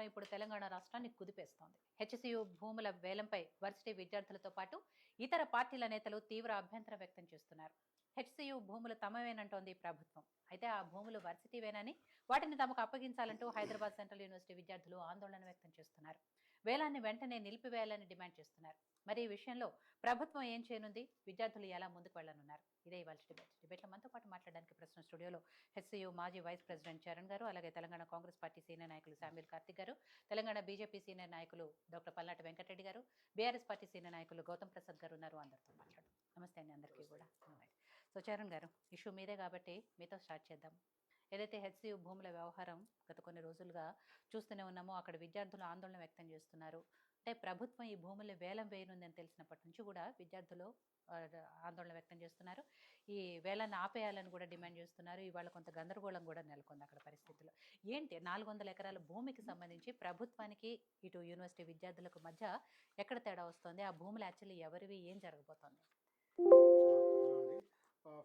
ఇప్పుడు తెలంగాణ రాష్ట్రాన్ని కుదిపేస్తోంది. హెచ్సియు భూముల వేలంపై వర్సిటీ విద్యార్థులతో పాటు ఇతర పార్టీల నేతలు తీవ్ర అభ్యంతరం వ్యక్తం చేస్తున్నారు. హెచ్సియు భూములు తమవేనంటోంది ప్రభుత్వం. అయితే ఆ భూములు వర్సిటీవేనని, వాటిని తమకు అప్పగించాలంటూ హైదరాబాద్ సెంట్రల్ యూనివర్సిటీ విద్యార్థులు ఆందోళన వ్యక్తం చేస్తున్నారు. వేలాన్ని వెంటనే నిలిపివేయాలని డిమాండ్ చేస్తున్నారు. మరి ఈ విషయంలో ప్రభుత్వం ఏం చేయనుంది? విద్యార్థులు ఎలా ముందుకు వెళ్లనున్నారు? ఇదే ఇవాళ డిబేట్లో మనతో పాటు మాట్లాడడానికి ప్రస్తుతం స్టూడియోలో హెచ్సియు మాజీ వైస్ ప్రెసిడెంట్ చరణ్ గారు, అలాగే తెలంగాణ కాంగ్రెస్ పార్టీ సీనియర్ నాయకులు శామ్యూల్ కార్తిక్ గారు, తెలంగాణ బీజేపీ సీనియర్ నాయకులు డాక్టర్ పల్నాటి వెంకటరెడ్డి గారు, బీఆర్ఎస్ పార్టీ సీనియర్ నాయకులు గౌతమ్ ప్రసాద్ గారు ఉన్నారు. అందరితో మాట్లాడు. నమస్తే అండి అందరికీ కూడా. సో చరణ్ గారు, ఇష్యూ మీదే కాబట్టి మీతో స్టార్ట్ చేద్దాం. ఏదైతే హెచ్సియు భూముల వ్యవహారం గత కొన్ని రోజులుగా చూస్తూనే ఉన్నామో, అక్కడ విద్యార్థులు ఆందోళన వ్యక్తం చేస్తున్నారు. అంటే ప్రభుత్వం ఈ భూములు వేలం వేయనుందని తెలిసినప్పటి నుంచి కూడా విద్యార్థులు ఆందోళన వ్యక్తం చేస్తున్నారు. ఈ వేలాన్ని ఆపేయాలని కూడా డిమాండ్ చేస్తున్నారు. ఇవాళ కొంత గందరగోళం కూడా నెలకొంది అక్కడ పరిస్థితుల్లో. ఏంటి 400 ఎకరాల భూమికి సంబంధించి ప్రభుత్వానికి ఇటు యూనివర్సిటీ విద్యార్థులకు మధ్య ఎక్కడ తేడా వస్తుంది? ఆ భూములు యాక్చువల్లీ ఎవరివి? ఏం జరగబోతోంది?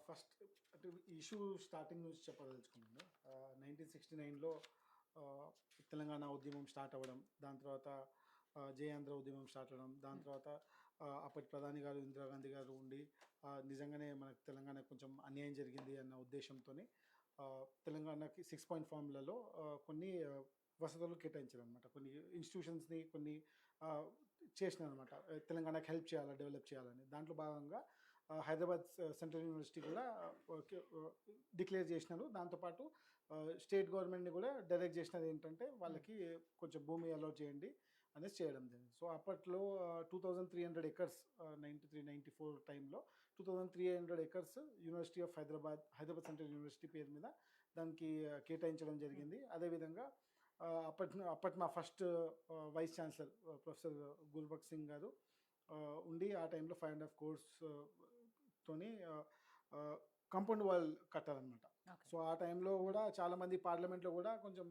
ఫస్ట్ అంటే ఇష్యూ స్టార్టింగ్ నుంచి చెప్పదలుచుకున్నాను. 1969లో తెలంగాణ ఉద్యమం స్టార్ట్ అవ్వడం, దాని తర్వాత జయాంధ్ర ఉద్యమం స్టార్ట్ అవ్వడం, దాని తర్వాత అప్పటి ప్రధాని గారు ఇందిరాగాంధీ గారు ఉండి నిజంగానే మనకు తెలంగాణ కొంచెం అన్యాయం జరిగింది అన్న ఉద్దేశంతో తెలంగాణకి 6 పాయింట్ ఫార్ములలో కొన్ని వసతులు కేటాయించారు అనమాట. కొన్ని ఇన్స్టిట్యూషన్స్ని కొన్ని చేసినారనమాట. తెలంగాణకి హెల్ప్ చేయాలి, డెవలప్ చేయాలని. దాంట్లో భాగంగా హైదరాబాద్ సెంట్రల్ యూనివర్సిటీ కూడా డిక్లేర్ చేసినారు. దాంతోపాటు స్టేట్ గవర్నమెంట్ని కూడా డైరెక్ట్ చేసినది ఏంటంటే వాళ్ళకి కొంచెం భూమి అలౌట్ చేయండి అనేది చేయడం జరిగింది. సో అప్పట్లో 2300 ఎకర్స్ 93-94 టైంలో 2300 acres university of Hyderabad central university పేరు మీద దానికి కేటాయించడం జరిగింది. అదేవిధంగా అప్పటి మా first vice chancellor professor Gurbaksh Singh గారు ఉండి ఆ టైంలో 5.5 crores తోని కాంపౌండ్ వాల్ కట్టారనమాట. సో ఆ టైంలో కూడా చాలామంది పార్లమెంట్లో కూడా కొంచెం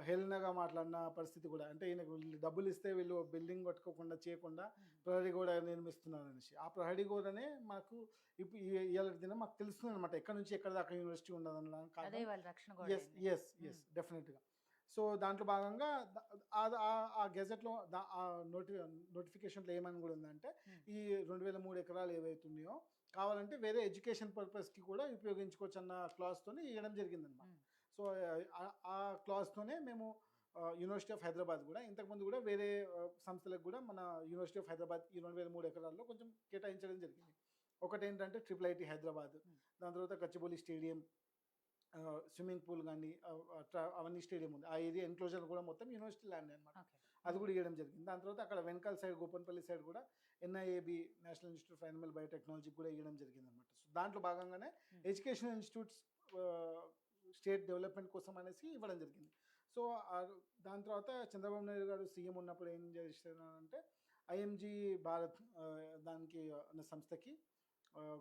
హేళనగా మాట్లాడిన పరిస్థితి కూడా, అంటే ఈయనకు డబ్బులు ఇస్తే వీళ్ళు బిల్డింగ్ కట్టుకోకుండా చేయకుండా ప్రహరీ గోడ నిర్మిస్తున్నారు అనేసి. ఆ ప్రహరీ గోడనే మాకు ఇప్పుడు ఇవాళ దినం మాకు తెలుస్తుంది అనమాట, ఎక్కడి నుంచి ఎక్కడ దాకా యూనివర్సిటీ ఉండదు. ఎస్ డెఫినెట్గా. సో దాంట్లో భాగంగా ఆ గెజెట్లో నోటిఫికేషన్లో ఏమని కూడా ఉందంటే, ఈ 2003 ఎకరాలు ఏవైతున్నాయో కావాలంటే వేరే ఎడ్యుకేషన్ పర్పస్కి కూడా ఉపయోగించుకోవచ్చు అన్న క్లాస్తోనే ఇవ్వడం జరిగిందనమాట. సో ఆ క్లాస్తోనే మేము యూనివర్సిటీ ఆఫ్ హైదరాబాద్ కూడా ఇంతకుముందు కూడా వేరే సంస్థలకు కూడా మన యూనివర్సిటీ ఆఫ్ హైదరాబాద్ ఈ 2003 ఎకరాల్లో కొంచెం కేటాయించడం జరిగింది. ఒకటి ఏంటంటే IIIT హైదరాబాద్, దాని తర్వాత గచ్చిబౌలి స్టేడియం, స్విమ్మింగ్ పూల్ కానీ అవన్నీ స్టేడియం ఉంది. ఆ ఏరియా ఎన్క్లోజర్ కూడా మొత్తం యూనివర్సిటీ ల్యాండ్ అనమాట. అది కూడా ఇవ్వడం జరిగింది. దాని తర్వాత అక్కడ వెనకాల సైడ్ గోపన్పల్లి సైడ్ కూడా NIAB national institute of animal biotechnology కూడా ఇవ్వడం జరిగింది అనమాట. సో దాంట్లో భాగంగానే ఎడ్యుకేషనల్ ఇన్స్టిట్యూట్స్ స్టేట్ డెవలప్మెంట్ కోసం అనేసి ఇవ్వడం జరిగింది. సో దాని తర్వాత చంద్రబాబు నాయుడు గారు సీఎం ఉన్నప్పుడు ఏం చేస్తారంటే IMG భారత్ దానికి అన్న సంస్థకి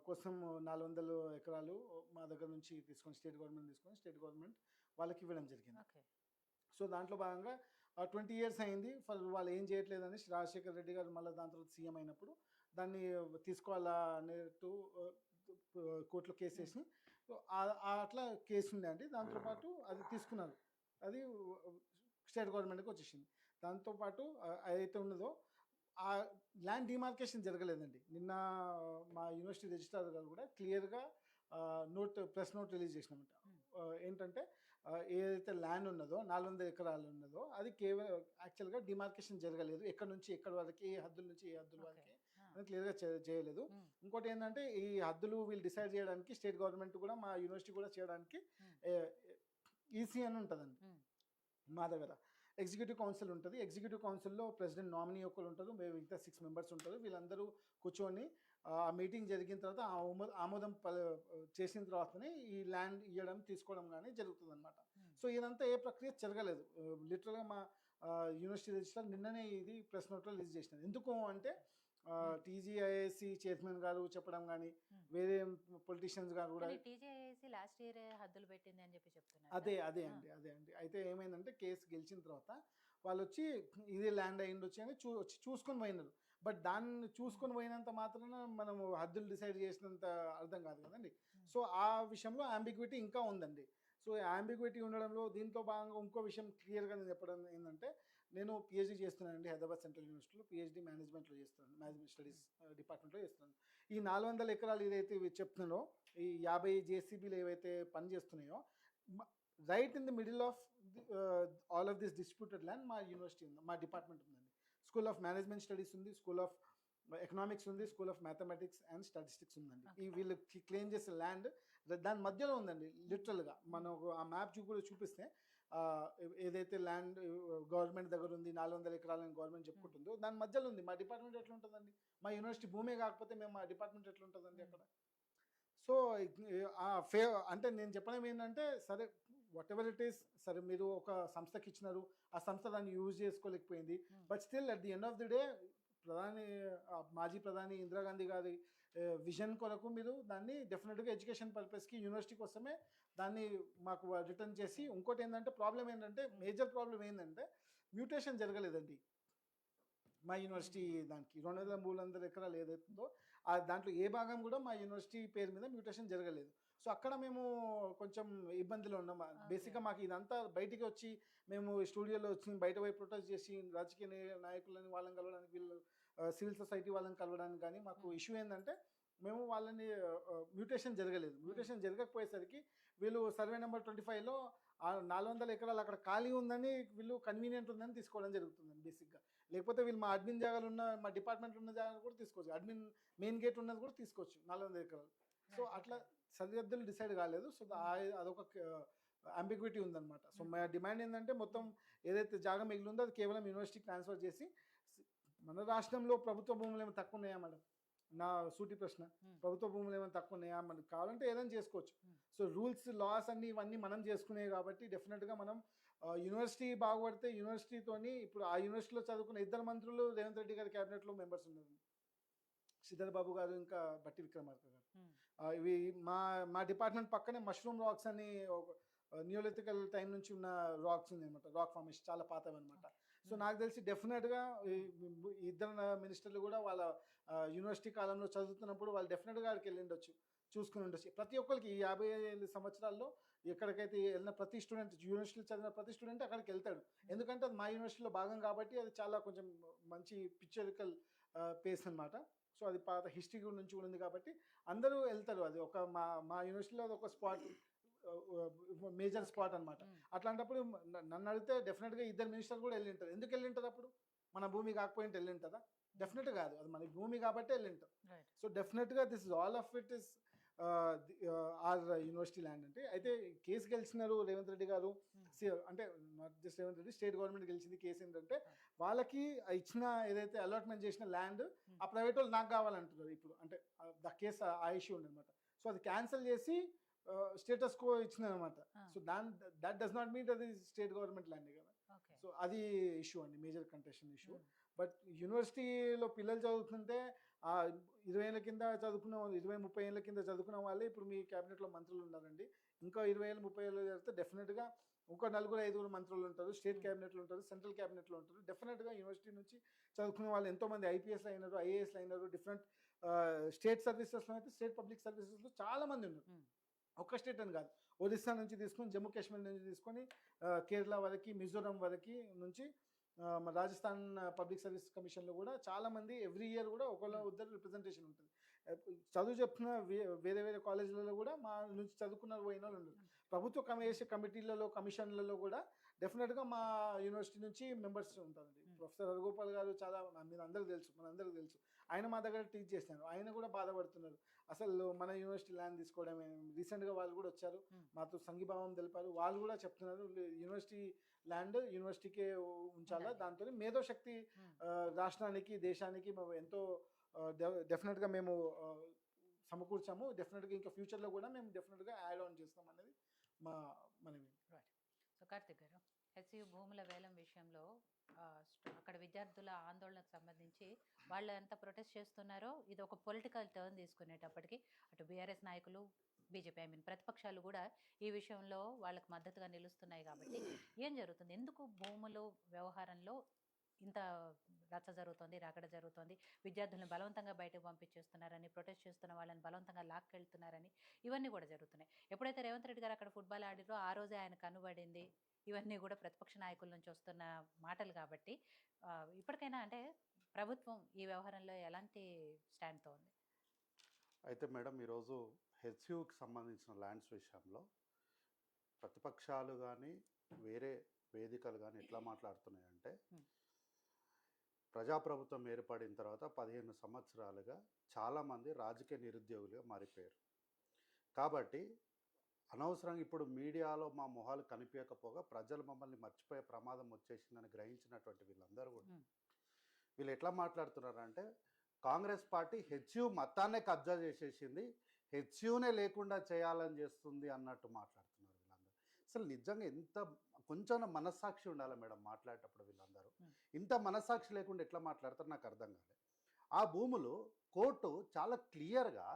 కోసం 400 ఎకరాలు మా దగ్గర నుంచి తీసుకొని స్టేట్ గవర్నమెంట్ వాళ్ళకి ఇవ్వడం జరిగింది. సో దాంట్లో భాగంగా 20 years అయింది, వాళ్ళు ఏం చేయట్లేదని రాజశేఖర రెడ్డి గారు మళ్ళీ దాని తర్వాత సీఎం అయినప్పుడు దాన్ని తీసుకోవాలా అనేట్టు కోర్టులో కేసు వేసి అట్లా కేసు ఉండే అండి. దాంతోపాటు అది తీసుకున్నారు, అది స్టేట్ గవర్నమెంట్కి వచ్చేసింది. దాంతోపాటు ఏదైతే ఉన్నదో ఆ ల్యాండ్ డిమార్కేషన్ జరగలేదండి. నిన్న మా యూనివర్సిటీ రిజిస్ట్రార్ గారు కూడా క్లియర్గా ప్రెస్ నోట్ రిలీజ్ చేసినామంట. ఏంటంటే ఏదైతే ల్యాండ్ ఉన్నదో 400 ఎకరాలు ఉన్నదో అది కేవలం యాక్చువల్గా డిమార్కేషన్ జరగలేదు. ఎక్కడి నుంచి ఎక్కడి వరకు, ఏ హద్దుల నుంచి ఏ హద్దుల వరకు అని క్లియర్గా చేయలేదు. ఇంకోటి ఏంటంటే ఈ హద్దులు వీళ్ళు డిసైడ్ చేయడానికి స్టేట్ గవర్నమెంట్ కూడా మా యూనివర్సిటీ కూడా చేయడానికి ఈసీ అని ఉంటుందండి. మా దగ్గర ఎగ్జిక్యూటివ్ కౌన్సిల్ ఉంటుంది. ఎగ్జిక్యూటివ్ కౌన్సిల్లో ప్రెసిడెంట్ నామినీ ఒకరు ఉంటారు, మిగతా 6 members ఉంటారు. వీళ్ళందరూ కూర్చొని ఆ మీటింగ్ జరిగిన తర్వాత ఆమోదం చేసిన తర్వాతనే ఈ ల్యాండ్ ఇవ్వడం తీసుకోవడం కానీ జరుగుతుంది అనమాట. సో ఇదంతా ఏ ప్రక్రియ జరగలేదు. లిటరల్గా మా యూనివర్సిటీ రిజిస్ట్రార్ నిన్ననే ఇది ప్రెస్ నోట్లో రిలీజ్ చేసినారు. ఎందుకు అంటే TGIAC చైర్మన్ గారు చెప్పడం కానీ వేరే పొలిటీషియన్స్ గారు కూడా TGIAC లాస్ట్ ఇయర్ హద్దులు పెట్టింది అని చెప్పి చెప్తున్నారు. అదే అండి. అయితే ఏమైందంటే కేసు గెలిచిన తర్వాత వాళ్ళు వచ్చి ఇదే ల్యాండ్ అయ్యిండొచ్చి అని వచ్చి చూసుకొని పోయినారు. బట్ దాన్ని చూసుకొని పోయినంత మాత్రాన మనం హద్దులు డిసైడ్ చేసినంత అర్థం కాదు కదండి. సో ఆ విషయంలో అంబిగ్విటీ ఇంకా ఉందండి. సో యాంబిగ్విటీ ఉండడంలో దీంతో భాగంగా ఇంకో విషయం క్లియర్గా నేను చెప్పడం ఏంటంటే, నేను పిహెచ్డీ చేస్తున్నానండి హైదరాబాద్ సెంట్రల్ యూనివర్సిటీలో. పిహెచ్డీ మేనేజ్మెంట్లో చేస్తున్నాను, మేనేజ్మెంట్ స్టడీస్ డిపార్ట్మెంట్లో చేస్తున్నాను. ఈ 400 ఎకరాలు ఏదైతే చెప్తున్నానో, ఈ 50 జేసీబీలు ఏవైతే పని చేస్తున్నాయో, right in the middle of all of this disputed land మా యూనివర్సిటీ ఉంది, మా డిపార్ట్మెంట్ ఉందండి. స్కూల్ ఆఫ్ మేనేజ్మెంట్ స్టడీస్ ఉంది, స్కూల్ ఆఫ్ ఎకనామిక్స్ ఉంది, school of mathematics and statistics ఉందండి. ఈ వీళ్ళు క్లెయిమ్ చేసే ల్యాండ్ దాని మధ్యలో ఉందండి లిటరల్గా. మనం ఆ మ్యాప్ కూడా చూపిస్తే ఏదైతే ల్యాండ్ గవర్నమెంట్ దగ్గర ఉంది 400 ఎకరాలని గవర్నమెంట్ చెప్పుకుంటుందో దాని మధ్యలో ఉంది. మా డిపార్ట్మెంట్ ఎట్లా ఉంటుందండి? మా యూనివర్సిటీ భూమే కాకపోతే మేము మా డిపార్ట్మెంట్ ఎట్లా ఉంటుందండి అక్కడ? సో అంటే నేను చెప్పడం ఏంటంటే, సరే వాట్ ఎవర్ ఇట్ ఈస్, సరే మీరు ఒక సంస్థకి ఇచ్చినారు, ఆ సంస్థ దాన్ని use చేసుకోలేకపోయింది. But still at the end of the day మాజీ ప్రధాని ఇందిరాగాంధీ గారి విజన్ కొరకు మీరు దాన్ని డెఫినెట్గా ఎడ్యుకేషన్ పర్పస్కి యూనివర్సిటీ కోసమే దాన్ని మాకు రిటర్న్ చేసి. ఇంకోటి ఏంటంటే ప్రాబ్లం ఏంటంటే, మేజర్ ప్రాబ్లం ఏంటంటే మ్యూటేషన్ జరగలేదండి మా యూనివర్సిటీ. దానికి 200-300 ఎకరాలు ఏదైతుందో దాంట్లో ఏ భాగం కూడా మా యూనివర్సిటీ పేరు మీద మ్యూటేషన్ జరగలేదు. సో అక్కడ మేము కొంచెం ఇబ్బందిలో ఉన్నాం. బేసిక్గా మాకు ఇదంతా బయటికి వచ్చి మేము స్టూడియోలో వచ్చి బయట పోయి ప్రొటెస్ట్ చేసి రాజకీయ నాయకులని వాళ్ళని కలవడానికి, వీళ్ళు సివిల్ సొసైటీ వాళ్ళని కలవడానికి కానీ మాకు ఇష్యూ ఏంటంటే, మేము వాళ్ళని మ్యూటేషన్ జరగలేదు. మ్యూటేషన్ జరగకపోయేసరికి వీళ్ళు సర్వే నెంబర్ 25లో 400 ఎకరాలు అక్కడ ఖాళీ ఉందని, వీళ్ళు కన్వీనియంట్ ఉందని తీసుకోవడం జరుగుతుందండి బేసిక్గా. లేకపోతే వీళ్ళు మా అడ్మిన్ జాగాలు ఉన్న, మా డిపార్ట్మెంట్ ఉన్న జాగాలు కూడా తీసుకోవచ్చు, అడ్మిన్ మెయిన్ గేట్ ఉన్నది కూడా తీసుకోవచ్చు 400 ఎకరాలు. సో అట్లా సరిహద్దులు డిసైడ్ కాలేదు. సో అదొక అంబిగ్విటీ ఉందన్నమాట. సో మా డిమాండ్ ఏంటంటే, మొత్తం ఏదైతే జాగా మిగిలి ఉందో అది కేవలం యూనివర్సిటీకి ట్రాన్స్ఫర్ చేసి. మన రాష్ట్రంలో ప్రభుత్వ భూములు ఏమైనా తక్కువ ఉన్నాయా మేడం? నా సూటి ప్రశ్న. ప్రభుత్వ భూములు ఏమైనా తక్కువ ఉన్నాయా? మనకు కావాలంటే ఏదైనా చేసుకోవచ్చు. సో రూల్స్, లాస్ అన్ని ఇవన్నీ మనం చేసుకునేవి కాబట్టి డెఫినెట్గా మనం యూనివర్సిటీ బాగుపడితే, యూనివర్సిటీతోని ఇప్పుడు ఆ యూనివర్సిటీలో చదువుకున్న 2 మంత్రులు రేవంత్ రెడ్డి గారి క్యాబినెట్లో మెంబర్స్ ఉన్నారు, శ్రీధర్ బాబు గారు ఇంకా బట్టి విక్రమార్క గారు. ఇవి మా డిపార్ట్మెంట్ పక్కనే మష్రూమ్ రాక్స్ అని న్యూలిథికల్ టైం నుంచి ఉన్న రాక్స్ ఉంది అనమాట, రాక్ ఫార్మేషన్ చాలా పాతవి అనమాట. సో నాకు తెలిసి డెఫినెట్గా 2 మినిస్టర్లు కూడా వాళ్ళ యూనివర్సిటీ కాలంలో చదువుతున్నప్పుడు వాళ్ళు డెఫినెట్గా అక్కడికి వెళ్ళి ఉండొచ్చు, చూసుకుని ఉండొచ్చు. ప్రతి ఒక్కరికి ఈ 55 సంవత్సరాల్లో ఎక్కడికైతే వెళ్ళిన ప్రతి స్టూడెంట్, యూనివర్సిటీలో చదివిన ప్రతి స్టూడెంట్ అక్కడికి వెళ్తాడు. ఎందుకంటే అది మా యూనివర్సిటీలో భాగం కాబట్టి అది చాలా కొంచెం మంచి పిక్చరికల్ ప్లేస్ అనమాట. సో అది పాత హిస్టరీ నుంచి కూడా ఉంది కాబట్టి అందరూ వెళ్తారు. అది ఒక మా యూనివర్సిటీలో అది ఒక స్పాట్, మేజర్ స్పాట్ అనమాట. అట్లాంటప్పుడు నన్ను అడిగితే డెఫినెట్గా 2 మినిస్టర్లు కూడా వెళ్ళి ఉంటారు. ఎందుకు వెళ్ళి ఉంటారు అప్పుడు? మన భూమి కాకపోయింటే వెళ్ళి ఉంటుందా? డెఫినెట్ కాదు, అది మన భూమి కాబట్టి వెళ్ళి ఉంటాం. సో డెఫినెట్గా this is all of it is are university land. అంటే అయితే కేసు గెలిచినారు రేవంత్ రెడ్డి గారు. అంటే not just Revanth Reddy, state government గెలిచింది. కేసు ఏంటంటే వాళ్ళకి ఇచ్చిన ఏదైతే అలాట్మెంట్ చేసిన ల్యాండ్ ఆ ప్రైవేట్ వాళ్ళు నాకు కావాలంటున్నారు ఇప్పుడు. అంటే ద కేసు ఆ ఇష్యూ ఉందన్నమాట. సో అది క్యాన్సిల్ చేసి స్టేటస్ కో ఇచ్చిందనమాట. So that does not mean అది స్టేట్ గవర్నమెంట్ ల్యాండ్ కదా. సో అది ఇష్యూ అండి, మేజర్ కంటెషన్ ఇష్యూ. బట్ యూనివర్సిటీలో పిల్లలు చదువుతుంటే 20 ఏళ్ళ కింద చదువుకున్న వాళ్ళు, 20-30 ఏళ్ళ కింద చదువుకున్న వాళ్ళే ఇప్పుడు మీ క్యాబినెట్లో మంత్రులు ఉన్నారండి. ఇంకా 20 ఏళ్ళు 30 ఏళ్ళు జరిగితే డెఫినెట్గా ఇంకో 4-5 మంత్రులు ఉంటారు, స్టేట్ క్యాబినెట్లో ఉంటారు, సెంట్రల్ క్యాబినెట్లో ఉంటారు. డెఫినెట్గా యూనివర్సిటీ నుంచి చదువుకున్న వాళ్ళు ఎంతోమంది ఐపీఎస్లు అయినారు, ఐఏఎస్లు అయినారు. డిఫరెంట్ స్టేట్ సర్వీసెస్లో అయితే, స్టేట్ పబ్లిక్ సర్వీసెస్లో చాలామంది ఉన్నారు. ఒక్క స్టేట్ అని కాదు, ఒరిస్సా నుంచి తీసుకొని, జమ్మూ కాశ్మీర్ నుంచి తీసుకొని, కేరళ వరకు, మిజోరాం వరకు నుంచి, రాజస్థాన్ పబ్లిక్ సర్వీస్ కమిషన్లో కూడా చాలామంది ఎవ్రీ ఇయర్ కూడా ఒకళ్ళ ఇద్దరు రిప్రజెంటేషన్ ఉంటుంది. చదువు చెప్తున్న వేరే వేరే కాలేజీలలో కూడా మా నుంచి చదువుకున్న పోయిన వాళ్ళు ఉన్నారు. ప్రభుత్వ కమిటీలలో, కమిషన్లలో కూడా డెఫినెట్గా మా యూనివర్సిటీ నుంచి మెంబర్స్ ఉంటారండి. ప్రొఫెసర్ హరగోపాల్ గారు చాలా మీరు అందరికీ తెలుసు, మనందరికీ తెలుసు. ఆయన మా దగ్గర టీచ్ చేస్తున్నారు. ఆయన కూడా బాధపడుతున్నారు, అసలు మన యూనివర్సిటీ ల్యాండ్ తీసుకోవడమే. రీసెంట్గా వాళ్ళు కూడా వచ్చారు, మాతో సంఘీభావం తెలిపారు. వాళ్ళు కూడా చెప్తున్నారు యూనివర్సిటీ ల్యాండ్ యూనివర్సిటీకే ఉంచాలా, దాంతో మేధోశక్తి రాష్ట్రానికి, దేశానికి ఎంతో డెఫినెట్గా మేము సమకూర్చాము. డెఫినెట్గా ఇంకా ఫ్యూచర్లో కూడా మేము డెఫినెట్గా యాడ్ ఆన్ చేస్తాం అనేది మనవి. సో కార్తిక్ గారు, హెచ్సియు భూముల వేలం విషయంలో అక్కడ విద్యార్థుల ఆందోళనకు సంబంధించి వాళ్ళు ఎంత ప్రొటెస్ట్ చేస్తున్నారో, ఇది ఒక పొలిటికల్ టర్న్ తీసుకునేటప్పటికి అటు బీఆర్ఎస్ నాయకులు, బీజేపీ ప్రతిపక్షాలు కూడా ఈ విషయంలో వాళ్ళకి మద్దతుగా నిలుస్తున్నాయి. కాబట్టి ఏం జరుగుతుంది? ఎందుకు భూములు వ్యవహారంలో ఇంత రచ్చ జరుగుతోంది, రాకడ జరుగుతోంది, విద్యార్థులను బలవంతంగా బయటకు పంపించేస్తున్నారని, ప్రొటెస్ట్ చేస్తున్న వాళ్ళని బలవంతంగా లాక్కెళ్తున్నారని, ఇవన్నీ కూడా జరుగుతున్నాయి. ఎప్పుడైతే రేవంత్ రెడ్డి గారు అక్కడ ఫుట్బాల్ ఆడిరో ఆ రోజే ఆయన కన్నుబడింది. ఇవన్నీ కూడా ప్రతిపక్ష నాయకుల నుంచి వస్తున్న మాటలు కాబట్టి ఇప్పటికైనా అంటే ప్రభుత్వం ఈ వ్యవహారంలో ఎలాంటి స్టాండ్తో ఉంది? అయితే మేడం ఈరోజు హెచ్యుకి సంబంధించిన ల్యాండ్స్ విషయంలో ప్రతిపక్షాలు కానీ వేరే వేదికలు కానీ ఎట్లా మాట్లాడుతున్నాయంటే ప్రజాప్రభుత్వం ఏర్పడిన తర్వాత 15 సంవత్సరాలుగా చాలామంది రాజకీయ నిరుద్యోగులుగా మారిపోయారు. కాబట్టి అనవసరంగా ఇప్పుడు మీడియాలో మా మొహాలు కనిపించకపోగా ప్రజలు మమ్మల్ని మర్చిపోయే ప్రమాదం వచ్చేసిందని గ్రహించినటువంటి వీళ్ళందరూ కూడా వీళ్ళు ఎట్లా మాట్లాడుతున్నారంటే కాంగ్రెస్ పార్టీ హెచ్యు మొత్తాన్నే కబ్జా చేసేసింది, హెచ్యునే లేకుండా చేయాలని చేస్తుంది అన్నట్టు మాట్లాడుతున్నారు వీళ్ళందరూ. అసలు నిజంగా ఎంత కొంచెం మనస్సాక్షి ఉండాలి మేడం మాట్లాడేటప్పుడు. వీళ్ళందరూ ఇంత మనస్సాక్షి లేకుండా ఎట్లా మాట్లాడతారు నాకు అర్థం కాలేదు. ఆ భూములు కోర్టు చాలా క్లియర్గా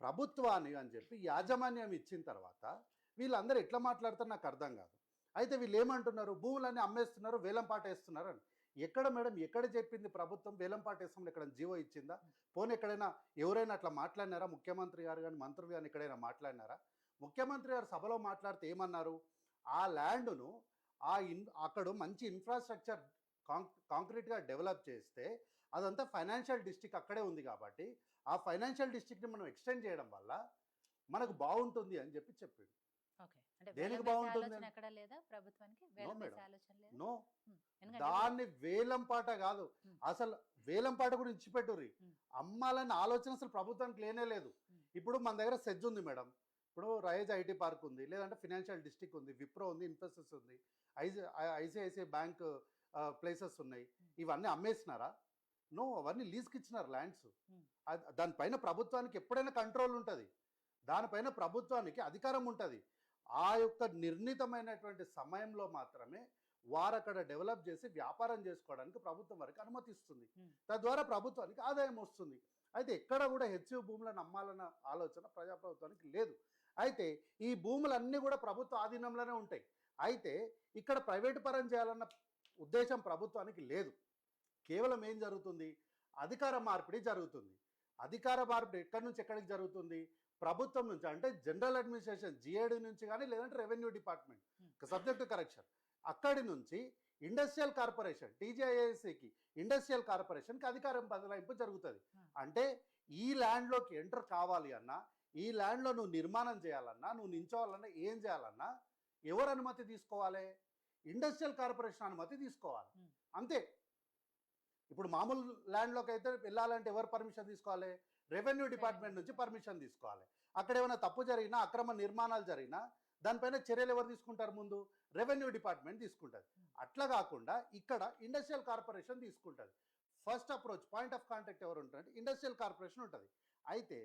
ప్రభుత్వాన్ని అని చెప్పి యాజమాన్యం ఇచ్చిన తర్వాత వీళ్ళందరూ ఎట్లా మాట్లాడతారు నాకు అర్థం కాదు. అయితే వీళ్ళు ఏమంటున్నారు, భూములన్నీ అమ్మేస్తున్నారు, వేలంపాట వేస్తున్నారు అని. ఎక్కడ మేడం, ఎక్కడ చెప్పింది ప్రభుత్వం వేలంపాట వేస్తామని? ఎక్కడ జీవో ఇచ్చిందా? పోనీ ఎక్కడైనా ఎవరైనా అట్లా మాట్లాడినారా? ముఖ్యమంత్రి గారు కానీ మంత్రులు కానీ ఎక్కడైనా మాట్లాడినారా? ముఖ్యమంత్రి గారు సభలో మాట్లాడితే ఏమన్నారు, ఆ ల్యాండ్ను అక్కడ మంచి ఇన్ఫ్రాస్ట్రక్చర్ కాంక్రీట్గా డెవలప్ చేస్తే అదంతా ఫైనాన్షియల్ డిస్ట్రిక్ట్ అక్కడే ఉంది కాబట్టి ఆ ఫైనాన్షియల్ డిస్ట్రిక్ట్ని మనం ఎక్స్టెండ్ చేయడం వల్ల మనకు బాగుంటుంది అని చెప్పి చెప్పిండు. దేనికి బాగుంటుంది? నో, దాన్ని వేలంపాట కాదు, అసలు వేలంపాట కూడా ఇచ్చిపెట్టుర్రి. అమ్మాలన్న ఆలోచన అసలు ప్రభుత్వానికి లేనే లేదు. ఇప్పుడు మన దగ్గర సెజ్ ఉంది మేడం, ఇప్పుడు రైజ్ ఐటీ పార్క్ ఉంది, లేదంటే ఫినాన్షియల్ డిస్ట్రిక్ట్ ఉంది, విప్రో ఉంది, ఇన్ఫోసిస్ ఉంది, ఐసిఐసిఐ బ్యాంక్ ప్లేసెస్ ఉన్నాయి. ఇవన్నీ అమ్మేసినారా? నో, అవన్నీ లీజ్కి ఇచ్చినారు ల్యాండ్స్. దానిపైన ప్రభుత్వానికి ఎప్పుడైనా కంట్రోల్ ఉంటుంది, దానిపైన ప్రభుత్వానికి అధికారం ఉంటుంది. ఆ యొక్క నిర్ణీతమైనటువంటి సమయంలో మాత్రమే వారు అక్కడ డెవలప్ చేసి వ్యాపారం చేసుకోవడానికి ప్రభుత్వం వరకు అనుమతిస్తుంది. తద్వారా ప్రభుత్వానికి ఆదాయం వస్తుంది. అయితే ఎక్కడ కూడా హెచ్యు భూములను అమ్మాలన్న ఆలోచన ప్రజాప్రభుత్వానికి లేదు. అయితే ఈ భూములన్నీ కూడా ప్రభుత్వ ఆధీనంలోనే ఉంటాయి. అయితే ఇక్కడ ప్రైవేటు పరం చేయాలన్న ఉద్దేశం ప్రభుత్వానికి లేదు. కేవలం ఏం జరుగుతుంది, అధికార మార్పిడి జరుగుతుంది. అధికార మార్పిడి ఎక్కడి నుంచి ఎక్కడికి జరుగుతుంది? ప్రభుత్వం నుంచి, అంటే జనరల్ అడ్మినిస్ట్రేషన్ జిఏడి నుంచి కానీ, లేదంటే రెవెన్యూ డిపార్ట్మెంట్ సబ్జెక్టు కరెక్షన్, అక్కడి నుంచి ఇండస్ట్రియల్ కార్పొరేషన్ టీజీఐఏసీకి ఇండస్ట్రియల్ కార్పొరేషన్కి అధికారం బదలాయింపు జరుగుతుంది. అంటే ఈ ల్యాండ్లోకి ఎంటర్ కావాలి అన్నా, ఈ ల్యాండ్లో నువ్వు నిర్మాణం చేయాలన్నా, నువ్వు నించోవాలన్నా, ఏం చేయాలన్నా ఎవరు అనుమతి తీసుకోవాలి? ఇండస్ట్రియల్ కార్పొరేషన్ అనుమతి తీసుకోవాలి, అంతే. ఇప్పుడు మామూలు ల్యాండ్లోకి అయితే వెళ్ళాలంటే ఎవరు పర్మిషన్ తీసుకోవాలి? రెవెన్యూ డిపార్ట్మెంట్ నుంచి పర్మిషన్ తీసుకోవాలి. అక్కడ ఏమైనా తప్పు జరిగినా, అక్రమ నిర్మాణాలు జరిగినా దానిపైన చర్యలు ఎవరు తీసుకుంటారు? ముందు రెవెన్యూ డిపార్ట్మెంట్ తీసుకుంటుంది. అట్లా కాకుండా ఇక్కడ ఇండస్ట్రియల్ కార్పొరేషన్ తీసుకుంటుంది. First approach point of contact ఎవరు ఉంటారంటే ఇండస్ట్రియల్ కార్పొరేషన్ ఉంటుంది. అయితే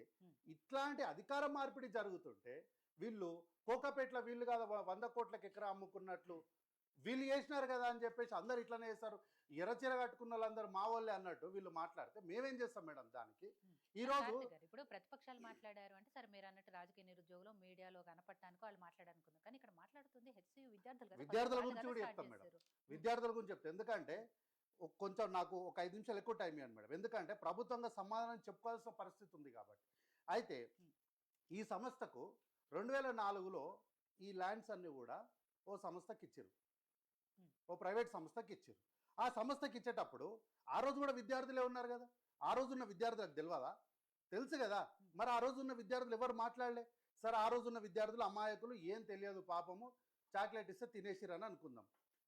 ఇట్లాంటి అధికార మార్పిడి జరుగుతుంటే వీళ్ళు కోకాపేటలో వీళ్ళు కాదు 100 కోట్లకి ఎకరా అమ్ముకున్నట్లు వీళ్ళు చేసినారు కదా అని చెప్పేసి అందరు ఇట్లనే చేస్తారు. ఎర్రచీర కట్టుకున్న వాళ్ళందరూ మా వాళ్ళే అన్నట్టు వీళ్ళు మాట్లాడితే మేమేం చేస్తాం మేడం? దానికి ఈ రోజు ఇప్పుడు ప్రతిపక్షాలు మాట్లాడారు అంటే సరే, మీరు అన్నట్టు రాజకీయ నిరుద్యోగులు మీడియాలో కనపడటానికి వాళ్ళు మాట్లాడాలనుకున్నారు. కానీ ఇక్కడ మాట్లాడుతుంది హెచ్సియు విద్యార్థుల గురించి కూడా చెప్తాం మేడం. విద్యార్థుల గురించి చెప్తాం, ఎందుకంటే కొంచెం నాకు ఒక 5 నిమిషాలు ఎక్కువ టైం ఇవ్వండి మేడం, ఎందుకంటే ప్రభుత్వంగా సమాధానం చెప్పుకోవాల్సిన పరిస్థితి ఉంది కాబట్టి. అయితే ఈ సంస్థకు 2004లో ఈ ల్యాండ్స్ అన్ని కూడా ఓ సంస్థకి ఇచ్చారు, ఓ ప్రైవేట్ సంస్థకి ఇచ్చారు. ఆ సంస్థకి ఇచ్చేటప్పుడు ఆ రోజు కూడా విద్యార్థులే ఉన్నారు కదా, ఆ రోజున్న విద్యార్థులకు తెలియదా? తెలుసు కదా. మరి ఆ రోజున్న విద్యార్థులు ఎవరు మాట్లాడలే? సరే, ఆ రోజున్న విద్యార్థులు అమాయకులు, ఏం తెలియదు పాపము, చాక్లెట్ ఇస్తే తినేసిరని అనుకుందాం.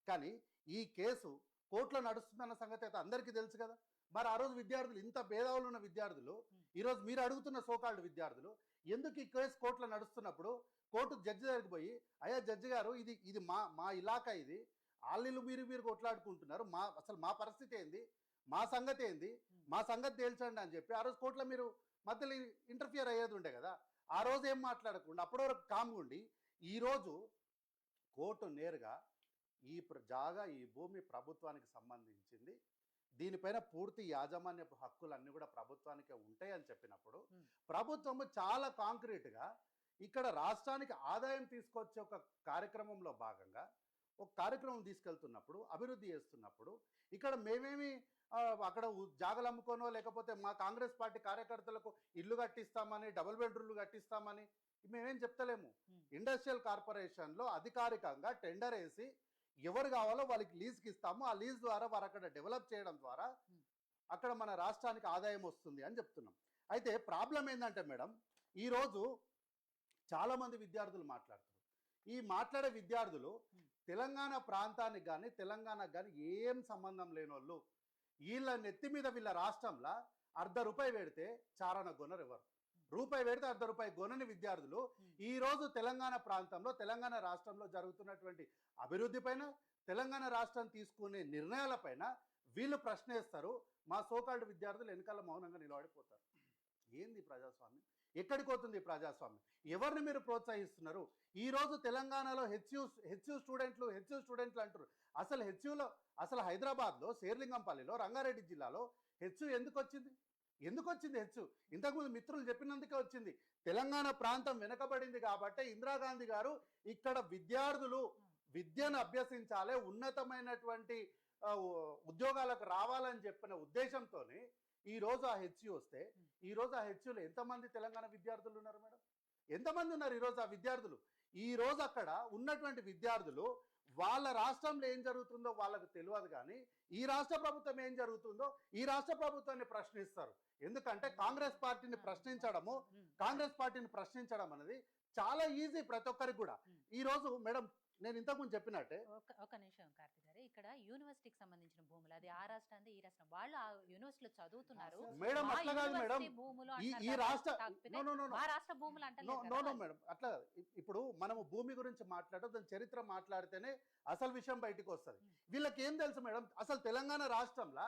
కానీ ఈ కేసు కోర్టులో నడుస్తుందన్న సంగతి అయితే అందరికీ తెలుసు కదా. మరి ఆ రోజు విద్యార్థులు, ఇంత భేదాలు ఉన్న విద్యార్థులు, ఈరోజు మీరు అడుగుతున్న సోకాల్డ్ విద్యార్థులు ఎందుకు ఈ కేసు కోర్టులో నడుస్తున్నప్పుడు కోర్టు జడ్జి దగ్గరికి పోయి, అయ్యా జడ్జి గారు, ఇది మా ఇలాకా, ఇది ఆళ్ళు మీరు కొట్లాడుకుంటున్నారు, అసలు మా పరిస్థితి ఏంది, మా సంగతి ఏంది, మా సంగతి తేల్చండి అని చెప్పి ఆ రోజు కోర్టులో మీరు మధ్యలో ఇంటర్ఫియర్ అయ్యేది ఉండే కదా. ఆ రోజు ఏం మాట్లాడకుండా అప్పటి వరకు కామ్గుండి ఈరోజు కోర్టు నేరుగా ఈ భూమి ప్రభుత్వానికి సంబంధించింది, దీనిపైన పూర్తి యాజమాన్యపు హక్కులన్నీ కూడా ప్రభుత్వానికే ఉంటాయని చెప్పినప్పుడు ప్రభుత్వము చాలా కాంక్రీట్గా ఇక్కడ రాష్ట్రానికి ఆదాయం తీసుకొచ్చే ఒక కార్యక్రమంలో భాగంగా ఒక కార్యక్రమం తీసుకెళ్తున్నప్పుడు అభివృద్ధి చేస్తున్నప్పుడు ఇక్కడ మేమేమి అక్కడ జాగలు అమ్ముకోనో లేకపోతే మా కాంగ్రెస్ పార్టీ కార్యకర్తలకు ఇల్లు కట్టిస్తామని డబుల్ బెడ్రూమ్లు కట్టిస్తామని మేమేం చెప్తలేము. ఇండస్ట్రియల్ కార్పొరేషన్లో అధికారికంగా టెండర్ వేసి ఎవరు కావాలో వాళ్ళకి లీజ్కి ఇస్తాము. ఆ లీజ్ ద్వారా వారు అక్కడ డెవలప్ చేయడం ద్వారా అక్కడ మన రాష్ట్రానికి ఆదాయం వస్తుంది అని చెప్తున్నాం. అయితే ప్రాబ్లం ఏంటంటే మేడం, ఈరోజు చాలామంది విద్యార్థులు మాట్లాడుతారు. ఈ మాట్లాడే విద్యార్థులు తెలంగాణ ప్రాంతానికి కానీ తెలంగాణకు కానీ ఏం సంబంధం లేని వాళ్ళు. వీళ్ళ నెత్తి మీద వీళ్ళ రాష్ట్రంలో ₹1 పెడితే చారణ గొనరు ఎవరు. రూపాయి పెడితే ₹1 గొనని విద్యార్థులు ఈరోజు తెలంగాణ ప్రాంతంలో తెలంగాణ రాష్ట్రంలో జరుగుతున్నటువంటి అభివృద్ధి పైన తెలంగాణ రాష్ట్రం తీసుకునే నిర్ణయాలపైన వీళ్ళు ప్రశ్నిస్తారు. మా సోకాల్డ్ విద్యార్థులు వెనకాల మౌనంగా నిలబడిపోతారు. ఏంది ప్రజాస్వామ్యం? ఎక్కడికి పోతుంది ప్రజాస్వామ్యం? ఎవరిని మీరు ప్రోత్సహిస్తున్నారు? ఈరోజు తెలంగాణలో హెచ్యూ స్టూడెంట్లు అంటారు. అసలు హెచ్యూలో అసలు హైదరాబాద్లో శేర్లింగంపల్లిలో రంగారెడ్డి జిల్లాలో హెచ్యూ ఎందుకు వచ్చింది? హెచ్యూ ఇంతకుముందు మిత్రులు చెప్పినందుకే వచ్చింది. తెలంగాణ ప్రాంతం వెనకబడింది కాబట్టి ఇందిరాగాంధీ గారు ఇక్కడ విద్యార్థులు విద్యను అభ్యసించాలి, ఉన్నతమైనటువంటి ఉద్యోగాలకు రావాలని చెప్పిన ఉద్దేశంతోనే ఈరోజు ఆ హెచ్యూ వస్తే ఈరోజు ఆ హెచ్యూలో ఎంతమంది తెలంగాణ విద్యార్థులు ఉన్నారు మేడం? ఎంతమంది ఉన్నారు ఈరోజు ఆ విద్యార్థులు? ఈరోజు అక్కడ ఉన్నటువంటి విద్యార్థులు వాళ్ళ రాష్ట్రంలో ఏం జరుగుతుందో వాళ్ళకు తెలియదు, కానీ ఈ రాష్ట్ర ప్రభుత్వం ఏం జరుగుతుందో ఈ రాష్ట్ర ప్రభుత్వాన్ని ప్రశ్నిస్తారు. ఎందుకంటే కాంగ్రెస్ పార్టీని ప్రశ్నించడం అనేది చాలా ఈజీ ప్రతి ఒక్కరికి కూడా. ఈరోజు మేడం నేను ఇంతకుముందు చెప్పినట్టే ఒక నిమిషం కార్తీక్ గారు, ఇక్కడ యూనివర్సిటీకి సంబంధించిన భూములు అది ఆ రాష్ట్రాన్ని ఈ రాష్ట్రం వాళ్ళు ఆ యూనివర్సిటీలో చదువుతున్నారు మేడం. అట్లా కాదు మేడం, ఈ రాష్ట్ర రాష్ట్ర భూములు అంటే మేడం అట్లా. ఇప్పుడు మనము భూమి గురించి మాట్లాడటం దాని చరిత్ర మాట్లాడితేనే అసలు విషయం బయటకు వస్తుంది. వీళ్ళకి ఏం తెలుసు మేడం? అసలు తెలంగాణ రాష్ట్రంలో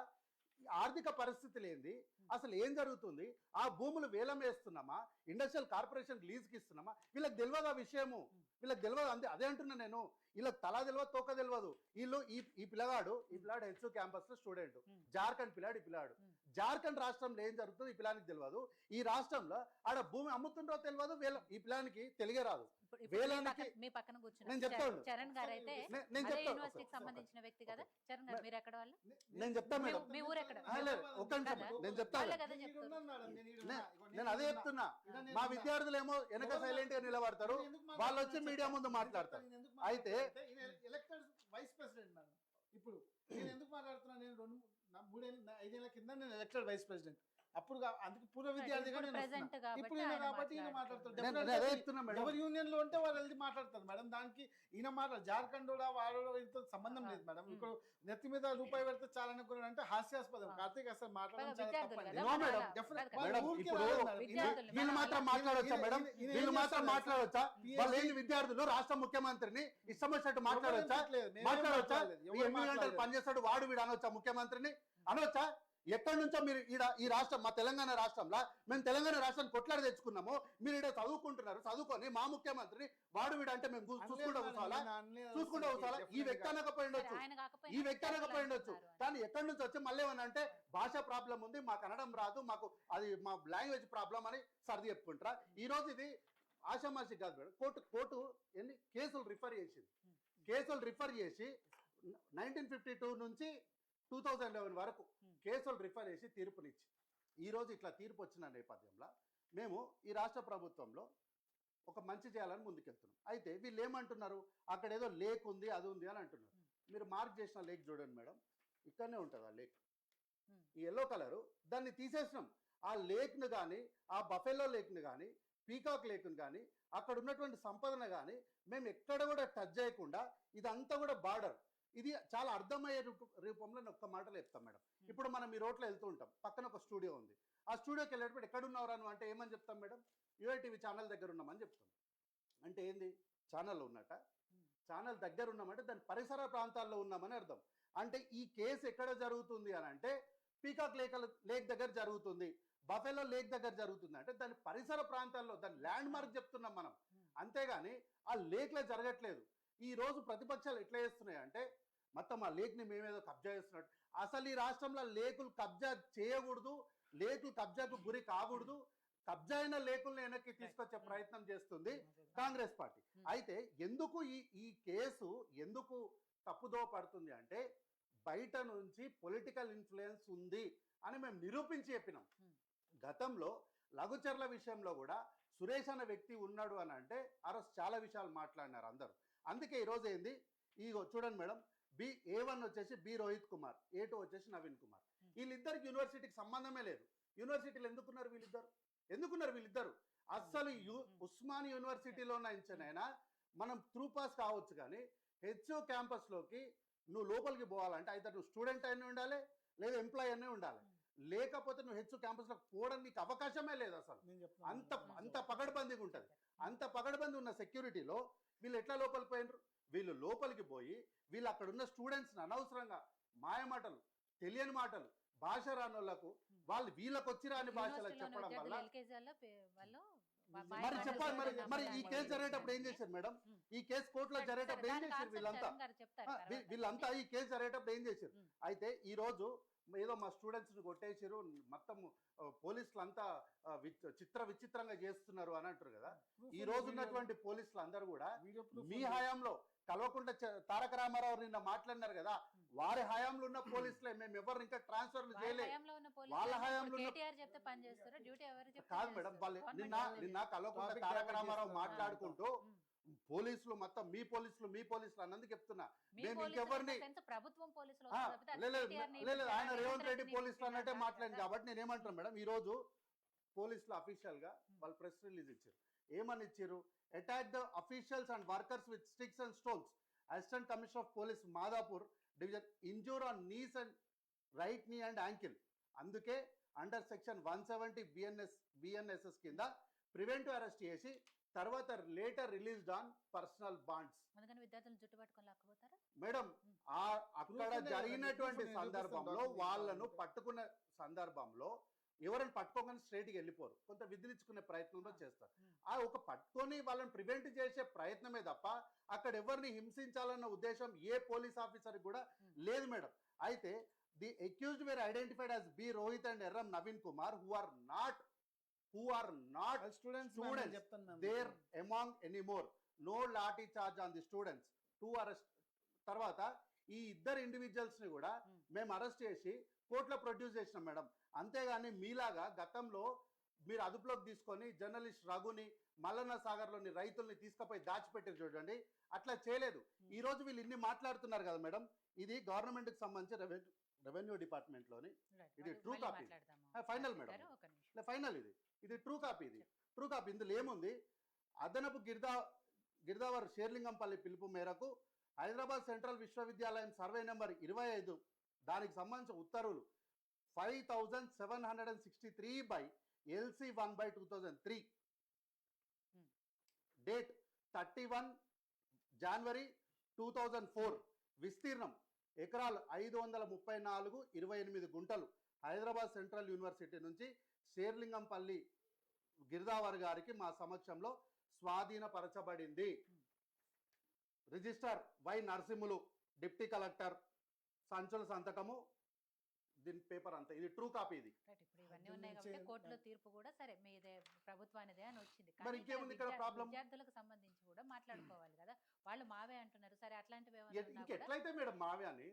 ఆర్థిక పరిస్థితులు ఏంది, అసలు ఏం జరుగుతుంది, ఆ భూములు వేలం వేస్తున్నామా, ఇండస్ట్రియల్ కార్పొరేషన్ లీజ్కి ఇస్తున్నామా, వీళ్ళకి తెలియదు ఆ విషయము. వీళ్ళకి తెలియదు. అదే అంటున్నా నేను, వీళ్ళకి తలా తెలియదు తోక తెలియదు. వీళ్ళు ఈ పిల్లగాడు హెచ్యూ క్యాంపస్ లో స్టూడెంట్, జార్ఖండ్ పిల్లాడు జార్ఖండ్ రాష్ట్రంలో ఏం జరుగుతుందో ఈ పిల్లానికి తెలియదు. ఈ రాష్ట్రంలో ఆడ భూమి అమ్ముతుండో తెలియదు. ఈ పిల్లానికి తెలిగే రాదు. మీ పక్కన కూర్చున్నారు చరణ్ గారు అయితే యూనివర్సిటీకి సంబంధించిన వ్యక్తి కదా. చరణ్ గారు మీరు ఎక్కడ వాళ్ళు? నేను చెప్తాను మేడం. మీ ఊరు ఎక్కడ? నేను చెప్తాను. నేను అదే చెప్తున్నా. మా విద్యార్థులు ఏమో వెనక సైలెంట్ గా నిలబడతారు, వాళ్ళు వచ్చి మీడియా ముందు మాట్లాడతారు. అయితే ఎలక్టెడ్ వైస్ ప్రెసిడెంట్ మేడం. ఇప్పుడు నేను ఎందుకు మాట్లాడుతున్నా, నేను 5 ఏళ్ల కింద నేను ఎలక్టెడ్ వైస్ ప్రెసిడెంట్. అప్పుడు అందుకు పూర్వ విద్యార్థిగా ఇప్పుడు కాబట్టి ఈయన మాట్లాడతారు. ఎవరి యూనియన్ లో ఉంటే వాళ్ళు వెళ్ళి మాట్లాడతారు మేడం. దానికి ఈయన జార్ఖండ్ వాడు వీటితో సంబంధం లేదు మేడం. ఇప్పుడు నెత్తి మీద రూపాయి పెడితే చాలా అనుకున్నాడు అంటే హాస్యాస్పదం. కార్తీక్ అసలు మాట్లాడడం వీళ్ళు మాత్రం మాట్లాడొచ్చా మేడం? వీళ్ళు మాత్రం మాట్లాడొచ్చా? వాళ్ళు ఏంటి విద్యార్థులు రాష్ట్ర ముఖ్యమంత్రిని ఇష్టం వచ్చినట్టు మాట్లాడొచ్చా? 8 గంటలు పనిచేస్తాడు వాడు వీడు అనొచ్చా? ముఖ్యమంత్రిని అనొచ్చా? ఎక్కడి నుంచో మీరు ఈ రాష్ట్రం మా తెలంగాణ రాష్ట్రంలో మేము తెలంగాణ రాష్ట్రాన్ని కొట్లాడి తెచ్చుకున్నాము, మీరు ఇక్కడ చదువుకొని మా ముఖ్యమంత్రిని వాడు వీడు అంటే మేము చూసుకుంటూ కూర్చోవాలా? ఈ వ్యక్తి అనకపోయిండొచ్చు, కానీ ఎక్కడి నుంచి వచ్చి మళ్ళీ ఏమన్నా అంటే భాషా ప్రాబ్లం ఉంది, మాకు అనడం రాదు, మాకు అది మా లాంగ్వేజ్ ప్రాబ్లం అని సర్ది చెప్పుకుంటారా? ఈ రోజు ఇది ఆషామాషి కాదు మేడం. కోర్టు ఎన్ని కేసులు రిఫర్ చేసి 1952 నుంచి 2011 వరకు కేసులు రిఫర్ చేసి తీర్పునిచ్చి ఈరోజు ఇట్లా తీర్పు వచ్చిన నేపథ్యంలో మేము ఈ రాష్ట్ర ప్రభుత్వంలో ఒక మంచి చేయాలని ముందుకెళ్తున్నాం. అయితే వీళ్ళు ఏమంటున్నారు, అక్కడ ఏదో లేక్ ఉంది అది ఉంది అని అంటున్నారు. మీరు మార్క్ చేసిన లేక్ చూడండి మేడం, ఇక్కడనే ఉంటుంది ఆ లేక్, ఈ ఎల్లో కలరు. దాన్ని తీసేసినాం. ఆ లేక్ను కానీ ఆ బఫెలో లేక్ను కానీ పీకాక్ లేక్ను కానీ అక్కడ ఉన్నటువంటి సంపదను కానీ మేము ఎక్కడ కూడా టచ్ చేయకుండా ఇదంతా కూడా బార్డర్. ఇది చాలా అర్థమయ్యే రూపంలో నేను ఒక్క మాటలు చెప్తాం మేడం. ఇప్పుడు మనం ఈ రోడ్లో వెళ్తూ ఉంటాం, పక్కన ఒక స్టూడియో ఉంది. ఆ స్టూడియోకి వెళ్ళేటప్పుడు ఎక్కడున్నావురా నువ్వు అంటే ఏమని చెప్తాం మేడం? యూఐటీవీ ఛానల్ దగ్గర ఉన్నామని చెప్తాం. అంటే ఏంది? ఛానల్ ఉన్నట, ఛానల్ దగ్గర ఉన్నామంటే దాని పరిసర ప్రాంతాల్లో ఉన్నామని అర్థం. అంటే ఈ కేసు ఎక్కడ జరుగుతుంది అని అంటే పీకాక్ లేక్ దగ్గర జరుగుతుంది, బఫెలో లేక్ దగ్గర జరుగుతుంది అంటే దాని పరిసర ప్రాంతాల్లో దాని ల్యాండ్ మార్క్ చెప్తున్నాం మనం. అంతేగాని ఆ లేక్లో జరగట్లేదు. ఈ రోజు ప్రతిపక్షాలు ఎట్లా చేస్తున్నాయి అంటే మొత్తం ఆ లేక్ని మేమేదో కబ్జా చేస్తున్నట్టు. అసలు ఈ రాష్ట్రంలో లేకులు కబ్జా చేయకూడదు, లేకులు కబ్జాకు గురి కాకూడదు. కబ్జా అయిన లేకుల్ని వెనక్కి తీసుకొచ్చే ప్రయత్నం చేస్తుంది కాంగ్రెస్ పార్టీ. అయితే ఎందుకు ఈ కేసు ఎందుకు తప్పుదో పడుతుంది అంటే బయట నుంచి పొలిటికల్ ఇన్ఫ్లుయెన్స్ ఉంది అని మేము నిరూపించి చెప్పినాం. గతంలో లఘుచర్ల విషయంలో కూడా సురేష్ అనే వ్యక్తి ఉన్నాడు అని అంటే ఆ రోజు చాలా విషయాలు మాట్లాడినారు అందరూ. అందుకే ఈరోజు ఏంది ఇగో చూడండి మేడం, A1 వచ్చేసి బి రోహిత్ కుమార్, A2 వచ్చేసి నవీన్ కుమార్. వీళ్ళిద్దరికి యూనివర్సిటీకి సంబంధమే లేదు. యూనివర్సిటీలు ఎందుకున్నారు వీళ్ళిద్దరు? అస్సలు ఉస్మాన్ యూనివర్సిటీలో అయినా మనం త్రూ పాస్ కావచ్చు, కానీ హెచ్ఓ క్యాంపస్లోకి నువ్వు లోపలికి పోవాలంటే అయితే నువ్వు స్టూడెంట్ అయినా ఉండాలి, లేదా ఎంప్లాయీ అయినా ఉండాలి. లేకపోతే నువ్వు హెచ్ఓ క్యాంపస్లోకి పోవడానికి నీకు అవకాశమే లేదు. అసలు అంత పగడబందీగా ఉంటుంది. అంత పగడబందీ ఉన్న సెక్యూరిటీలో వీళ్ళు ఎట్లా లోపలికి పోయినరు? వీళ్ళు లోపలికి పోయి వీళ్ళు అక్కడ ఉన్న స్టూడెంట్స్ని అనవసరంగా మాయమాటలు, తెలియని మాటలు, భాష రానోళ్లకు వీళ్ళకి వచ్చి రాని భాషలు చెప్పడం వల్ల మరి చెప్పాలి. మరి ఈ కేసు జరిగేటప్పుడు ఏం చేశారు మేడం? ఈ కేసు కోర్టులో జరిగేటప్పుడు ఏం చేశారు వీళ్ళంతా ఈ కేసు జరిగేటప్పుడు ఏం చేశారు? అయితే ఈ రోజు ఏదో మా స్టూడెంట్స్ ని కొట్టేసారు, మొత్తం పోలీసులు అంతా విచిత్రంగా చేస్తున్నారు అని అంటారు కదా. ఈ రోజు ఉన్నటువంటి పోలీసులు అందరూ కూడా మీ హయాంలో కల్వకుంట్ల తారక రామారావు నిన్న మాట్లాడినారు కదా, వారి హయాంలో ఉన్న పోలీసులే. మేము ఎవరు ఇంకా ట్రాన్స్ఫర్లు చేయలేదు. వాళ్ళ హయాంలో కాదు మేడం, వాళ్ళు నిన్న కల్వకుంట్ల తారక రామారావు మాట్లాడుకుంటూ పోలీసులు మొత్తం మీ పోలీసులు అన్నందుకు చెప్తున్నా. మేము ఇంకెవరిని లేదు, ఆయన రేవంత్ రెడ్డి పోలీసులు అన్నట్టే మాట్లాడింది. కాబట్టి నేను ఏమంటున్నా మేడం, ఈ రోజు పోలీసులు అఫీషియల్ గా వాళ్ళు ప్రెస్ రిలీజ్ ఇచ్చారు. ఏమని ఇచ్చారు? Attack the officials and workers with sticks and stones. Assistant commissioner of police Madhapur division injure on knees and right knee and ankle. అందుకే అండర్ సెక్షన్ 170 BNSS కింద ప్రివెంటివ్ అరెస్ట్ చేసి తర్వాత later released on personal bonds. Madam అక్కడ జరిగినటువంటి సందర్భంలో వాళ్ళను పట్టుకున్న సందర్భంలో ఎవరైనా పట్టుకోగానే స్ట్రైట్గా వెళ్ళిపోరు, కొంత విదిలించుకునే ప్రయత్నంలో చేస్తారు. ఆ ఒక పట్టుకొని వాళ్ళని ప్రివెంట్ చేసే ప్రయత్నమే తప్ప అక్కడ ఎవరిని హింసించాలన్న ఉద్దేశం ఏ పోలీస్ ఆఫీసర్ కూడా లేదు మేడం. అయితే the accused were identified as B. Rohit and Erram Naveen Kumar who are not students there among anymore. No lathi charge on the students to arrest. తర్వాత ఈ ఇద్దరు ఇండివిజువల్స్ ని కూడా మేము అరెస్ట్ చేసి కోర్టులో ప్రొడ్యూస్ చేసినాం మేడం. అంతేగాని మీలాగా గతంలో మీరు అదుపులోకి తీసుకొని జర్నలిస్ట్ రఘుని మల్లన్న సాగర్లోని రైతుల్ని తీసుకుపోయి దాచిపెట్టారు చూడండి, అట్లా చేయలేదు. ఈ రోజు వీళ్ళు ఇన్ని మాట్లాడుతున్నారు కదా మేడం, ఇది గవర్నమెంట్కి సంబంధించి రెవెన్యూ డిపార్ట్మెంట్లోని ఇది true copy. Final madam, final ఇది ట్రూ కాపీ. ఇందులో ఏముంది? అదనపు గిర్దావర్ షేర్లింగంపల్లి పిలుపు మేరకు హైదరాబాద్ సెంట్రల్ విశ్వవిద్యాలయం సర్వే నెంబర్ 25 దానికి సంబంధించిన ఉత్తర్వులు 5763/LC1/2003 డేట్ 31 జనవరి 2004. విస్తీర్ణం ఎకరాలు 534.28 గుంటలు. హైదరాబాద్ సెంట్రల్ యూనివర్సిటీ నుంచి షేర్లింగంపల్లి గిర్దావర్ గారికి మా సమక్షంలో స్వాధీనపరచబడింది. Registrar Y Narasimhulu, deputy collector, సంచుల సంతకము, దీని పేపర్ అంతా. ఇది ట్రూ కాపీ. ఇది ఇవన్నీ ఉన్నాయి కాబట్టి కోర్టులో తీర్పు కూడా సరే మీదే ప్రభుత్వానిదే అని వచ్చింది. మరి ఇంకేముంది ఇక్కడ ప్రాబ్లం? విద్యార్థులకు సంబంధించి కూడా మాట్లాడుకోవాలి కదా, వాళ్ళు మావే అంటున్నారు. సరే అట్లాంటివి ఇంకెట్లయితే మేడం మావే అని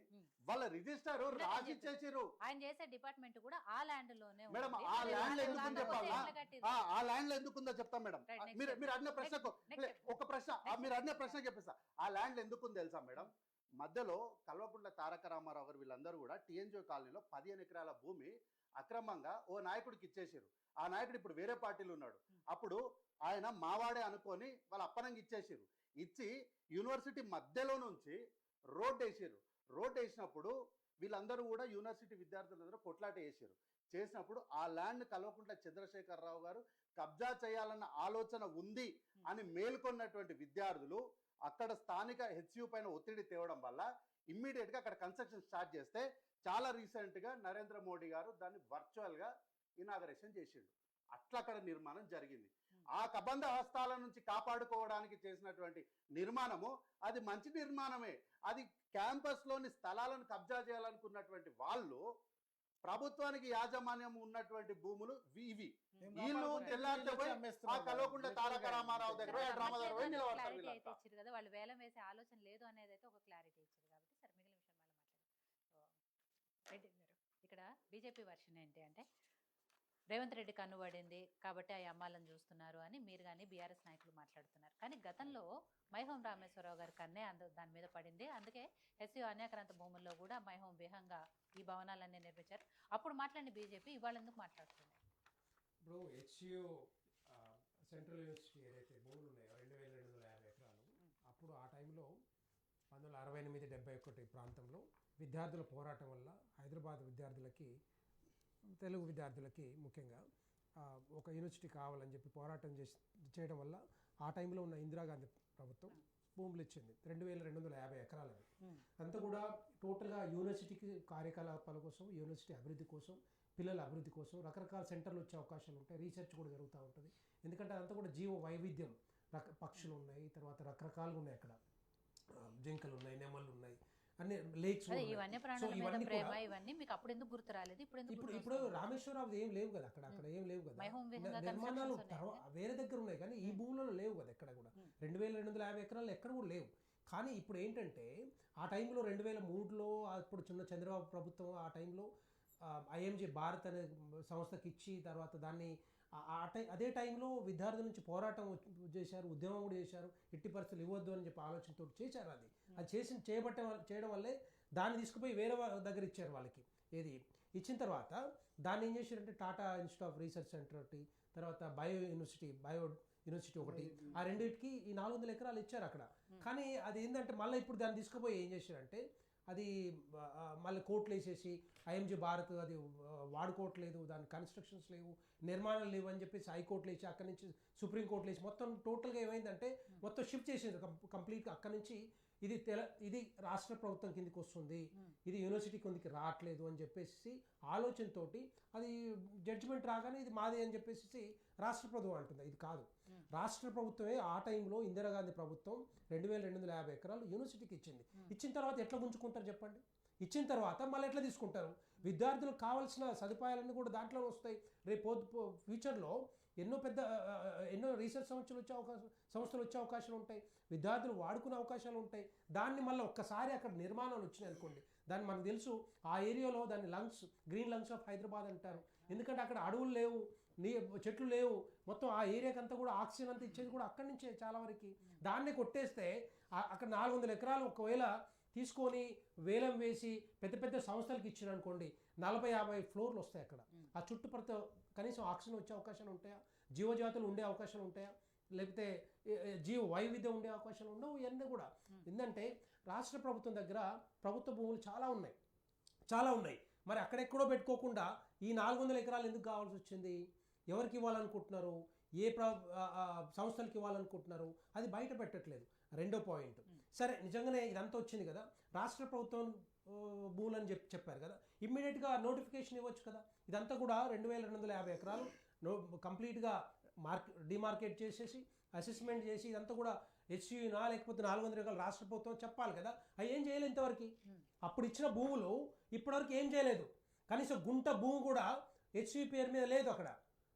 వాళ్ళ రిజిస్టర్ రాసి ఇచ్చేసారు. ఆయన చేసే డిపార్ట్మెంట్ కూడా ఆ ల్యాండ్ లోనే మేడం. ఆ ల్యాండ్ ఎందుకు చెప్పాలా? ఆ ల్యాండ్ ఎందుకుందో చెప్తా మేడం. మీరు అడిగిన ప్రశ్నకు ఒక ప్రశ్న, మీరు అడిగిన ప్రశ్న చెప్పేస్తా. ఆ ల్యాండ్ ఎందుకుంది తెలుసా మేడం? మధ్యలో కల్వకుంట్ల తారక రామారావు గారు వీళ్ళందరూ కూడా TNGO కాలనీలో 15 ఎకరాల భూమి అక్రమంగా ఓ నాయకుడికి ఇచ్చేసారు. ఆ నాయకుడు ఇప్పుడు వేరే పార్టీలో ఉన్నాడు. అప్పుడు ఆయన మావాడే అనుకొని వాళ్ళ అప్పనంగా ఇచ్చేసారు. ఇచ్చి యూనివర్సిటీ మధ్యలో నుంచి రోడ్ వేసినప్పుడు వీళ్ళందరూ కూడా యూనివర్సిటీ విద్యార్థులందరూ కొట్లాట చేసినప్పుడు ఆ ల్యాండ్ కల్వకుంట్ల చంద్రశేఖరరావు గారు కబ్జా చేయాలన్న ఆలోచన ఉంది అని మేల్కొన్నటువంటి విద్యార్థులు అక్కడ స్థానిక HCU పైన ఒత్తిడి తేవడం వల్ల ఇమ్మీడియట్ గా అక్కడ కన్స్ట్రక్షన్ స్టార్ట్ చేస్తే చాలా రీసెంట్ గా నరేంద్ర మోడీ గారు దాన్ని వర్చువల్ గా ఇనాగరేషన్ చేసిండు. అట్లా అక్కడ నిర్మాణం జరిగింది. ఆ కబంధ హస్తాల నుంచి కాపాడుకోవడానికి చేసినటువంటి నిర్మాణము అది మంచి నిర్మాణమే. అది క్యాంపస్ లోని స్థలాలను కబ్జా చేయాలనుకున్నటువంటి వాళ్ళు ప్రభుత్వానికి యాజమాన్యం ఉన్నటువంటి భూములు ఇవి. మేము వీళ్ళు కాపాడుకుంటే తెల్లారితే వీళ్ళు పోయి అమ్మేస్తున్నారు. కలవకుండా తారక రామారావు దగ్గర సరే, డ్రామా దగ్గర పోయి నిలబడతారు క్లారిటీ అయితే వీళ్ళంతా. ఇచ్చారు కదా, వాళ్ళు వేలం వేసే ఆలోచన లేదు అనేది అయితే ఒక క్లారిటీ ఇచ్చారు కాబట్టి సరే మిగిలిన విషయం మళ్ళీ మాట్లాడదాం. రెడ్డి గారు, ఇక్కడ బీజేపీ వర్షన్ ఏంటి అంటే రేవంత్ రెడ్డి కన్నుబడింది కాబట్టి ఆ అమ్మాలను చూస్తున్నారు అని మీరు కానీ బీఆర్ఎస్ నాయకులు మాట్లాడుతున్నారు. కానీ గతంలో మైహోం రామేశ్వరరావు గారి కన్నే దాని మీద పడింది. అందుకే ఎస్సీ అన్యాక్రాంత భూముల్లో కూడా మైహోం విహంగా ఈ భవనాలన్నీ నిర్మించారు. అప్పుడు మాట్లాడిన బీజేపీ ఇవాళ ఎందుకు మాట్లాడుతుంది? ఇప్పుడు హెచ్యు సెంట్రల్ యూనివర్సిటీ ఏదైతే భూములు ఉన్నాయో 2250 ఎకరాలు, అప్పుడు ఆ టైంలో 1968-71 ప్రాంతంలో విద్యార్థుల పోరాటం వల్ల హైదరాబాద్ విద్యార్థులకి, తెలుగు విద్యార్థులకి ముఖ్యంగా ఒక యూనివర్సిటీ కావాలని చెప్పి పోరాటం చేయడం వల్ల ఆ టైంలో ఉన్న ఇందిరాగాంధీ ప్రభుత్వం భూములు ఇచ్చింది 2250 ఎకరాలు. అంతా కూడా టోటల్గా యూనివర్సిటీకి కార్యకలాపాల కోసం, యూనివర్సిటీ అభివృద్ధి కోసం, పిల్లల అభివృద్ధి కోసం రకరకాల సెంటర్లు వచ్చే అవకాశాలు ఉంటాయి. రీసెర్చ్ కూడా జరుగుతూ ఉంటుంది. ఎందుకంటే అదంతా కూడా జీవ వైవిధ్యం, పక్షులు ఉన్నాయి, తర్వాత రకరకాలుగా ఉన్నాయి. అక్కడ జింకలు ఉన్నాయి, నెమళ్ళు ఉన్నాయి, అన్ని లేక్స్. ఇవన్నీ మీకు అప్పుడు ఎందుకు గుర్తు రాలేదు? ఇప్పుడు రామేశ్వరరావు ఏం లేవు కదా, అక్కడ ఏం లేవు కదా. నిర్మాణాలు వేరే దగ్గర ఉన్నాయి కానీ ఈ భూములలో లేవు కదా ఎక్కడ కూడా. 2250 ఎకరాలు ఎక్కడ కూడా లేవు. కానీ ఇప్పుడు ఏంటంటే ఆ టైంలో 2003లో అప్పుడు చిన్న చంద్రబాబు ప్రభుత్వం ఆ టైంలో ఐఎంజీ భారత్ అనే సంస్థకి ఇచ్చి తర్వాత దాన్ని అదే టైంలో విద్యార్థుల నుంచి పోరాటం చేశారు, ఉద్యమం కూడా చేశారు. ఎట్టి పరిస్థితులు ఇవ్వద్దు అని చెప్పి ఆలోచనతో చేశారు. అది చేయడం వల్లే దాన్ని తీసుకుపోయి వేరే దగ్గర ఇచ్చారు వాళ్ళకి. ఏది ఇచ్చిన తర్వాత దాన్ని ఏం చేశారంటే Tata institute of research centre ఒకటి, తర్వాత బయో యూనివర్సిటీ ఒకటి, ఆ రెండింటికి ఈ 400 ఎకరాలు ఇచ్చారు అక్కడ. కానీ అది ఏంటంటే మళ్ళీ ఇప్పుడు దాన్ని తీసుకుపోయి ఏం చేశారంటే అది మళ్ళీ కోర్టులు వేసేసి ఐఎంజీ భారత్ అది వాడుకోవట్లేదు, దాని కన్స్ట్రక్షన్స్ లేవు, నిర్మాణాలు లేవు అని చెప్పేసి హైకోర్టులు వేసి అక్కడి నుంచి సుప్రీంకోర్టులు వేసి మొత్తం టోటల్గా ఏమైందంటే మొత్తం షిఫ్ట్ చేసింది కంప్లీట్గా. అక్కడి నుంచి ఇది రాష్ట్ర ప్రభుత్వం కిందికి వస్తుంది, ఇది యూనివర్సిటీ కిందికి రావట్లేదు అని చెప్పేసి ఆలోచనతోటి అది జడ్జిమెంట్ రాగానే ఇది మాదే అని చెప్పేసి రాష్ట్ర ప్రభుత్వం అంటుంది. ఇది కాదు, రాష్ట్ర ప్రభుత్వమే ఆ టైంలో ఇందిరాగాంధీ ప్రభుత్వం 2250 ఎకరాలు యూనివర్సిటీకి ఇచ్చింది. ఇచ్చిన తర్వాత ఎట్లా గుంజుకుంటారు చెప్పండి? ఇచ్చిన తర్వాత మళ్ళీ ఎట్లా తీసుకుంటారు? విద్యార్థులకు కావాల్సిన సదుపాయాలన్నీ కూడా దాంట్లో వస్తాయి. రేపు ఫ్యూచర్లో ఎన్నో రీసెర్చ్ సంస్థలు వచ్చే అవకాశాలు ఉంటాయి, విద్యార్థులు వాడుకునే అవకాశాలు ఉంటాయి. దాన్ని మళ్ళీ ఒక్కసారి అక్కడ నిర్మాణాలు వచ్చినాయి అనుకోండి, దాన్ని మనకు తెలుసు ఆ ఏరియాలో దాన్ని గ్రీన్ లంగ్స్ ఆఫ్ హైదరాబాద్ అంటారు. ఎందుకంటే అక్కడ అడవులు లేవు, చెట్లు లేవు, మొత్తం ఆ ఏరియాకి అంతా కూడా ఆక్సిజన్ అంతా ఇచ్చేది కూడా అక్కడి నుంచే చాలా వరకు. దాన్ని కొట్టేస్తే అక్కడ 400 ఎకరాలు ఒకవేళ తీసుకొని వేలం వేసి పెద్ద పెద్ద సంస్థలకు ఇచ్చిన అనుకోండి 40-50 ఫ్లోర్లు వస్తాయి అక్కడ. ఆ చుట్టుపక్కల కనీసం ఆక్సిజన్ వచ్చే అవకాశాలు ఉంటాయా? జీవజాతులు ఉండే అవకాశాలు ఉంటాయా? లేకపోతే జీవ వైవిధ్యం ఉండే అవకాశాలు ఉండవు. ఇవన్నీ కూడా ఏంటంటే రాష్ట్ర ప్రభుత్వం దగ్గర ప్రభుత్వ భూములు చాలా ఉన్నాయి. మరి అక్కడెక్కడో పెట్టుకోకుండా ఈ 400 ఎకరాలు ఎందుకు కావాల్సి వచ్చింది? ఎవరికి ఇవ్వాలనుకుంటున్నారు? ఏ సంస్థలకు ఇవ్వాలనుకుంటున్నారు? అది బయట పెట్టట్లేదు. రెండో పాయింట్, సరే నిజంగానే ఇదంతా వచ్చింది కదా, రాష్ట్ర ప్రభుత్వం భూములని చెప్పారు కదా, ఇమ్మీడియట్గా నోటిఫికేషన్ ఇవ్వచ్చు కదా. ఇదంతా కూడా 2250 ఎకరాలు కంప్లీట్గా డిమార్కెట్ చేసేసి అసెస్మెంట్ చేసి ఇదంతా కూడా హెచ్యూనా లేకపోతే 400 ఎకరాలు రాష్ట్ర ప్రభుత్వం చెప్పాలి కదా. అవి ఏం చేయలేదు ఇంతవరకు. అప్పుడు ఇచ్చిన భూములు ఇప్పటివరకు ఏం చేయలేదు. కనీసం గుంట భూమి కూడా హెచ్యూ పేరు మీద లేదు అక్కడ.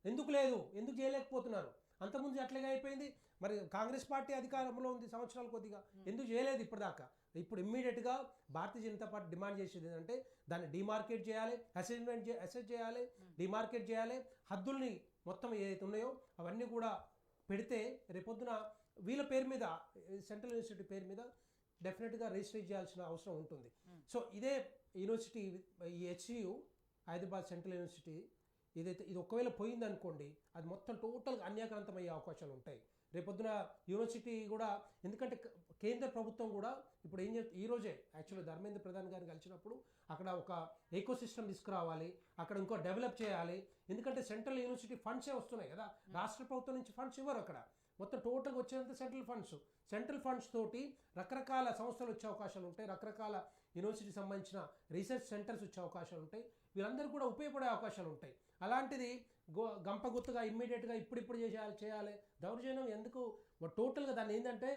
ఎందుకు లేదు? ఎందుకు చేయలేకపోతున్నారు? అంతకుముందు అట్లాగే అయిపోయింది. మరి కాంగ్రెస్ పార్టీ అధికారంలో ఉంది సంవత్సరాల కొద్దిగా, ఎందుకు చేయలేదు ఇప్పటిదాకా? ఇప్పుడు ఇమ్మీడియట్గా భారతీయ జనతా పార్టీ డిమాండ్ చేసేది ఏంటంటే దాన్ని డిమార్కెట్ చేయాలి, అసెస్ చేయాలి, డిమార్కెట్ చేయాలి. హద్దుల్ని మొత్తం ఏదైతే ఉన్నాయో అవన్నీ కూడా పెడితే రేపొద్దున వీళ్ళ పేరు మీద సెంట్రల్ యూనివర్సిటీ పేరు మీద డెఫినెట్గా రిజిస్టర్ చేయాల్సిన అవసరం ఉంటుంది. సో ఇదే యూనివర్సిటీ, ఈ హెచ్యు హైదరాబాద్ సెంట్రల్ యూనివర్సిటీ ఏదైతే ఇది ఒకవేళ పోయిందనుకోండి అది మొత్తం టోటల్గా అన్యాక్రాంతం అయ్యే అవకాశాలు ఉంటాయి రేపొద్దున. యూనివర్సిటీ కూడా ఎందుకంటే కేంద్ర ప్రభుత్వం కూడా ఇప్పుడు ఏం చెప్తే ఈరోజే యాక్చువల్గా ధర్మేంద్ర ప్రధాన్ గారిని కలిసినప్పుడు అక్కడ ఒక ఎకో సిస్టమ్ తీసుకురావాలి, అక్కడ ఇంకో డెవలప్ చేయాలి. ఎందుకంటే సెంట్రల్ యూనివర్సిటీ ఫండ్సే వస్తున్నాయి కదా, రాష్ట్ర ప్రభుత్వం నుంచి ఫండ్స్ ఇవ్వరు అక్కడ. మొత్తం టోటల్గా వచ్చేంత సెంట్రల్ ఫండ్స్ తోటి రకరకాల సంస్థలు వచ్చే అవకాశాలు ఉంటాయి, రకరకాల యూనివర్సిటీకి సంబంధించిన రీసెర్చ్ సెంటర్స్ వచ్చే అవకాశాలు ఉంటాయి, వీళ్ళందరూ కూడా ఉపయోగపడే అవకాశాలు ఉంటాయి. అలాంటిది గంపగుత్తుగా ఇమ్మీడియట్గా ఇప్పుడు చేయాలి దౌర్జన్యం ఎందుకు? టోటల్గా దాన్ని ఏంటంటే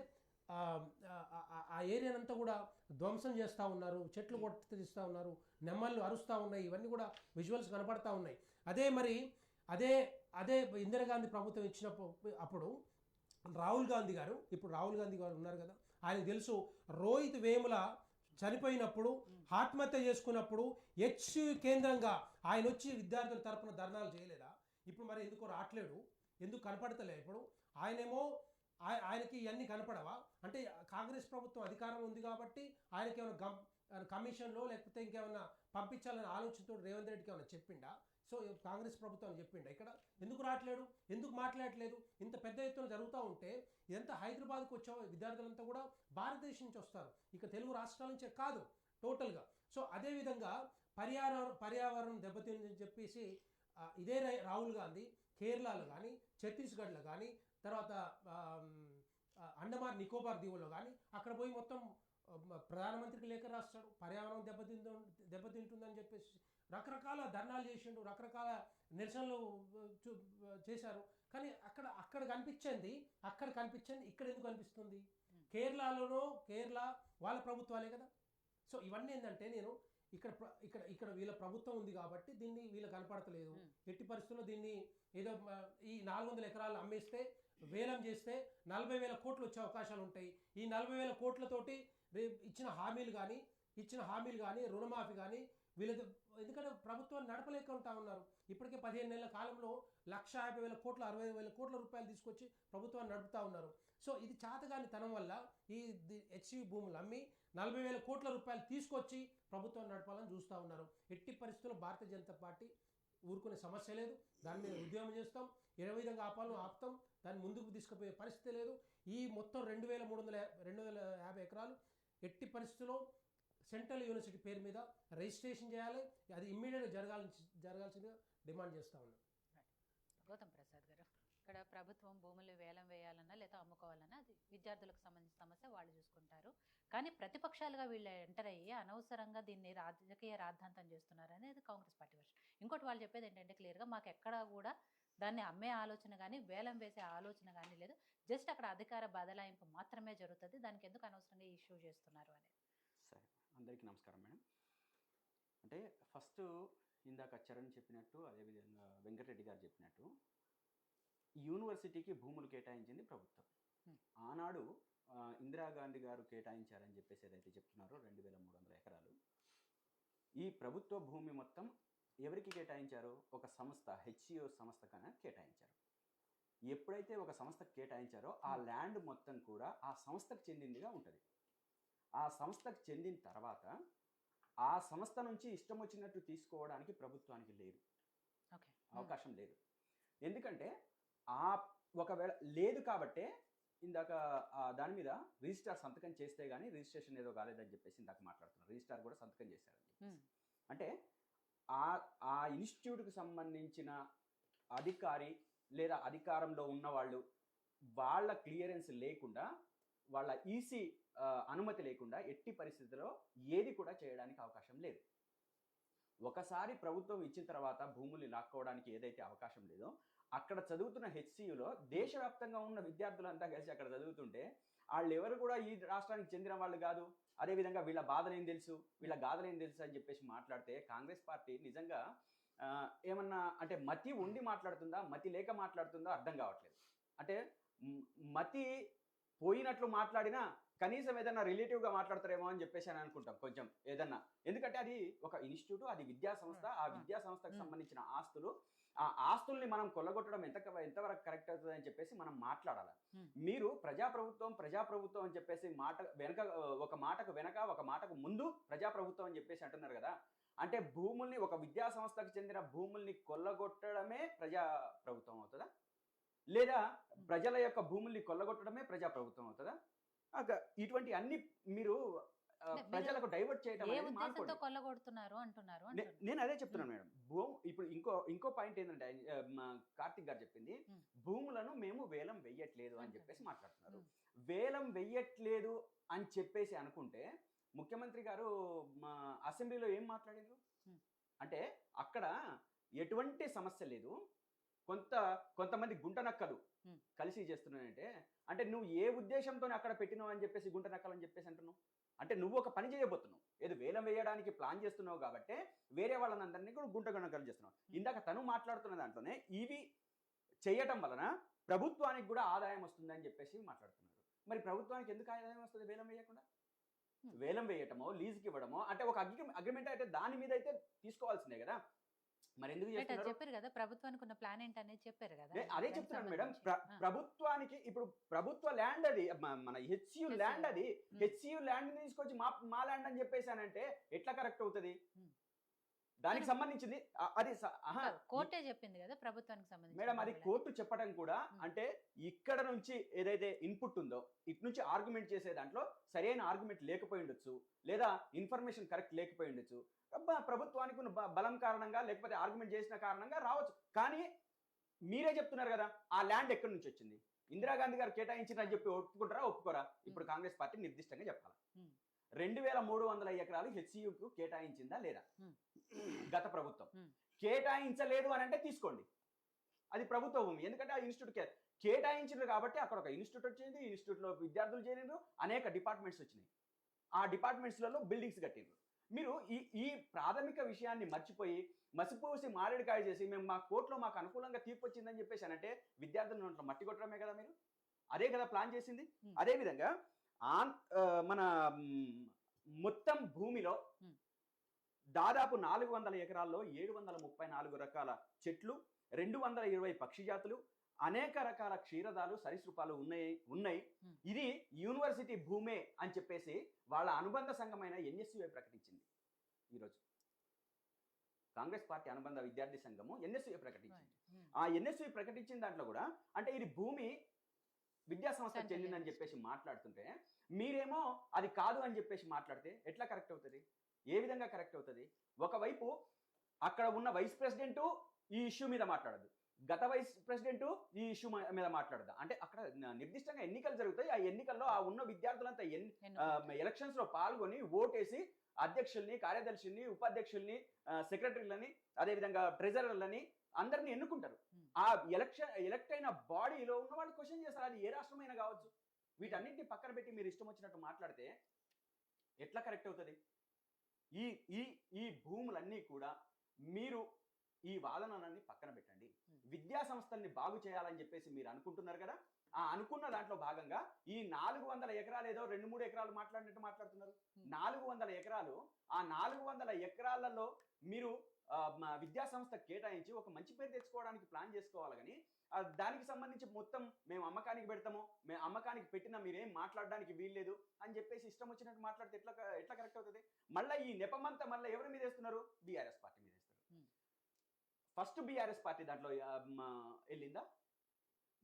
ఆ ఏరియానంతా కూడా ధ్వంసం చేస్తూ ఉన్నారు, చెట్లు కొట్టిస్తూ ఉన్నారు, నెమ్మళ్ళు అరుస్తూ ఉన్నాయి. ఇవన్నీ కూడా విజువల్స్ కనపడతా ఉన్నాయి. అదే మరి అదే అదే ఇందిరాగాంధీ ప్రభుత్వం ఇచ్చినప్పుడు అప్పుడు రాహుల్ గాంధీ గారు ఉన్నారు కదా, ఆయనకు తెలుసు రోహిత్ వేముల చనిపోయినప్పుడు ఆత్మహత్య చేసుకున్నప్పుడు కేంద్రంగా ఆయన వచ్చి విద్యార్థుల తరపున ధర్నాలు చేయలేదా? ఇప్పుడు మరి ఎందుకు రావట్లేడు, ఎందుకు కనపడతలే? ఇప్పుడు ఆయనేమో ఆయనకి ఇవన్నీ కనపడవా? అంటే కాంగ్రెస్ ప్రభుత్వం అధికారం ఉంది కాబట్టి ఆయనకి ఏమైనా కమిషన్లో లేకపోతే ఇంకేమైనా పంపించాలనే ఆలోచనతో రేవంత్ రెడ్డికి ఏమైనా చెప్పిండా? సో కాంగ్రెస్ ప్రభుత్వం చెప్పిండా? ఇక్కడ ఎందుకు రావట్లేడు, ఎందుకు మాట్లాడట్లేదు? ఇంత పెద్ద ఎత్తున జరుగుతూ ఉంటే ఇదంతా హైదరాబాద్కు వచ్చే విద్యార్థులంతా కూడా భారతదేశం నుంచి వస్తారు, ఇక తెలుగు రాష్ట్రాల నుంచే కాదు టోటల్గా. సో అదేవిధంగా పర్యావరణం దెబ్బతిందని చెప్పేసి ఇదే రాహుల్ గాంధీ కేరళలో కానీ ఛత్తీస్గఢ్లో కానీ తర్వాత అండమాన్ నికోబార్ దీవుల్లో కానీ అక్కడ పోయి మొత్తం ప్రధానమంత్రికి లేఖ రాస్తాడు, పర్యావరణం దెబ్బతింటుందని చెప్పేసి రకరకాల ధర్నాలు చేసిండు, రకరకాల నిరసనలు చేశారు. కానీ అక్కడ కనిపించింది ఇక్కడ ఎందుకు కనిపిస్తుంది? కేరళ వాళ్ళ ప్రభుత్వాలే కదా. సో ఇవన్నీ ఏంటంటే నేను ఇక్కడ వీళ్ళ ప్రభుత్వం ఉంది కాబట్టి దీన్ని వీళ్ళకి కనపడతలేదు. ఎట్టి పరిస్థితుల్లో దీన్ని ఏదో ఈ 400 ఎకరాలు అమ్మేస్తే వేలం చేస్తే 40,000 కోట్లు వచ్చే అవకాశాలు ఉంటాయి. ఈ 40,000 కోట్లతోటి ఇచ్చిన హామీలు కానీ రుణమాఫీ కానీ వీళ్ళది, ఎందుకంటే ప్రభుత్వాన్ని నడపలేక ఉంటా ఉన్నారు. ఇప్పటికే 15 నెలల కాలంలో 1,50,000 కోట్ల 60,000 కోట్ల రూపాయలు తీసుకొచ్చి ప్రభుత్వాన్ని నడుపుతా ఉన్నారు. సో ఇది చాతగాని తనం వల్ల ఈ హెచ్సి భూములు అమ్మి 40,000 కోట్ల రూపాయలు తీసుకొచ్చి ప్రభుత్వాన్ని నడపాలని చూస్తూ ఉన్నారు. ఎట్టి పరిస్థితుల్లో భారతీయ జనతా పార్టీ ఊరుకునే సమస్య లేదు, దాని మీద ఉద్యమం చేస్తాం, ఏ విధంగా ఆపుతాం, దాన్ని ముందుకు తీసుకుపోయే పరిస్థితి లేదు. ఈ మొత్తం 2,50 ఎకరాలు ఎట్టి పరిస్థితుల్లో సెంట్రల్ యూనివర్సిటీ పేరు మీద రిజిస్ట్రేషన్ చేయాలి, అది ఇమ్మీడియట్గా జరగాల్సిందిగా డిమాండ్ చేస్తూ ఉన్నాం. గౌతమ్ ప్రసాద్ గారు, ఇక్కడ ప్రభుత్వం భూములు వేలం వేయాలన్నా లేదా అమ్ముకోవాలన్నా అది విద్యార్థులకు సంబంధించిన సమస్య వాళ్ళు చూసుకుంటారు. కానీ ప్రతిపక్షాలుగా వీళ్ళు ఎంటర్ అయ్యి అనవసరంగా దీన్ని రాజకీయ రాద్ధాంతం చేస్తున్నారు అనేది కాంగ్రెస్ పార్టీ వర్షం. ఇంకోటి వాళ్ళు చెప్పేది ఏంటంటే క్లియర్గా మాకు ఎక్కడా కూడా దాన్ని అమ్మే ఆలోచన కానీ వేలం వేసే ఆలోచన కానీ లేదు, జస్ట్ అక్కడ అధికార బదలాయింపు మాత్రమే జరుగుతుంది, దానికి ఎందుకు అనవసరంగా ఇష్యూ చేస్తున్నారు అనేది. సరే, అందరికీ నమస్కారం మేడం. అంటే ఫస్ట్ ఇందాక చరణ్ చెప్పినట్టు, అదేవిధంగా వెంకటరెడ్డి గారు చెప్పినట్టు యూనివర్సిటీకి భూములు కేటాయించింది ప్రభుత్వం. ఆనాడు ఇందిరాగాంధీ గారు కేటాయించారని చెప్పేసి ఏదైతే చెప్తున్నారో 2,300 ఎకరాలు, ఈ ప్రభుత్వ భూమి మొత్తం ఎవరికి కేటాయించారు? ఒక సంస్థ, హెచ్సిఓ సంస్థ కన్నా కేటాయించారు. ఎప్పుడైతే ఒక సంస్థకు కేటాయించారో ఆ ల్యాండ్ మొత్తం కూడా ఆ సంస్థకు చెందిందిగా ఉంటుంది. ఆ సంస్థకు చెందిన తర్వాత ఆ సంస్థ నుంచి ఇష్టం వచ్చినట్టు తీసుకోవడానికి ప్రభుత్వానికి లేదు, అవకాశం లేదు. ఎందుకంటే ఒకవేళ లేదు కాబట్టే ఇందాక దాని మీద రిజిస్ట్రార్ సంతకం చేస్తే కానీ రిజిస్ట్రేషన్ ఏదో కాలేదని చెప్పేసి ఇందాక మాట్లాడుతున్నారు. రిజిస్ట్రార్ కూడా సంతకం చేశారని చెప్పేసి. అంటే ఆ ఇన్స్టిట్యూట్కి సంబంధించిన అధికారి లేదా అధికారంలో ఉన్నవాళ్ళు వాళ్ళ క్లియరెన్స్ లేకుండా, వాళ్ళ ఈసీ అనుమతి లేకుండా ఎట్టి పరిస్థితుల్లో ఏది కూడా చేయడానికి అవకాశం లేదు. ఒకసారి ప్రభుత్వం ఇచ్చిన తర్వాత భూములు లాక్కోవడానికి ఏదైతే అవకాశం లేదో, అక్కడ చదువుతున్న హెచ్సియులో దేశవ్యాప్తంగా ఉన్న విద్యార్థులంతా కలిసి అక్కడ చదువుతుంటే వాళ్ళు ఎవరు కూడా ఈ రాష్ట్రానికి చెందిన వాళ్ళు కాదు, అదేవిధంగా వీళ్ళ బాధలు ఏం తెలుసు, వీళ్ళ గాథలు ఏం తెలుసు అని చెప్పేసి మాట్లాడితే కాంగ్రెస్ పార్టీ నిజంగా ఏమన్నా అంటే మతి ఉండి మాట్లాడుతుందా, మతి లేక మాట్లాడుతుందో అర్థం కావట్లేదు. అంటే మతి పోయినట్లు మాట్లాడినా కనీసం ఏదన్నా రిలేటివ్గా మాట్లాడతారేమో అని చెప్పేసి అని అనుకుంటాం కొంచెం ఏదన్నా. ఎందుకంటే అది ఒక ఇన్స్టిట్యూట్, అది విద్యా సంస్థ, ఆ విద్యా సంస్థకు సంబంధించిన ఆస్తులు, ఆ ఆస్తుల్ని మనం కొల్లగొట్టడం ఎంతవరకు కరెక్ట్ అవుతుంది అని చెప్పేసి మనం మాట్లాడాలి. మీరు ప్రజాప్రభుత్వం అని చెప్పేసి ఒక మాటకు వెనక ఒక మాటకు ముందు ప్రజాప్రభుత్వం అని చెప్పేసి అంటున్నారు కదా. అంటే భూముల్ని, ఒక విద్యా సంస్థకు చెందిన భూముల్ని కొల్లగొట్టడమే ప్రజాప్రభుత్వం అవుతుందా, లేదా ప్రజల యొక్క భూముల్ని కొల్లగొట్టడమే ప్రజాప్రభుత్వం అవుతుందా? ఇటువంటి అన్ని మీరు ప్రజలకు డైవర్ట్ చేయడం కొల్లగొడుతున్నారు అంటున్నారు. నేను అదే చెప్తున్నాను మేడం. ఇప్పుడు ఇంకో పాయింట్ ఏంటంటే కార్తిక్ గారు చెప్పింది, భూములను మేము వేలం వెయ్యట్లేదు అని చెప్పేసి మాట్లాడుతున్నారు. వేలం వెయ్యట్లేదు అని చెప్పేసి అనుకుంటే ముఖ్యమంత్రి గారు మా అసెంబ్లీలో ఏం మాట్లాడారు అంటే అక్కడ ఎటువంటి సమస్య లేదు, కొంతమంది గుంట నక్కలు కలిసి చేస్తున్నాయంటే, అంటే నువ్వు ఏ ఉద్దేశంతో అక్కడ పెట్టినావు అని చెప్పేసి గుంట నక్కలు అని చెప్పేసి అంటున్నావు. అంటే నువ్వు ఒక పని చేయబోతున్నావు, ఏదో వేలం వేయడానికి ప్లాన్ చేస్తున్నావు కాబట్టి వేరే వాళ్ళని అందరినీ కూడా గుంట నక్కలు చేస్తున్నావు. ఇందాక తను మాట్లాడుతున్న దాంట్లోనే ఇవి చేయటం వలన ప్రభుత్వానికి కూడా ఆదాయం వస్తుందని చెప్పేసి మాట్లాడుతున్నారు. మరి ప్రభుత్వానికి ఎందుకు ఆదాయం వస్తుంది వేలం వేయకుండా? వేలం వేయటమో లీజుకి ఇవ్వడమో అంటే ఒక అగ్రిమెంట్ అయితే దాని మీద అయితే తీసుకోవాల్సిందే కదా. మరి ఎందుకు చేస్తున్నారు? చెప్పారు కదా ప్రభుత్వానికి ఉన్న ప్లాన్ ఏంటనేది చెప్పారు కదా. అదే చెప్తున్నాను మేడం, ప్రభుత్వానికి ఇప్పుడు ప్రభుత్వ ల్యాండ్ అది, మన హెచ్సియు ల్యాండ్ అది, హెచ్సియు ల్యాండ్ తీసుకొచ్చి మా ల్యాండ్ అని చెప్పేసానంటే ఎట్లా కరెక్ట్ అవుతుంది? దానికి సంబంధించింది అది కోర్టే చెప్పింది కదా ప్రభుత్వానికి సంబంధించి. మేడం అది కోర్టు చెప్పడం కూడా అంటే ఇక్కడ నుంచి ఏదైతే ఇన్పుట్ ఉందో ఇటు నుంచి ఆర్గ్యుమెంట్ చేసే దాంట్లో సరైన ఆర్గ్యుమెంట్ లేకపోయి ఉండొచ్చు, లేదా ఇన్ఫర్మేషన్ కరెక్ట్ లేకపోయి ఉండొచ్చు. ప్రభుత్వానికి బలం కారణంగా లేకపోతే ఆర్గ్యుమెంట్ చేసిన కారణంగా రావచ్చు. కానీ మీరే చెప్తున్నారు కదా ఆ ల్యాండ్ ఎక్కడి నుంచి వచ్చింది, ఇందిరాగాంధీ గారు కేటాయించిందని చెప్పి ఒప్పుకుంటారా ఒప్పుకోరా? ఇప్పుడు కాంగ్రెస్ పార్టీ నిర్దిష్టంగా చెప్పాలి. 2300 ఎకరాలు హెచ్సియుకు కేటాయించిందా లేదా? గత ప్రభుత్వం కేటాయించలేదు అని అంటే తీసుకోండి, అది ప్రభుత్వ భూమి. ఎందుకంటే ఆ ఇన్స్టిట్యూట్ కేటాయించారు కాబట్టి అక్కడ ఒక ఇన్స్టిట్యూట్ వచ్చింది, ఇన్స్టిట్యూట్లో విద్యార్థులు చేరినారు, అనేక డిపార్ట్మెంట్స్ వచ్చినాయి, ఆ డిపార్ట్మెంట్స్లలో బిల్డింగ్స్ కట్టినారు. మీరు ఈ ప్రాథమిక విషయాన్ని మర్చిపోయి మసిపూసి మారేడుకాయ చేసి మేము మా కోర్టులో మాకు అనుకూలంగా తీర్పు వచ్చిందని చెప్పేసి అంటే విద్యార్థుల మట్టి కొట్టడమే కదా మీరు. అదే కదా ప్లాన్ చేసింది. అదేవిధంగా మన మొత్తం భూమిలో దాదాపు 400 ఎకరాల్లో 734 రకాల చెట్లు, 220 పక్షి జాతులు, అనేక రకాల క్షీరదాలు, సరీసృపాలు ఉన్నాయి. ఇది యూనివర్సిటీ భూమే అని చెప్పేసి వాళ్ళ అనుబంధ సంఘమైన ఎన్ఎస్యుఐ ప్రకటించింది. ఈరోజు కాంగ్రెస్ పార్టీ అనుబంధ విద్యార్థి సంఘము ఎన్ఎస్యుఐ ప్రకటించింది. ఆ ఎన్ఎస్యుఐ ప్రకటించిన దాంట్లో కూడా అంటే ఇది భూమి విద్యా సంస్థకు చెందిందని చెప్పేసి మాట్లాడుతుంటే మీరేమో అది కాదు అని చెప్పేసి మాట్లాడితే ఎట్లా కరెక్ట్ అవుతుంది? ఏ విధంగా కరెక్ట్ అవుతుంది? ఒకవైపు అక్కడ ఉన్న వైస్ ప్రెసిడెంట్ ఈ ఇష్యూ మీద మాట్లాడదు, గత వైస్ ప్రెసిడెంట్ ఈ ఇష్యూ మీద మాట్లాడదు. అంటే అక్కడ నిర్దిష్టంగా ఎన్నికలు జరుగుతాయి, ఆ ఎన్నికల్లో ఆ ఉన్న విద్యార్థులంతా ఎలక్షన్స్ లో పాల్గొని ఓటేసి అధ్యక్షుల్ని, కార్యదర్శుల్ని, ఉపాధ్యక్షుల్ని, సెక్రటరీలని, అదేవిధంగా ట్రెజరర్లని అందరినీ ఎన్నుకుంటారు. ఆ ఎలక్ట్ అయిన బాడీలో ఉన్న వాళ్ళు క్వశ్చన్ చేస్తారు, అది ఏ రాష్ట్రమైనా కావచ్చు. వీటన్నింటినీ పక్కన పెట్టి మీరు ఇష్టం వచ్చినట్టు మాట్లాడితే ఎట్లా కరెక్ట్ అవుతుంది? ఈ భూములన్నీ కూడా మీరు ఈ వాదనలన్నీ పక్కన పెట్టండి. విద్యా సంస్థల్ని బాగు చేయాలని చెప్పేసి మీరు అనుకుంటున్నారు కదా, ఆ అనుకున్న దాంట్లో భాగంగా ఈ 400 ఎకరాలు ఏదో 2-3 ఎకరాలు మాట్లాడినట్టు మాట్లాడుతున్నారు. 400 ఎకరాలు, ఆ 400 ఎకరాలలో మీరు విద్యా సంస్థ కేటాయించి ఒక మంచి పేరు తెచ్చుకోవడానికి ప్లాన్ చేసుకోవాలి. కానీ దానికి సంబంధించి మొత్తం మేము అమ్మకానికి పెడతాము, మేము అమ్మకానికి పెట్టినా మీరేం మాట్లాడడానికి వీల్లేదు అని చెప్పేసి ఇష్టం వచ్చినట్టు మాట్లాడితే ఎట్లా కరెక్ట్ అవుతుంది? మళ్ళీ ఈ నెపమంతా మళ్ళీ ఎవరి మీద వేస్తున్నారు? బీఆర్ఎస్ పార్టీ మీద వేస్తారు. ఫస్ట్ బీఆర్ఎస్ పార్టీ దాంట్లో వెళ్ళిందా?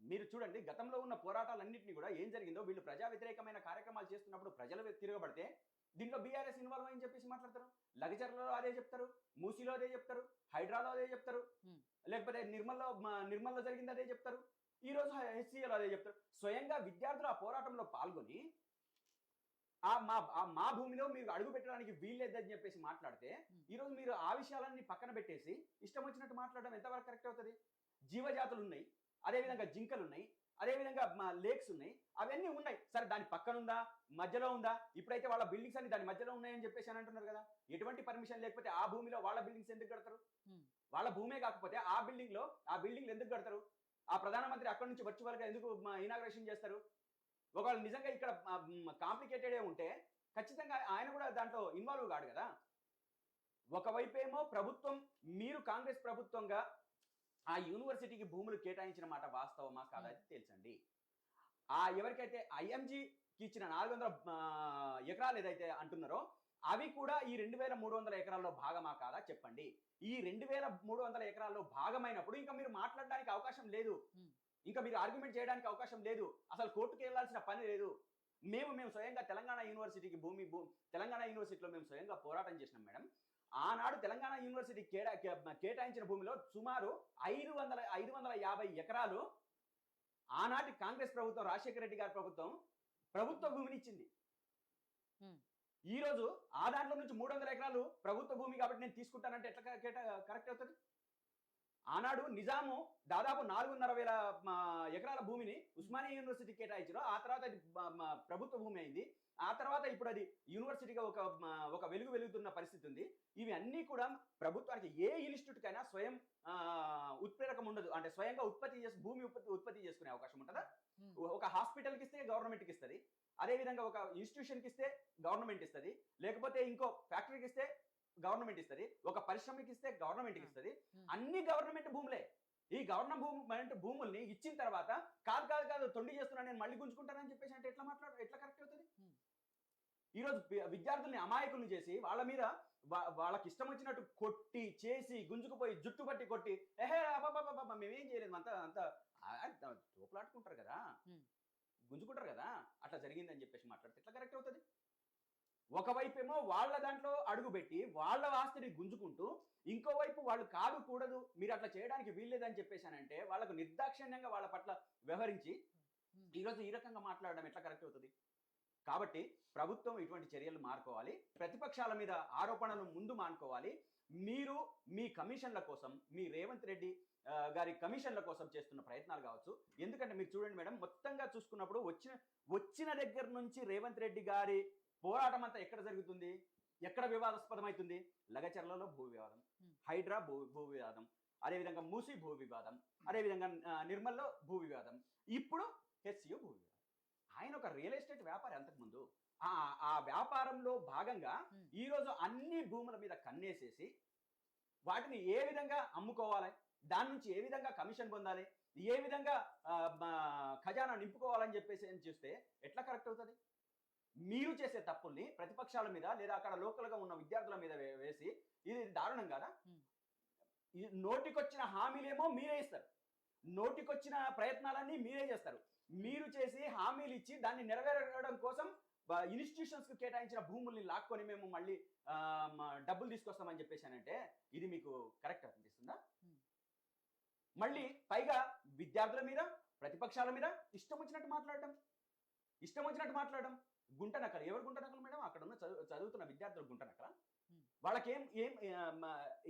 మీరు చూడండి, గతంలో ఉన్న పోరాటాలన్నింటినీ కూడా ఏం జరిగిందో, వీళ్ళు ప్రజా వ్యతిరేకమైన కార్యక్రమాలు చేస్తున్నప్పుడు ప్రజలు తిరగబడితే దీంట్లో బీఆర్ఎస్ ఇన్వాల్వ్ అని చెప్పేసి మాట్లాడతారు. లగచర్లలో అదే చెప్తారు, మూసీలో అదే చెప్తారు, హైడ్రాలో అదే చెప్తారు, లేకపోతే నిర్మల్లో జరిగింది అదే చెప్తారు, ఈ రోజు హెచ్సిఎల్ అదే చెప్తారు. స్వయంగా విద్యార్థులు ఆ పోరాటంలో పాల్గొని మా భూమిలో మీరు అడుగు పెట్టడానికి వీల్లేదని చెప్పేసి మాట్లాడితే ఈరోజు మీరు ఆ విషయాలన్నీ పక్కన పెట్టేసి ఇష్టం వచ్చినట్టు మాట్లాడడం ఎంతవరకు కరెక్ట్ అవుతుంది? జీవజాతులు ఉన్నాయి, అదేవిధంగా జింకలు ఉన్నాయి, అదేవిధంగా లేక్స్ ఉన్నాయి, అవన్నీ ఉన్నాయి. సరే దాని పక్కన ఉందా, మధ్యలో ఉందా? ఇప్పుడైతే వాళ్ళ బిల్డింగ్స్ అన్ని దాని మధ్యలో ఉన్నాయని చెప్పేసి అని అంటున్నారు కదా. ఎటువంటి పర్మిషన్ లేకపోతే ఆ భూమిలో వాళ్ళ బిల్డింగ్స్ ఎందుకు కడతారు? వాళ్ళ భూమే కాకపోతే ఆ బిల్డింగ్లు ఎందుకు కడతారు? ఆ ప్రధానమంత్రి అక్కడి నుంచి వర్చువల్గా ఎందుకు ఇనాగ్రేషన్ చేస్తారు? ఒకవేళ నిజంగా ఇక్కడ కాంప్లికేటెడే ఉంటే ఖచ్చితంగా ఆయన కూడా దాంట్లో ఇన్వాల్వ్ కాడు కదా. ఒకవైపేమో ప్రభుత్వం, మీరు కాంగ్రెస్ ప్రభుత్వంగా ఆ యూనివర్సిటీకి భూములు కేటాయించిన మాట వాస్తవమా కాదా తేల్చండి. ఎవరికైతే ఐఎంజీకి ఇచ్చిన 400 ఎకరాలు ఏదైతే అంటున్నారో అవి కూడా ఈ 2300 ఎకరాల్లో భాగమా కాదా చెప్పండి. ఈ 2300 ఎకరాల్లో భాగమైనప్పుడు ఇంకా మీరు మాట్లాడడానికి అవకాశం లేదు, ఇంకా మీరు ఆర్గ్యుమెంట్ చేయడానికి అవకాశం లేదు, అసలు కోర్టుకు వెళ్లాల్సిన పని లేదు. మేము స్వయంగా తెలంగాణ యూనివర్సిటీకి తెలంగాణ యూనివర్సిటీలో మేము స్వయంగా పోరాటం చేసినాం మేడం. ఆనాడు తెలంగాణ యూనివర్సిటీ కేటాయించిన భూమిలో సుమారు 550 ఎకరాలు ఆనాటి కాంగ్రెస్ ప్రభుత్వం, రాజశేఖర రెడ్డి గారి ప్రభుత్వ భూమిని ఇచ్చింది. ఈ రోజు ఆ దాంట్లో నుంచి 300 ఎకరాలు ప్రభుత్వ భూమి కాబట్టి నేను తీసుకుంటానంటే ఎట్లా కరెక్ట్ అవుతుంది? ఆనాడు నిజాము దాదాపు 4,500 ఎకరాల భూమిని ఉస్మానియా యూనివర్సిటీ కేటాయించారు. ఆ తర్వాత అది ప్రభుత్వ భూమి అయింది. ఆ తర్వాత ఇప్పుడు అది యూనివర్సిటీగా ఒక వెలుగు వెలుగుతున్న పరిస్థితి ఉంది. ఇవి అన్నీ కూడా ప్రభుత్వానికి ఏ ఇన్స్టిట్యూట్ కైనా స్వయం ఉత్ప్రేరకం ఉండదు. అంటే స్వయంగా భూమి ఉత్పత్తి చేసుకునే అవకాశం ఉంటుందా? ఒక హాస్పిటల్కి ఇస్తే గవర్నమెంట్కి ఇస్తుంది, అదేవిధంగా ఒక ఇన్స్టిట్యూషన్కి ఇస్తే గవర్నమెంట్ ఇస్తుంది, లేకపోతే ఇంకో ఫ్యాక్టరీకి ఇస్తే గవర్నమెంట్ ఇస్తుంది, ఒక పరిశ్రమకి ఇస్తే గవర్నమెంట్కి ఇస్తుంది. అన్ని గవర్నమెంట్ భూములే. ఈ గవర్నమెంట్ భూముల్ని ఇచ్చిన తర్వాత కాదు తొండి చేస్తున్నా నేను మళ్ళీ గుంజుకుంటానని చెప్పేసి అంటే ఎట్లా కరెక్ట్ అవుతుంది? ఈరోజు విద్యార్థుల్ని అమాయకుల్ని చేసి వాళ్ళ మీద వాళ్ళకి ఇష్టం వచ్చినట్టు కొట్టి చేసి గుంజుకుపోయి జుట్టు పట్టి కొట్టి అబాబాబా మేమేం చేయలేదు అంత తోపులాడుకుంటారు కదా, గుంజుకుంటారు కదా, అట్లా జరిగిందని చెప్పేసి మాట్లాడితే ఎట్లా కరెక్ట్ అవుతుంది? ఒకవైపేమో వాళ్ళ దాంట్లో అడుగుపెట్టి వాళ్ళ ఆస్తిని గుంజుకుంటూ, ఇంకోవైపు వాళ్ళు కాదు కూడదు మీరు అట్లా చేయడానికి వీల్లేదని చెప్పేసానంటే వాళ్ళకు నిర్దాక్షిణ్యంగా వాళ్ళ పట్ల వ్యవహరించి ఈరోజు ఈ రకంగా మాట్లాడడం ఎట్లా కరెక్ట్ అవుతుంది? కాబట్టి ప్రభుత్వం ఇటువంటి చర్యలు మానుకోవాలి. ప్రతిపక్షాల మీద ఆరోపణలు ముందు మానుకోవాలి. మీరు మీ కమిషన్ల కోసం, మీ రేవంత్ రెడ్డి గారి కమిషన్ల కోసం చేస్తున్న ప్రయత్నాలు కావచ్చు. ఎందుకంటే మీరు చూడండి మేడం, మొత్తంగా చూసుకున్నప్పుడు వచ్చిన దగ్గర నుంచి రేవంత్ రెడ్డి గారి పోరాటం అంతా ఎక్కడ జరుగుతుంది, ఎక్కడ వివాదాస్పదమవుతుంది? లగచర్లలో భూ వివాదం, హైడ్రా భూ వివాదం, అదేవిధంగా మూసీ భూ వివాదం, అదేవిధంగా నిర్మల్లో భూ వివాదం, ఇప్పుడు హెచ్సియు భూ వివాదం. ఆయన ఒక రియల్ ఎస్టేట్ వ్యాపారి. అంతకుముందు ఆ వ్యాపారంలో భాగంగా ఈరోజు అన్ని భూముల మీద కన్నేసేసి వాటిని ఏ విధంగా అమ్ముకోవాలి, దాని నుంచి ఏ విధంగా కమిషన్ పొందాలి, ఏ విధంగా ఖజానా నింపుకోవాలని చెప్పేసి చూస్తే ఎట్లా కరెక్ట్ అవుతుంది? మీరు చేసే తప్పుల్ని ప్రతిపక్షాల మీద లేదా అక్కడ లోకల్గా ఉన్న విద్యార్థుల మీద వేసి ఇది దారుణం కాదా? నోటికొచ్చిన హామీలేమో మీరే ఇస్తారు, నోటికొచ్చిన ప్రయత్నాలన్నీ మీరే చేస్తారు. మీరు చేసి హామీలు ఇచ్చి దాన్ని నెరవేరడం కోసం ఇన్స్టిట్యూషన్స్కి కేటాయించిన భూముల్ని లాక్కొని మేము మళ్ళీ డబ్బులు తీసుకొస్తామని చెప్పేసానంటే ఇది మీకు కరెక్ట్ అనిపిస్తుందా? మళ్ళీ పైగా విద్యార్థుల మీద, ప్రతిపక్షాల మీద ఇష్టం వచ్చినట్టు మాట్లాడడం. గుంట నకలు. ఎవరు గుంట నకలు మేడం? అక్కడ ఉన్న చదువుతున్న విద్యార్థులు గుంట నకల? వాళ్ళకి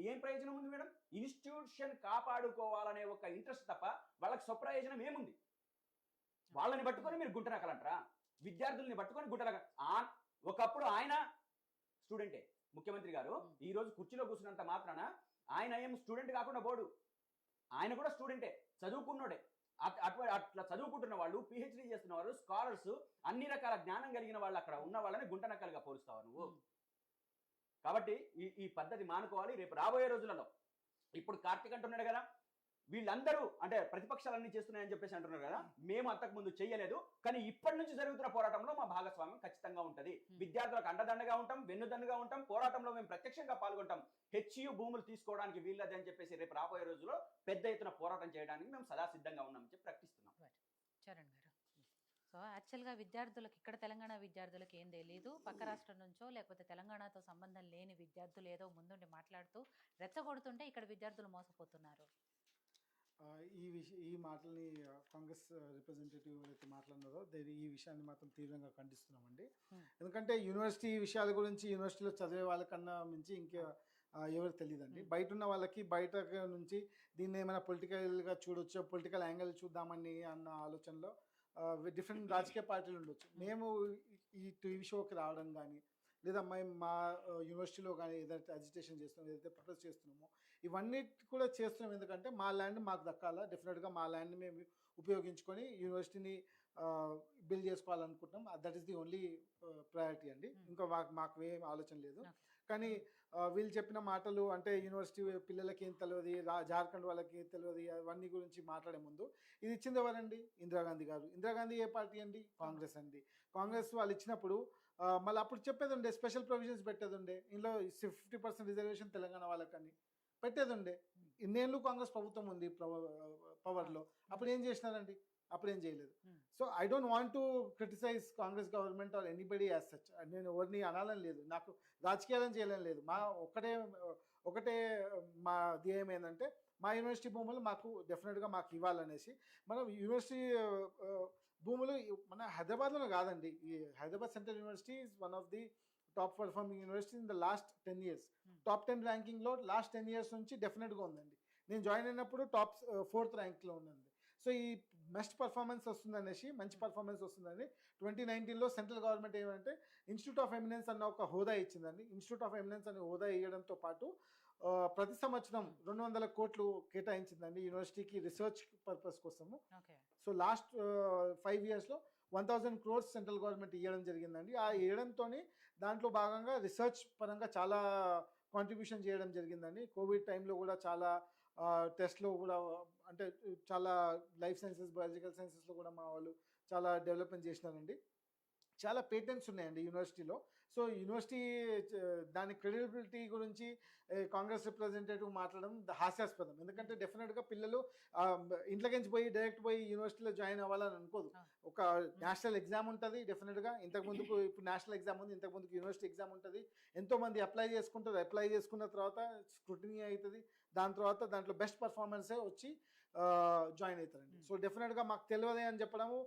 ఏం ప్రయోజనం ఉంది మేడం? ఇన్స్టిట్యూషన్ కాపాడుకోవాలనే ఒక ఇంట్రెస్ట్ తప్ప వాళ్ళకి స్వప్రయోజనం ఏముంది? వాళ్ళని పట్టుకొని మీరు గుంట నకలంటారా? విద్యార్థుల్ని పట్టుకొని గుంట నకల. ఒకప్పుడు ఆయన స్టూడెంటే, ముఖ్యమంత్రి గారు ఈ రోజు కుర్చీలో కూర్చున్నంత మాత్రాన ఆయన ఏం స్టూడెంట్ కాకుండా పోడు. ఆయన కూడా స్టూడెంటే, చదువుకున్నోడే. అట్లా చదువుకుంటున్న వాళ్ళు, పిహెచ్డీ చేస్తున్న వాళ్ళు, స్కాలర్స్, అన్ని రకాల జ్ఞానం కలిగిన వాళ్ళు అక్కడ ఉన్న వాళ్ళని గుంట నక్కలుగా పోలుస్తావు నువ్వు. కాబట్టి ఈ పద్ధతి మానుకోవాలి. రేపు రాబోయే రోజులలో ఇప్పుడు కార్తీక్ అంటున్నాడు కదా, వీళ్ళందరూ అంటే ప్రతిపక్షాలన్నీ చేస్తున్నాయని చెప్పేసి అంటున్నారు కదా, మేము అంతకుముందు చెయ్యలేదు, కానీ ఇప్పటి నుంచి జరుగుతున్న పోరాటంలో మా భాగస్వామ్యం ఖచ్చితంగా ఉంటుంది. విద్యార్థులకు అండదండగా ఉంటాం, వెన్నుదండగా ఉంటాం, పోరాటంలో మేము ప్రత్యక్షంగా పాల్గొంటాం. హెచ్యు భూములు తీసుకోవడానికి వీల్లేదు అని చెప్పేసి రేపు రాబోయే రోజుల్లో పెద్ద ఎత్తున పోరాటం చేయడానికి మేము సదా సిద్ధంగా ఉన్నామని చెప్పి ప్రకటిస్తున్నాం. చరణ్ గారు, సో యాక్చువల్గా విద్యార్థులకు, ఇక్కడ తెలంగాణ విద్యార్థులకు ఏం తెలియదు, పక్క రాష్ట్రం నుంచో లేకపోతే తెలంగాణతో సంబంధం లేని విద్యార్థులు ఏదో ముందుండి మాట్లాడుతూ రెచ్చగొడుతుంటే ఇక్కడ విద్యార్థులు మోసపోతున్నారు. ఈ మాటల్ని కాంగ్రెస్ రిప్రజెంటేటివ్ అయితే మాట్లాడినారో ఈ విషయాన్ని మాత్రం తీవ్రంగా ఖండిస్తున్నామండి. ఎందుకంటే యూనివర్సిటీ విషయాల గురించి యూనివర్సిటీలో చదివే వాళ్ళకన్నా మించి ఇంకా ఎవరు తెలియదండి. బయట ఉన్న వాళ్ళకి బయట నుంచి దీన్ని ఏమైనా పొలిటికల్గా చూడొచ్చు, పొలిటికల్ యాంగిల్ చూద్దామని అన్న ఆలోచనలో డిఫరెంట్ రాజకీయ పార్టీలు ఉండొచ్చు. మేము ఈ టీవీ షోకి రావడం కానీ లేదా మేము మా యూనివర్సిటీలో కానీ ఏదైతే అజిటేషన్ చేస్తున్నామో, ఏదైతే ప్రొటెస్ట్ చేస్తున్నామో, ఇవన్నీ కూడా చేస్తున్నాం. ఎందుకంటే మా ల్యాండ్ మాకు దక్కాలా, డెఫినెట్గా మా ల్యాండ్ని మేము ఉపయోగించుకొని యూనివర్సిటీని బిల్డ్ చేసుకోవాలనుకుంటున్నాం. That is the only priority అండి. ఇంకా మాకు ఏం ఆలోచన లేదు. కానీ వీళ్ళు చెప్పిన మాటలు అంటే యూనివర్సిటీ పిల్లలకి ఏం తెలియదు, జార్ఖండ్ వాళ్ళకి ఏం తెలియదు, అవన్నీ గురించి మాట్లాడే ముందు ఇది ఇచ్చింది ఎవరండి? ఇందిరాగాంధీ గారు. ఇందిరాగాంధీ ఏ పార్టీ అండి? కాంగ్రెస్ అండి. కాంగ్రెస్ వాళ్ళు ఇచ్చినప్పుడు మళ్ళీ అప్పుడు చెప్పేది ఉండే, స్పెషల్ ప్రొవిజన్స్ పెట్టేది ఉండే, ఇందులో 50% రిజర్వేషన్ తెలంగాణ వాళ్ళకని పెట్టేది ఉండే. ఇన్నేళ్ళు కాంగ్రెస్ ప్రభుత్వం ఉంది పవర్లో, అప్పుడు ఏం చేసినారండి? అప్పుడు ఏం చేయలేదు. So I don't want to criticise Congress government or anybody as such. నేను ఎవరిని అనాలని లేదు, నాకు రాజకీయాలను చేయాలని లేదు. మా ఒకటే మా ధ్యేయం ఏంటంటే మా యూనివర్సిటీ భూములు మాకు డెఫినెట్గా మాకు ఇవ్వాలనేసి. మనం యూనివర్సిటీ భూములు మన హైదరాబాద్లోనే కాదండి, ఈ Hyderabad central university is one of the top performing university in the last 10 years. Top 10 ర్యాంకింగ్లో లాస్ట్ 10 years నుంచి డెఫినెట్గా ఉందండి. నేను జాయిన్ అయినప్పుడు టాప్ 4th ర్యాంక్లో ఉన్నాను. సో ఈ బెస్ట్ పర్ఫార్మెన్స్ వస్తుందనేసి, మంచి పర్ఫార్మెన్స్ వస్తుందని 2019లో సెంట్రల్ గవర్నమెంట్ ఏమంటే ఇన్స్టిట్యూట్ ఆఫ్ ఎమినెన్స్ అన్న ఒక హోదా ఇచ్చిందండి. ఇన్స్టిట్యూట్ ఆఫ్ ఎమినెన్స్ అనే హోదా ఇవ్వడంతో పాటు ప్రతి సంవత్సరం 200 కోట్లు కేటాయించిందండి యూనివర్సిటీకి రీసెర్చ్ పర్పస్ కోసము. So last 5 yearsలో 1000 crores central government ఇవ్వడం జరిగిందండి. ఆ ఇవ్వడంతో దాంట్లో భాగంగా రీసెర్చ్ పరంగా చాలా కాంట్రిబ్యూషన్ చేయడం జరిగిందండి. కోవిడ్ టైంలో కూడా చాలా టెస్ట్లో కూడా, అంటే చాలా లైఫ్ సైన్సెస్, బయాలజికల్ సైన్సెస్లో కూడా మా వాళ్ళు చాలా డెవలప్మెంట్ చేసినారండి. చాలా పేటెంట్స్ ఉన్నాయండి యూనివర్సిటీలో. సో యూనివర్సిటీ దాని క్రెడిబిలిటీ గురించి కాంగ్రెస్ రిప్రజెంటేటివ్ మాట్లాడడం హాస్యాస్పదం. ఎందుకంటే డెఫినెట్గా పిల్లలు ఇంట్లోకించి పోయి డైరెక్ట్ పోయి యూనివర్సిటీలో జాయిన్ అవ్వాలని అనుకోదు. ఒక నేషనల్ ఎగ్జామ్ ఉంటుంది డెఫినెట్గా. ఇంతకుముందుకు ఇప్పుడు నేషనల్ ఎగ్జామ్ ఉంది, ఇంతకుముందుకు యూనివర్సిటీ ఎగ్జామ్ ఉంటుంది. ఎంతోమంది అప్లై చేసుకుంటారు. అప్లై చేసుకున్న తర్వాత స్క్రూటినీ అవుతుంది. దాని తర్వాత దాంట్లో బెస్ట్ పర్ఫార్మెన్సే వచ్చి జాయిన్ అవుతారండి. సో డెఫినెట్గా మాకు తెలియదే అని చెప్పడము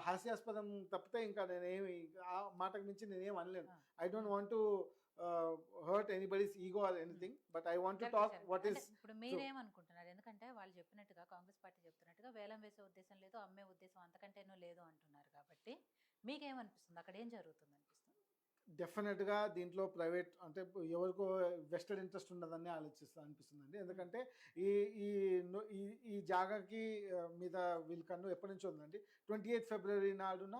హాస్యాస్పదం తప్పితే ఇంకా నేనేమి ఆ మాటకు మించి నేనేం అనలేను. I don't want to hurt anybody's ego or anything, but I want to talk what is. ఇప్పుడు మీరేమనుకుంటున్నారు? ఎందుకంటే వాళ్ళు చెప్పినట్టుగా, కాంగ్రెస్ పార్టీ చెప్తున్నట్టుగా వేలం వేసే ఉద్దేశం లేదు, అమ్మే ఉద్దేశం అంతకంటేనూ లేదు అంటున్నారు. కాబట్టి మీకేమనిపిస్తుంది? అక్కడ ఏం జరుగుతుంది అనిపిస్తుంది? డెఫినెట్గా దీంట్లో ప్రైవేట్ అంటే ఎవరికో వెస్టెడ్ ఇంట్రెస్ట్ ఉన్నదని అనిపిస్తుందండి. ఎందుకంటే ఈ ఈ ఈ జాగాకి మీద వీళ్ళ కన్ను ఎప్పటి నుంచో ఉందండి. 28 February నాడున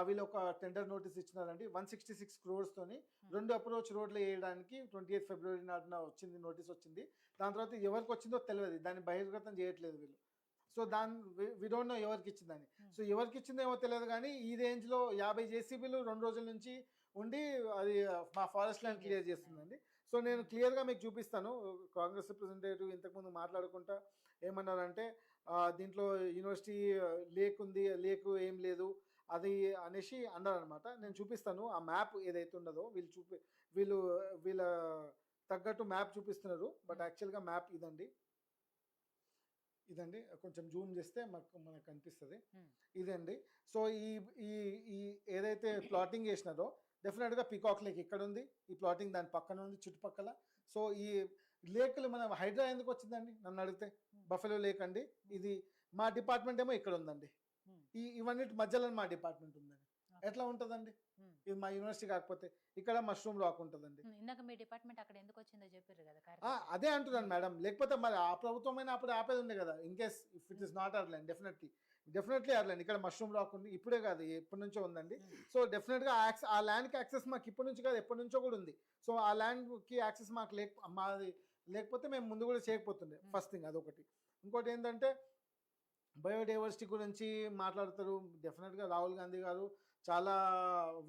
వీళ్ళు ఒక టెండర్ నోటీస్ ఇచ్చినారండి. 166 crores తోని 2 అప్రోచ్ రోడ్లు వేయడానికి 28 February నాడున వచ్చింది, నోటీస్ వచ్చింది. దాని తర్వాత ఎవరికి వచ్చిందో తెలియదు, దాన్ని బహిర్గతం చేయట్లేదు వీళ్ళు. సో వి డోంట్ నో ఎవరికి ఇచ్చిందని. సో ఎవరికి ఇచ్చిందేమో తెలియదు, కానీ ఈ రేంజ్లో 50 JCBలు 2 రోజుల నుంచి ఉండి అది మా ఫారెస్ట్ ల్యాండ్ క్లియర్ చేస్తుందండి. సో నేను క్లియర్గా మీకు చూపిస్తాను. కాంగ్రెస్ రిప్రజెంటేటివ్ ఇంతకుముందు మాట్లాడుకుంటా ఏమన్నారంటే దీంట్లో యూనివర్సిటీ లేక్ ఉంది, లేకు ఏం లేదు అది అనేసి అన్నారనమాట. నేను చూపిస్తాను ఆ మ్యాప్ ఏదైతే ఉన్నదో. వీళ్ళ తగ్గట్టు మ్యాప్ చూపిస్తున్నారు, బట్ యాక్చువల్గా మ్యాప్ ఇదండి. కొంచెం జూమ్ చేస్తే మనకు కనిపిస్తుంది. ఇదండి. సో ఈ ఏదైతే ప్లాటింగ్ చేసినారో డెఫినెట్గా పీకాక్ లేక్ ఇక్కడ ఉంది, ఈ ప్లాటింగ్ దాని పక్కన ఉంది చుట్టుపక్కల. సో ఈ లేక్లు మన హైడ్రా ఎందుకు వచ్చిందండి నన్ను అడిగితే? బఫెలో లేక్ అండి. ఇది మా డిపార్ట్మెంట్ ఏమో ఇక్కడ ఉందండి. ఇవన్నీ మధ్యలో మా డిపార్ట్మెంట్ ఉందండి. ఎట్లా ఉంటుందండి? ఇది మా యూనివర్సిటీ కాకపోతే ఇక్కడ మష్రూమ్ రాక్ ఉంటుందండి. ఇందాక మీ డిపార్ట్మెంట్ అక్కడ ఎందుకు వచ్చిందో చెప్పారు కదా. అదే అంటున్నాను మేడం. లేకపోతే మరి ఆ ప్రభుత్వమైన అప్పుడు ఆపేది ఉండే కదా. In case if it is not airline, definitely airline. ఇక్కడ మష్రూమ్ రాక్ ఉంది, ఇప్పుడే కాదు ఎప్పటి నుంచో ఉందండి. సో డెఫినెట్గా ఆ ల్యాండ్కి యాక్సెస్ మాకు ఇప్పటి నుంచి కాదు ఎప్పటి నుంచో కూడా ఉంది. సో ఆ ల్యాండ్కి యాక్సెస్ మాకు మాది లేకపోతే మేము ముందు కూడా చేయకపోతుండే. ఫస్ట్ థింగ్ అదొకటి. ఇంకోటి ఏంటంటే బయోడైవర్సిటీ గురించి మాట్లాడతారు. డెఫినెట్గా రాహుల్ గాంధీ గారు చాలా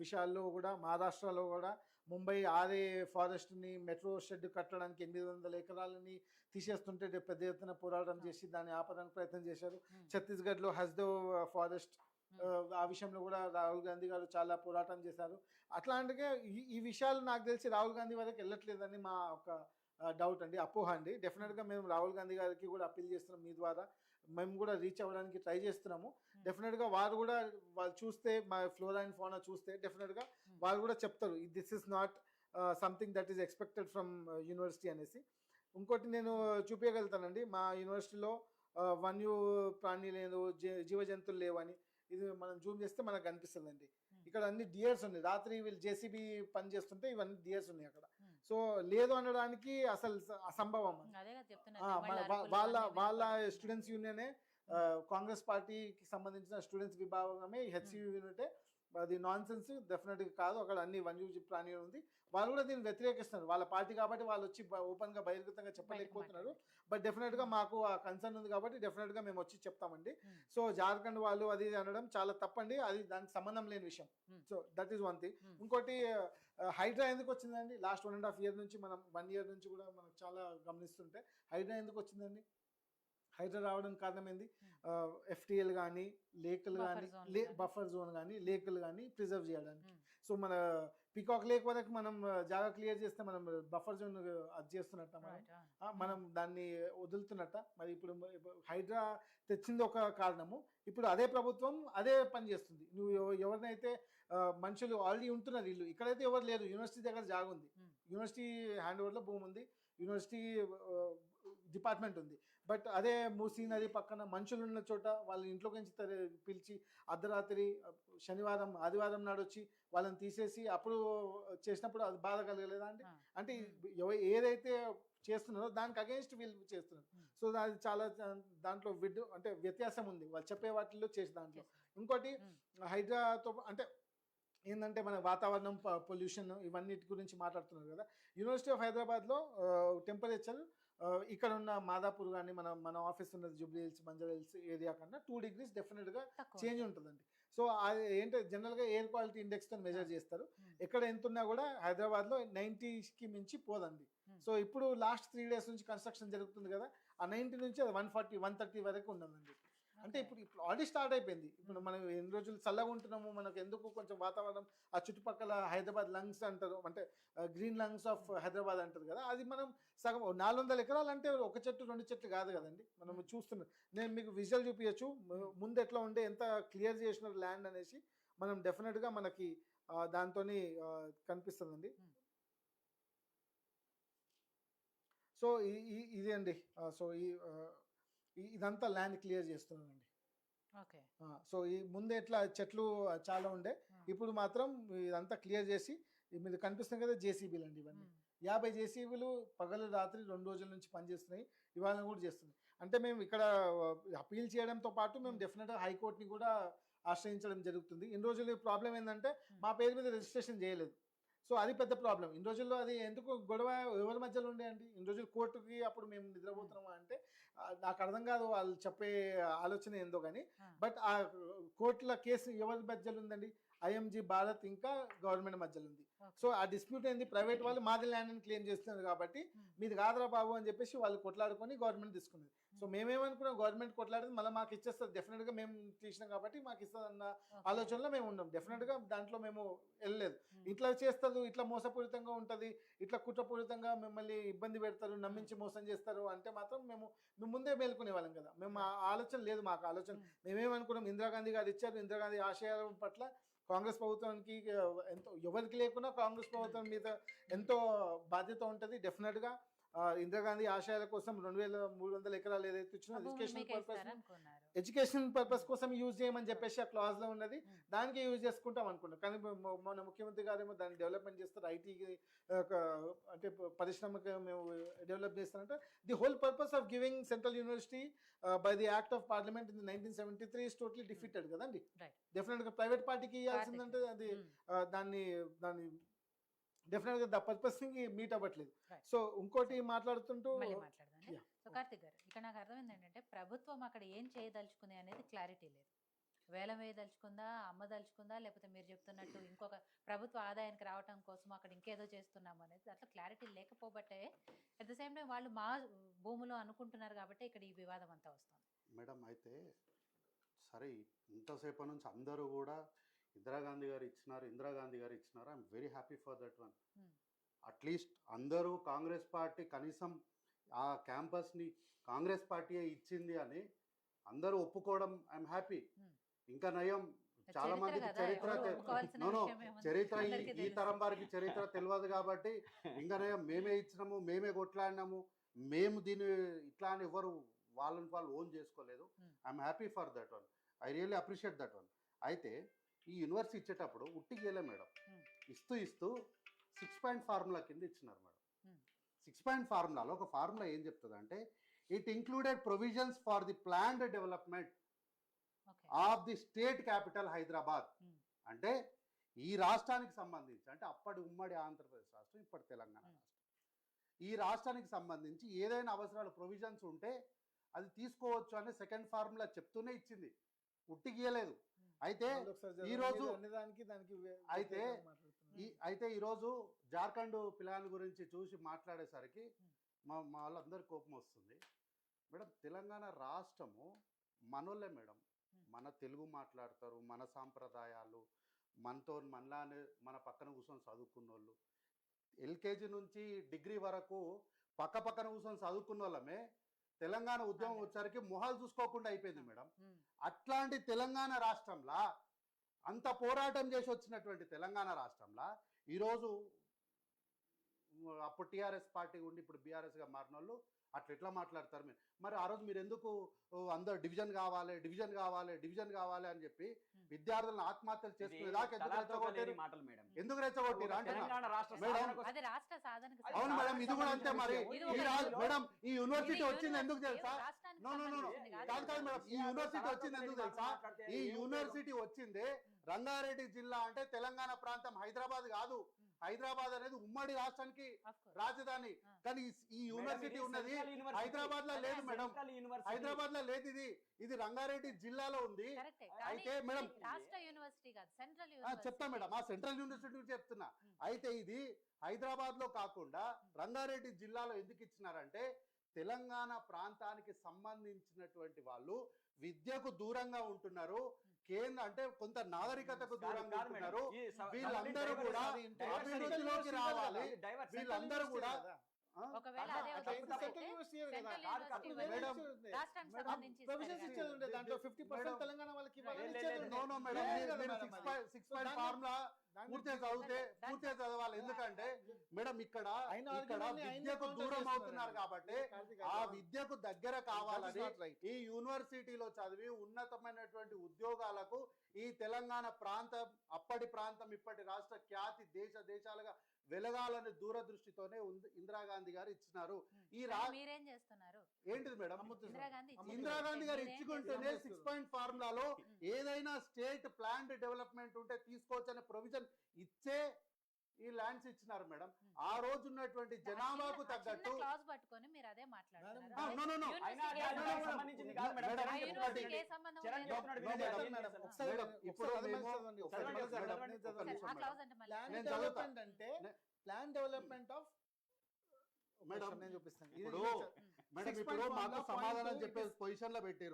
విషయాల్లో కూడా, మహారాష్ట్రలో కూడా ముంబై ఆరే ఫారెస్ట్ని మెట్రో షెడ్ కట్టడానికి 800 ఎకరాలని తీసేస్తుంటే పెద్ద ఎత్తున పోరాటం చేసి దాన్ని ఆపడానికి ప్రయత్నం చేశారు. ఛత్తీస్గఢ్లో హస్దో ఫారెస్ట్ ఆ విషయంలో కూడా రాహుల్ గాంధీ గారు చాలా పోరాటం చేశారు. అట్లాంటిగా ఈ విషయాలు నాకు తెలిసి రాహుల్ గాంధీ వరకు వెళ్ళట్లేదని మా ఒక డౌట్ అండి, అపోహ అండి. డెఫినెట్గా మేము రాహుల్ గాంధీ గారికి కూడా అప్పీల్ చేస్తున్నాం, మీ ద్వారా మేము కూడా రీచ్ అవ్వడానికి ట్రై చేస్తున్నాము. డెఫినెట్గా వాళ్ళు చూస్తే మా ఫ్లోరా అండ్ ఫౌనా చూస్తే డెఫినెట్గా వాళ్ళు కూడా చెప్తారు this is not something that is expected from university అనేసి. ఇంకోటి నేను చూపించగలుగుతానండి, మా యూనివర్సిటీలో వన్యూ ప్రాణి లేదు, జీవ జంతువులు లేవని. ఇది మనం జూమ్ చేస్తే మనకు కనిపిస్తుందండి. ఇక్కడ అన్ని డియర్స్ ఉన్నాయి. రాత్రి వీళ్ళు JCB పని చేస్తుంటే ఇవన్నీ డియర్స్ ఉన్నాయి అక్కడ. సో లేదు అనడానికి అసలు అసంభవం. వాళ్ళ స్టూడెంట్స్ యూనియనే, కాంగ్రెస్ పార్టీకి సంబంధించిన స్టూడెంట్స్ విభాగమే HCU యూనిటే. అది నాన్ సెన్స్ డెఫినెట్గా కాదు. అక్కడ అన్ని వన్యూ ప్రాణులు ఉంది. వాళ్ళు కూడా దీన్ని వ్యతిరేకిస్తున్నారు. వాళ్ళ పార్టీ కాబట్టి వాళ్ళు వచ్చి ఓపెన్గా బహిర్గతంగా చెప్పలేకపోతున్నారు. బట్ డెఫినెట్గా మాకు ఆ కన్సర్న్ ఉంది కాబట్టి డెఫినెట్గా మేము వచ్చి చెప్తామండి. సో జార్ఖండ్ వాళ్ళు అది అనడం చాలా తప్పండి, అది దానికి సంబంధం లేని విషయం. So that is one thing. ఇంకోటి హైడ్రా ఎందుకు వచ్చిందండి? లాస్ట్ 1.5 year నుంచి, మనం 1 year నుంచి కూడా మనం చాలా గమనిస్తుంటే హైడ్రా ఎందుకు వచ్చిందండి? హైడ్రా రావడానికి కారణం ఏంది? FTL కానీ, లేకులు కానీ, బఫర్ జోన్ కానీ, లేకులు కానీ ప్రిజర్వ్ చేయడానికి. సో మన పీకాక్ లేక్ వరకు మనం జాగా క్లియర్ చేస్తే మనం బఫర్ జోన్ అది చేస్తున్నట్ట, మనం దాన్ని వదులుతున్నట్ట. మరి ఇప్పుడు హైడ్రా తెచ్చింది ఒక కారణము, ఇప్పుడు అదే ప్రభుత్వం అదే పని చేస్తుంది. నువ్వు ఎవరినైతే మనుషులు ఆల్రెడీ ఉంటున్నారు ఇల్లు, ఇక్కడైతే ఎవరు లేరు, యూనివర్సిటీ దగ్గర జాగా ఉంది. యూనివర్సిటీ హ్యాండ్ ఓవర్లో భూమి ఉంది, యూనివర్సిటీ డిపార్ట్మెంట్ ఉంది. బట్ అదే మూసీ నది పక్కన మనుషులు ఉన్న చోట వాళ్ళ ఇంట్లోకి నుంచి పిలిచి అర్ధరాత్రి శనివారం ఆదివారం నాడు వచ్చి వాళ్ళని తీసేసి అప్పుడు చేసినప్పుడు అది బాధ కలగలేదా అండి? అంటే ఏదైతే చేస్తున్నారో దానికి అగేన్స్ట్ వీళ్ళు చేస్తున్నారు. సో అది చాలా దాంట్లో అంటే వ్యత్యాసం ఉంది వాళ్ళు చెప్పే వాటిల్లో చేసే దాంట్లో. ఇంకోటి హైడ్రాతో అంటే ఏంటంటే మన వాతావరణం, పొల్యూషన్, ఇవన్నిటి గురించి మాట్లాడుతున్నారు కదా. యూనివర్సిటీ ఆఫ్ హైదరాబాద్లో టెంపరేచర్ ఇక్కడ ఉన్న మాదాపూర్ కానీ మన ఆఫీస్ ఉన్నది Jubilee hills, Banjara hills area కన్నా 2 degrees డెఫినెట్గా చేంజ్ ఉంటుందండి. సో అది ఏంటంటే జనరల్గా ఎయిర్ క్వాలిటీ ఇండెక్స్తో మెజర్ చేస్తారు. ఎక్కడ ఎంత ఉన్నా కూడా హైదరాబాద్లో 90కి మించి పోదండి. సో ఇప్పుడు లాస్ట్ 3 days నుంచి కన్స్ట్రక్షన్ జరుగుతుంది కదా, ఆ 90 నుంచి అది 140, 130 వరకు ఉన్నదండి. అంటే ఇప్పుడు ఆల్రెడీ స్టార్ట్ అయిపోయింది. ఇప్పుడు మనం ఎన్ని రోజులు చల్లగా ఉంటున్నాము, మనకు ఎందుకు కొంచెం వాతావరణం ఆ చుట్టుపక్కల హైదరాబాద్ లంగ్స్ అంటారు, అంటే గ్రీన్ లంగ్స్ ఆఫ్ హైదరాబాద్ అంటారు కదా, అది మనం సగం 400 ఎకరాలు అంటే ఒక చెట్టు 2 చెట్లు కాదు కదండి. మనం చూస్తున్నాం, నేను మీకు విజువల్ చూపించచ్చు ముందు ఎట్లా ఉండే, ఎంత క్లియర్ చేసినారు ల్యాండ్ అనేసి మనం డెఫినెట్గా మనకి దాంతో కనిపిస్తుందండి. సో ఇది అండి. సో ఇదంతా ల్యాండ్ క్లియర్ చేస్తున్నానండి. సో ఈ ముందు ఎట్లా చెట్లు చాలా ఉండే, ఇప్పుడు మాత్రం ఇదంతా క్లియర్ చేసి మీరు కనిపిస్తుంది కదా జేసీబీలు అండి. ఇవన్నీ 50 జేసీబీలు పగలు రాత్రి 2 రోజుల నుంచి పనిచేస్తున్నాయి, ఇవాళ కూడా చేస్తున్నాయి. అంటే మేము ఇక్కడ అపీల్ చేయడంతో పాటు మేము డెఫినెట్గా హైకోర్టుని కూడా ఆశ్రయించడం జరుగుతుంది. ఇన్ని రోజులు ప్రాబ్లం ఏంటంటే మా పేరు మీద రిజిస్ట్రేషన్ చేయలేదు. సో అది పెద్ద ప్రాబ్లం. ఇన్ని రోజుల్లో అది ఎందుకు గొడవ ఎవరి మధ్యలో ఉండే అండి. ఇన్ని రోజులు కోర్టుకి అప్పుడు మేము నిద్రపోతున్నామా అంటే నాకు అర్థం కాదు వాళ్ళు చెప్పే ఆలోచన ఏందో కానీ. బట్ ఆ కోర్టుల కేసు ఎవరి మధ్యలో ఉందండి, ఐఎంజీ భారత్ ఇంకా గవర్నమెంట్ మధ్యలో ఉంది. సో ఆ డిస్ప్యూట్ ఏంది, ప్రైవేట్ వాళ్ళు మాది ల్యాండ్ అని క్లెయిమ్ చేస్తున్నారు కాబట్టి మీది కాదురా బాబు అని చెప్పేసి వాళ్ళు కొట్లాడుకొని గవర్నమెంట్ తీసుకున్నది. సో మేమేమనుకున్నాం, గవర్నమెంట్ కొట్లాడితే మళ్ళీ మాకు ఇచ్చేస్తారు, డెఫినెట్గా మేము తీసినాం కాబట్టి మాకు ఇస్తుంది అన్న ఆలోచనలో మేము ఉన్నాం. డెఫినెట్గా దాంట్లో మేము వెళ్ళలేదు. ఇట్లా చేస్తారు, ఇట్లా మోసపూరితంగా ఉంటుంది, ఇట్లా కుట్రపూరితంగా మిమ్మల్ని ఇబ్బంది పెడతారు, నమ్మించి మోసం చేస్తారు అంటే మాత్రం మేము ముందే మేలుకునే వాళ్ళం కదా. మేము ఆ ఆలోచన లేదు, మాకు ఆలోచన మేమేమనుకున్నాం, ఇందిరాగాంధీ గారు ఇచ్చారు, ఇందిరాగాంధీ ఆశయాల పట్ల కాంగ్రెస్ ప్రభుత్వానికి ఎంతో, ఎవరికి లేకున్నా కాంగ్రెస్ ప్రభుత్వం మీద ఎంతో బాధ్యత ఉంటుంది. డెఫినెట్గా ఇందిరాగాంధీ ఆశయాల కోసం 2300 ఎకరాలు ఏదైతే ఇచ్చినా ఎడ్యుకేషన్ పర్పస్ కోసం యూజ్ చేయమని చెప్పేసి ఆ క్లాజ్లో ఉన్నది, దానికి యూజ్ చేసుకుంటాం అనుకున్నాం. కానీ మన ముఖ్యమంత్రి గారు ఏమో దాన్ని డెవలప్మెంట్ చేస్తారు, ఐటీకి అంటే పరిశ్రమకి మేము డెవలప్ చేస్తారంటే the whole purpose of giving central university by the act of parliament in 1973 is totally defeated కదండి. డెఫినెట్గా ప్రైవేట్ పార్టీకి ఇవ్వాల్సిందంటే అది దాన్ని డెఫినెట్గా ద పర్పస్ని మీట్ అవ్వట్లేదు. సో ఇంకోటి మాట్లాడుతుంటూ సో కార్తిక్ గారు, ఇక్కడ నాకు అర్థమైంది ఏంటంటే ప్రభుత్వం అక్కడ ఏం చేయదలుచుకుంది అనేది క్లారిటీ లేదు. వేలం వేయదలుచుకుందా, అమ్మదలుచుకుందా, లేకపోతే మీరు చెప్తున్నట్టు ఇంకొక ప్రభుత్వ ఆదాయానికి రావడం కోసం అక్కడ ఇంకేదో చేస్తున్నాము అనేది అట్లా క్లారిటీ లేకపోబట్టే అట్ ద సేమ్ టైం వాళ్ళు మా భూములు అనుకుంటున్నారు కాబట్టి ఇక్కడ ఈ వివాదం అంతా వస్తుంది. మేడం అయితే సరే, ఇంతసేపు నుంచి అందరూ కూడా ఇందిరాగాంధీ గారు ఇచ్చినారు, I'm very happy for that one. At least అందరూ కాంగ్రెస్ పార్టీ కనీసం ఆ క్యాంపస్ని కాంగ్రెస్ పార్టీయే ఇచ్చింది అని అందరూ ఒప్పుకోవడం ఐఎమ్ హ్యాపీ. ఇంకా నయం, చాలా మందికి చరిత్ర ఈ తరం వారికి చరిత్ర తెలియదు కాబట్టి ఇంకా నయం, మేమే ఇచ్చినాము, మేమే కొట్లాడినాము, మేము దీన్ని ఇట్లా అని ఎవరు వాళ్ళని వాళ్ళు ఓన్ చేసుకోలేదు. I'm happy for that one, I really appreciate that one. అయితే ఈ యూనివర్సిటీ ఇచ్చేటప్పుడు ఉట్టిగేలే మేడం, ఇస్తూ 6 point ఫార్ములా కింద ఇచ్చినారు మేడం. 6 point ఫార్ములాలో ఒక ఫార్ములా ఏం చెప్తుంది అంటే, it included provisions for the planned development of the state capital Hyderabad. అంటే ఈ రాష్ట్రానికి సంబంధించి, అంటే అప్పటి ఉమ్మడి ఆంధ్రప్రదేశ్ రాష్ట్రం, ఇప్పటి తెలంగాణ రాష్ట్రం, ఈ రాష్ట్రానికి సంబంధించి ఏదైనా అవసరాలు ప్రొవిజన్స్ ఉంటే అది తీసుకోవచ్చు అనే సెకండ్ ఫార్ములా చెప్తూనే ఇచ్చింది, ఉట్టిగీయలేదు. అయితే ఈరోజు ఈరోజు జార్ఖండ్ పిల్లల గురించి చూసి మాట్లాడేసరికి మా వాళ్ళందరి కోపం వస్తుంది. మేడం తెలంగాణ రాష్ట్రము మనోళ్ళే మేడం, మన తెలుగు మాట్లాడతారు, మన సాంప్రదాయాలు, మనలానే మన పక్కన కూర్చొని చదువుకున్న వాళ్ళు, ఎల్కేజీ నుంచి డిగ్రీ వరకు పక్కన కూర్చొని చదువుకున్న వాళ్ళమే తెలంగాణ ఉద్యమం వచ్చరికి మొహాలు చూసుకోకుండా అయిపోయింది మేడం. అట్లాంటి తెలంగాణ రాష్ట్రంలో, అంత పోరాటం చేసి వచ్చినటువంటి తెలంగాణ రాష్ట్రంలో ఈరోజు అప్పుడు టీఆర్ఎస్ పార్టీ ఉండి ఇప్పుడు బీఆర్ఎస్గా మారిన వాళ్ళు అట్లా ఎట్లా మాట్లాడతారు మీరు? మరి ఆ రోజు మీరు ఎందుకు అందరు డివిజన్ కావాలి అని చెప్పి విద్యార్థులను ఆత్మహత్యలు చేసుకునేదాకా ఎందుకు రెచ్చగొట్టారు? మాటలు మేడం. ఎందుకు రెచ్చగొట్టారు అంటే తెలంగాణ రాష్ట్ర మేడం, సాధన కోసం- అది రాష్ట్ర సాధనకు అవును మేడం, ఇది కూడా అంతే. మరి ఇది ఈ ఒక- మేడం ఈ యూనివర్సిటీ ఇది వచ్చింది ఎందుకు తెలుసా? రాష్ట్రానికి నో సంబంధించింది కాదు. కాదు మేడం, ఈ యూనివర్సిటీ వచ్చింది ఎందుకు తెలుసా? ఈ యూనివర్సిటీ వచ్చిందే రంగారెడ్డి జిల్లా అంటే తెలంగాణ ప్రాంతం, హైదరాబాద్ కాదు. హైదరాబాద్ అనేది ఉమ్మడి రాష్ట్రానికి Of course. రాజధాని. కానీ ఈ యూనివర్సిటీ ఉన్నది హైదరాబాద్ లో లేదు మేడం, హైదరాబాద్ లో లేదు. ఇది రంగారెడ్డి జిల్లాలో ఉంది. కరెక్టే. అయితే కానీ మేడం ఇది రాష్ట్ర యూనివర్సిటీ కాదు, సెంట్రల్ చెప్తా యూనివర్సిటీ. మేడం, ఆ సెంట్రల్ యూనివర్సిటీ గురించి చెప్తున్నా. అయితే ఇది హైదరాబాద్ లో కాకుండా రంగారెడ్డి జిల్లాలో ఎందుకు ఇచ్చినారంటే తెలంగాణ ప్రాంతానికి సంబంధించినటువంటి వాళ్ళు విద్యకు దూరంగా ఉంటున్నారు, కేంద్ర అంటే కొంత నాగరికతకు దూరంగా ఉంటున్నారు. వీళ్ళందరూ కూడా అభివృద్ధిలోకి రావాలి. వీళ్ళందరూ కూడా ఒకవేళ అదే సెంట్రల్ వస్తే యూనివర్సిటీ సెంట్రల్ కదా. యూనివర్సిటీ మేడం, వల్ల రాష్ట్రానికి మేడం, సంబంధించి ప్రొవిజన్స్ ఇస్తారు ఇచ్చేది ఉండే, దాంట్లో 50% మేడం, తెలంగాణ వాళ్ళకి లేదు, ఇవ్వాలని లేదు, ఇచ్చేది లేదు. ఉండే. నో మేడం, లేదు కదా మీరు మేడం, 6 పాయింట్ ఫార్ములా పూర్తిగా చదివితే పూర్తిగా చదవాలి. ఎందుకంటే మేడం ఇక్కడ విద్యకు దూరం అవుతున్నారు కాబట్టి ఆ విద్యకు దగ్గర కావాలని ఈ యూనివర్సిటీలో చదివి ఉన్నతమైనటువంటి ఉద్యోగాలకు ఈ తెలంగాణ ప్రాంతం, అప్పటి ప్రాంతం ఇప్పటి రాష్ట్ర ఖ్యాతి దేశాలుగా వెలగాలని దూరదృష్టితోనే ఇందిరాగాంధీ గారు ఇచ్చినారు. ఈ మీరేం చేస్తున్నారు? ఏంటిది మేడం, ఇందిరాగాంధీ గారు ఇచ్చుకుంటేనే 6 పాయింట్ ఫార్ములాలో ఏదైనా స్టేట్ ప్లాన్ డెవలప్మెంట్ ఉంటే తీసుకోవచ్చు అనే ప్రొవిజన్ ఇచ్చే ఈ ల్యాండ్స్ ఇచ్చినారు మేడం. ఆ రోజు ఉన్నటువంటి జనాభాకు తగ్గట్టు క్లాస్ పట్టుకొని మీరు అదే మాట్లాడుతున్నారు. ప్లాన్ డెవలప్మెంట్ ఆఫ్ మేడం నేను చూపిస్తాను. మేడం ఇప్పుడు మాకు సమాధానం చెప్పే పొజిషన్ లో పెట్టి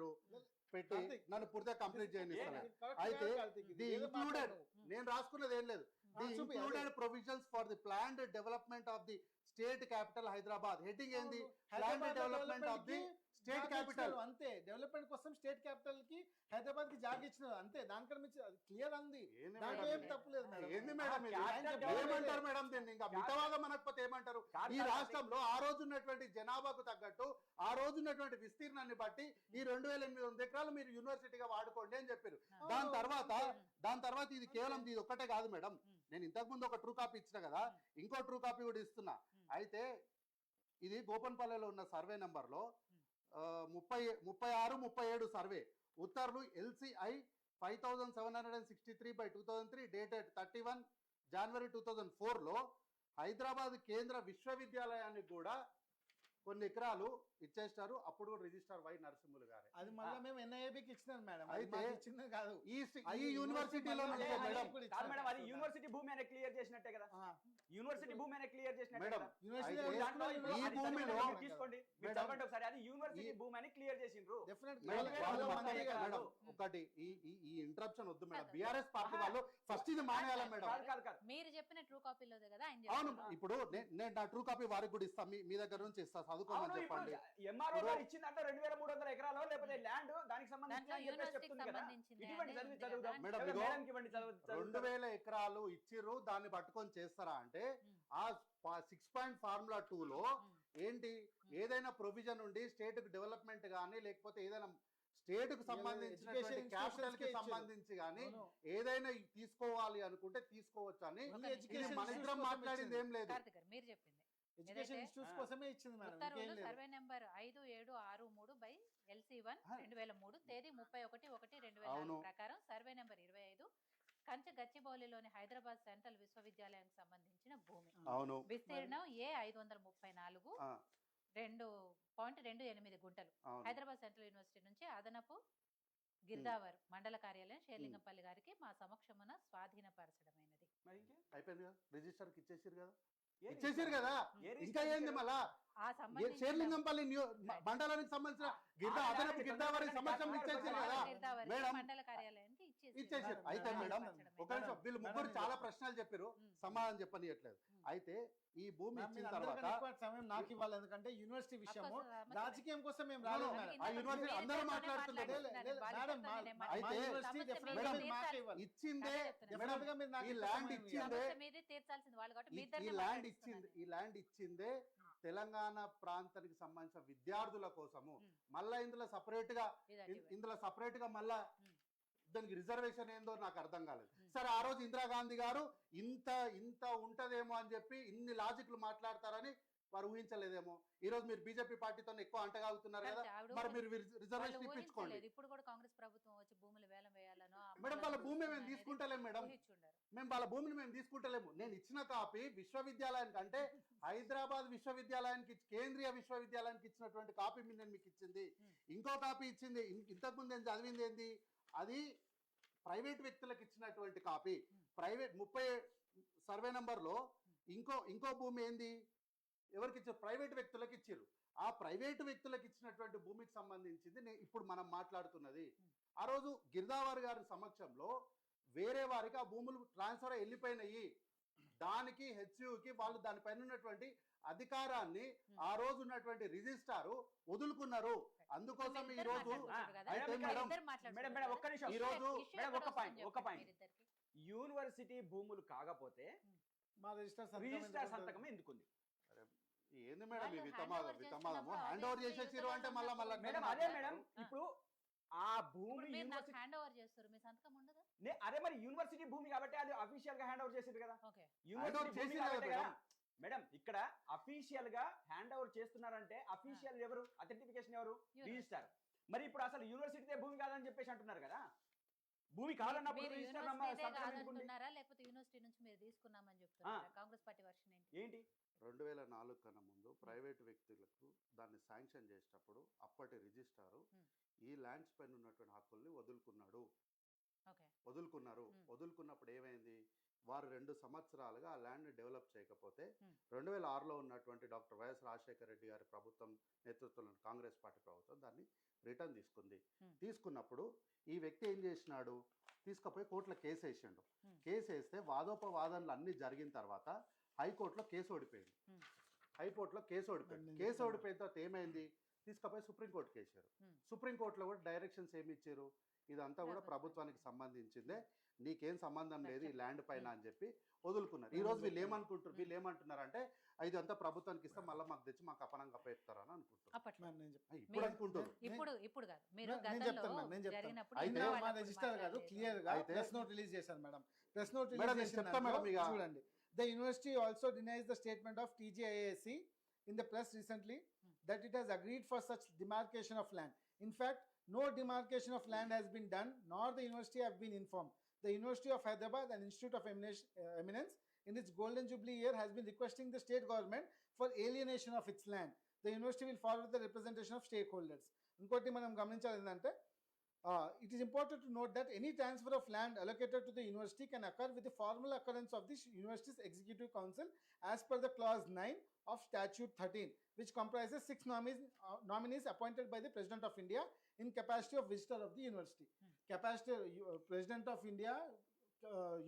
నన్ను పూర్తిగా కంప్లీట్ చేయనిస్తాను. అయితే ది ఇంక్లూడెడ్, నేను రాసుకున్నది ఏం లేదు, the included provisions for the planned development of the state capital Hyderabad. Heading ఏంది? Planned development of the state capital. అంతే, డెవలప్మెంట్ కోసం స్టేట్ క్యాపిటల్ కి హైదరాబాద్ కి జాగా ఇచ్చినారు అంతే. దానికన్నా మించి క్లియర్ అంది, దాంట్లో ఏం తప్పులేదు మేడం. ఏంది మేడం ఇది? ఏమంటారు మేడం దీన్ని? ఇంకా మితవాదం అనకపోతే ఏమంటారు? ఈ రాష్ట్రంలో ఆ రోజు ఉన్నటువంటి జనాభాకు తగ్గట్టు ఆ రోజు ఉన్నటువంటి విస్తీర్ణాన్ని బట్టి ఈ 2800 ఎకరాలు మీరు యూనివర్సిటీగా వాడుకోండి అని చెప్పారు. దాని తర్వాత ఇది కేవలం ఇది ఒక్కటే కాదు మేడం. నేను ఇంతకు ముందు ఒక ట్రూ కాపీ ఇచ్చిన కదా, ఇంకో ట్రూ కాపీ కూడా ఇస్తున్నా. అయితే ఇది గోపన్పల్లిలో ఉన్న సర్వే నెంబర్లో 36-37 సర్వే ఉత్తర్వులు LCI 5763/2003 డేటెడ్ 31 జనవరి 2004లో హైదరాబాద్ కేంద్ర విశ్వవిద్యాలయానికి కూడా కొన్ని ఎకరాలు ఇచ్చేస్తారు. అప్పుడు కూడా రిజిస్ట్రార్ వై నరసింహులు గారే. అది మళ్ళీ మేము NIABకి ఇచ్చినాం మేడం. అయితే ఇచ్చింది కాదు, ఈ యూనివర్సిటీలో మేడం అది యూనివర్సిటీ భూమి అనే క్లియర్ చేసినట్టే కదా. యూనివర్సిటీ భూమి అనే క్లియర్ చేసినట్టే మేడం. కదా. అయితే ఈ అది భూమిలో తీసుకోండి, మీరు చదవండి ఒకసారి. అది యూనివర్సిటీ భూమి అని క్లియర్ చేసిండ్రు. మేడం ఒకటి ఈ ఇంటరప్షన్ వద్దు మేడం. బీఆర్ఎస్ పార్టీ వాళ్ళు ఫస్ట్ ఇది మానేయాలి మేడం. మీరు చెప్పిన ట్రూ కాపీలో కదా ఆయన అవును, చెప్తున్నారు. ఇప్పుడు నేను నా ట్రూ కాపీ వారికి కూడా ఇస్తాను, మీ దగ్గర నుంచి ఇస్తా, చదువుకోమని చెప్పండి. ఎంఆర్ఓ గారు ఇచ్చిందంటే 2300 ఎకరాలు లేకపోతే ల్యాండ్ దానికి దాంట్లో యూనివర్సిటీకి సంబంధించింది మేడం, 2000 ఎకరాలు ఇచ్చిర్రు, దాన్ని పట్టుకొని చేస్తారా అంటే ఆ 6 పాయింట్ ఫార్ములా 2లో ఏంటి, ఏదైనా ప్రొవిజన్ ఉండి స్టేట్ డెవలప్మెంట్ గానీ లేకపోతే ఏదైనా స్టేట్ కు సంబంధించినటువంటి క్యాపిటల్ కి సంబంధించి గానీ ఏదైనా తీసుకోవాలి అనుకుంటే తీసుకోవచ్చు అని మన ఇద్దరం మాట్లాడింది ఏం లేదు. మీరు చెప్పింది ఎడ్యుకేషన్ ఇన్స్టిట్యూట్స్ కోసమే ఇచ్చింది మేడం. సర్వే నెంబర్ 5763/LC1 2003 తేదీ 31/1/2004 ప్రకారం సర్వే నెంబర్ 25 కంచె గచ్చిబౌలిలోని హైదరాబాద్ సెంట్రల్ విశ్వవిద్యాలయానికి సంబంధించిన భూమి. విస్తీర్ణం A534 2.28 గుంటలు. హైదరాబాద్ సెంట్రల్ యూనివర్సిటీ నుంచి అదనపు గిర్దావర్ మండల కార్యాలయం షేర్లింగంపల్లి గారికి మా సమక్షమున స్వాధీనపరచడమైనది. అయిపోయింది కదా, రిజిస్టర్ ఇచ్చేసారు కదా, ఇంకా ఏంది మళ్ళా షేర్లింగంపల్లి మండలానికి సంబంధించిన అదనపు గిర్దావరి సమక్షం ఇచ్చేసారు కదా మేడం. మండల కార్యాలయానికి ఇచ్చేసారు. అయితే మేడం, మేడం మార్చడమే. ఒక నిమిషం, వీళ్ళు మేడం, ముగ్గురు నేను చాలా చెప్తాను. ప్రశ్నలు చెప్పారు, మ్మ్. సమాధానం చెప్పనియట్లేదు. మ్మ్. అయితే ఈ భూమి మ్యామ్, ఇచ్చిన మీరు తర్వాత అందరికన్నా ఎక్కువ సమయం నాకు ఇవ్వాలి, ఎందుకంటే యూనివర్సిటీ విషయము రాజకీయం కోసం మేము రాలేదు మేడం. ఆ యూనివర్సిటీ అందరూ మాట్లాడుతున్నారు. అయితే మేడం, ఇచ్చిందే మేడం, మీరు నాకు ఈ ఇంత ల్యాండ్ సమయం ఇచ్చిందే మీదే తీర్చాల్సింది వాళ్ళు కాబట్టి మీ ఈ ఇద్దరిని ల్యాండ్ మాట్లాడిస్తున్నారు. ఈ ల్యాండ్ ఇచ్చిందే తెలంగాణ ప్రాంతానికి సంబంధించిన విద్యార్థుల కోసము. మ్మ్. మళ్ళా ఇందులో సపరేట్ గా ఇదండి. ఇందులో సపరేట్ గా మళ్ళా మ్మ్. దానికి రిజర్వేషన్ ఏందో నాకు అర్థం కాలేదు. మ్మ్. సరే, ఆ రోజు ఇందిరాగాంధీ గారు ఇంత ఇంత ఉంటదేమో అని చెప్పి ఇన్ని లాజిక్లు మాట్లాడతారని వారు ఊహించలేదేమో. ఈ రోజు మీరు బీజేపీ పార్టీతో ఎక్కువ అంటగాగుతున్నారు కదా, కరెక్ట్. ఆవిడ మరి మీరు వాళ్ళు రిజర్వేషన్ ఇప్పించుకోండి. ఊహించలేదు. ఇప్పుడు కూడా కాంగ్రెస్ ప్రభుత్వం వచ్చి భూములు వేలం వేయాలనో మేడం, వాళ్ళ భూమి మేము తీసుకుంటలేము మేడం, ఊహించుండారు. మేము వాళ్ళ భూమిని మేము తీసుకుంటలేము. నేను ఇచ్చిన కాపీ విశ్వవిద్యాలయానికి, అంటే హైదరాబాద్ విశ్వవిద్యాలయానికి, కేంద్రీయ విశ్వవిద్యాలయానికి ఇచ్చినటువంటి కాపీ నేను మీకు ఇచ్చింది. ఇంకో కాపీ ఇచ్చింది ఇంతకుముందు నేను చదివింది ఏంది, అది ప్రైవేట్ వ్యక్తులకు ఇచ్చినటువంటి కాపీ. ప్రైవేట్ 30 సర్వే నంబర్లో ఇంకో భూమి ఏంది, ఎవరికి ఇచ్చారు, ప్రైవేట్ వ్యక్తులకు ఇచ్చారు. ఆ ప్రైవేటు వ్యక్తులకు ఇచ్చినటువంటి భూమికి సంబంధించింది ఇప్పుడు మనం మాట్లాడుతున్నది. ఆ రోజు గిర్దావర్ గారి సమక్షంలో వేరే వారికి ఆ భూములు ట్రాన్స్ఫర్ వెళ్ళిపోయినాయి. దానికి హెచ్యుకి వాళ్ళు దానిపైన ఉన్నటువంటి అధికారాన్ని ఆ రోజు ఉన్నటువంటి రిజిస్ట్రారు వదులుకున్నారు. అందుకోసం ఈ రోజు అయితే మేడం ఒక్క నిమిషం, ఈ రోజు మేడం ఒక్క పాయింట్, యూనివర్సిటీ భూములు కాకపోతే మా రిజిస్ట్రార్ సంతకం ఎందుకుంది? ఏంది మేడం ఈ వాళ్ళు వితమాదము? hand over హ్యాండ్ ఓవర్ చేస్తున్నప్పుడు చేసేసారు అంటే మళ్ళా మేడం అదే మేడం, ఇప్పుడు ఆ భూమి మీరు నాకు యూనివర్సిటీ హ్యాండ్ ఓవర్ చేస్తారు, మీ సంతకం ఉండదా? అదే మరి యూనివర్సిటీ భూమి కాబట్టి అది అఫీషియల్ గా హ్యాండ్ ఓవర్ చేసింది కదా. ఓకే. యూనివర్సిటీ భూమి చేసింది కాబట్టే కదా కదా. మేడం ఇక్కడ అఫీషియల్ గా హ్యాండ్ ఓవర్ చేస్తున్నారంటే అఫీషియల్ ఎవరు, అథెంటిఫికేషన్ ఎవరు, రిజిస్టర్. మరి ఇప్పుడు అసలు యూనివర్సిటీ భూమి కాదని చెప్పేసి అంటున్నారు కదా. భూమి కాదన్నప్పుడు మీరు రిజిస్టర్ యూనివర్సిటీ సంతకం ఎందుకు ఉంది? కాదంటున్నారా లేకపోతే యూనివర్సిటీ నుంచి మీరు తీసుకున్నామని చెప్తున్నారా? కాంగ్రెస్ పార్టీ వర్షన్ ఏంటి? 2004 కన్నా ముందు ప్రైవేట్ వ్యక్తులకు దాన్ని శాంక్షన్ చేసేటప్పుడు అప్పటి రిజిస్ట్రారు ఈ ల్యాండ్స్ పైన ఉన్నటువంటి హక్కుల్ని వదులుకున్నారు. వదులుకున్నప్పుడు ఏమైంది, వారు 2 సంవత్సరాలుగా ఆ ల్యాండ్ని డెవలప్ చేయకపోతే 2006లో ఉన్నటువంటి డాక్టర్ వైఎస్ రాజశేఖర రెడ్డి గారి ప్రభుత్వం నేతృత్వంలో కాంగ్రెస్ పార్టీ ప్రభుత్వం దాన్ని రిటర్న్ తీసుకుంది. తీసుకున్నప్పుడు ఈ వ్యక్తి ఏం చేసినాడు, తీసుకుపోయి కోర్టులో కేసు వేసిండు. కేసు వేస్తే వాదోపవాదనలు అన్నీ జరిగిన తర్వాత హైకోర్టులో కేసు ఓడిపోయింది. కేసు ఓడిపోయిన తర్వాత ఏమైంది, తీసుకుపోయి సుప్రీంకోర్టుకి వేసారు. సుప్రీంకోర్టులో కూడా డైరెక్షన్స్ ఏమి ఇచ్చారు, ఇదంతా కూడా ప్రభుత్వానికి సంబంధించిందే, నీకేం సంబంధం లేదు ఈ ల్యాండ్ పైన అని చెప్పి వదులుకున్నారు. ఈ రోజు వీళ్ళు ఏమంటున్నారు అంటే ఇదంతా ప్రభుత్వానికి ఇస్తే మళ్ళీ మాకు తెచ్చి మాకు అపనంగా పెడతారని అనుకుంటున్నారు. ఇప్పుడు అనుకుంటారు. ఇప్పుడు కాదు, మీరు నేను చెప్తాను. జరిగినప్పుడు అయితే ఇంట్లో మా వాళ్ళప్పుడు రిజిస్టర్ గారు మాట్లాడలేదు. క్లియర్ గా అయితే ప్రెస్ నోట్ రిలీజ్ చేశారు madam. Press note madam, release నేను చెప్తా మేడం ఇక. చూడండి. The university also denies the statement of TJAAC in the press recently that it has agreed for such demarcation of land. In fact, no demarcation of land has been done, nor the university have been informed. The University of Hyderabad, an institute of eminence, in its golden jubilee year, has been requesting the state government for alienation of its land. The university will forward the representation of stakeholders. ఇంకోటి మనం గమనించాలి ఏంటంటే, it is important to note that any transfer of land allocated to the university can occur with the formal occurrence of the university's executive council as per the clause 9 of statute 13, which comprises 6 nominees appointed by the president of India in capacity of visitor of the university. Capacity president of India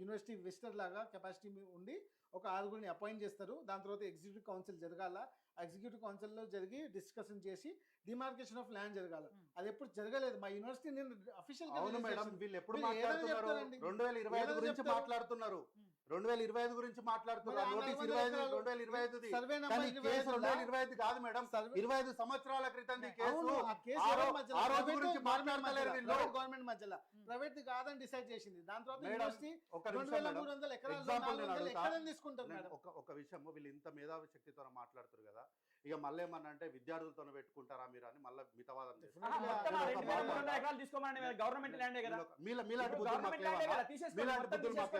university visitor లాగా capacity ఉండి ఒక 6గురిని appoint చేస్తారు. దాని తర్వాత executive council జరగాల. Executive కౌన్సిల్లో జరిగి discussion చేసి డిమార్కేషన్ ఆఫ్ ల్యాండ్ జరగాల. అది ఎప్పుడు జరగలేదు. మా యూనివర్సిటీ నేను అఫీషియల్ గా మేడం, వీళ్ళు ఎప్పుడు మాట్లాడుతున్నారు, 2025 గురించి మాట్లాడుతున్నారు. 2025 గురించి మాట్లాడుతున్నారు. నోటీస్ 2025 సర్వే కానీ కేసు 2025 కాదు మేడం, 25 సంవత్సరాల క్రితం కేసు. ఆ రోజు గురించి మాట్లాడతలేరు వీళ్ళు. గవర్నమెంట్ మధ్యలో ప్రైవేట్ కాదని డిసైడ్ చేసింది. దాని తర్వాత యూనివర్సిటీ ఒక నిమిషం మేడం, 2300 ఎగ్జాంపుల్ నేను అడుగుతా. తీసుకుంటారు మేడం. ఒక విషయం, వీళ్ళు ఇంత మేధావి శక్తితో మాట్లాడుతారు కదా, ఇక మళ్ళీ ఏమన్నా అంటే విద్యార్థులతో పెట్టుకుంటారా మీరు అని మళ్ళీ మితవాదం గవర్నమెంట్ ల్యాండే కదా. మీలాంటి బుద్ధులు మాకు లేవు. మీలాంటి బుద్ధులు మాకు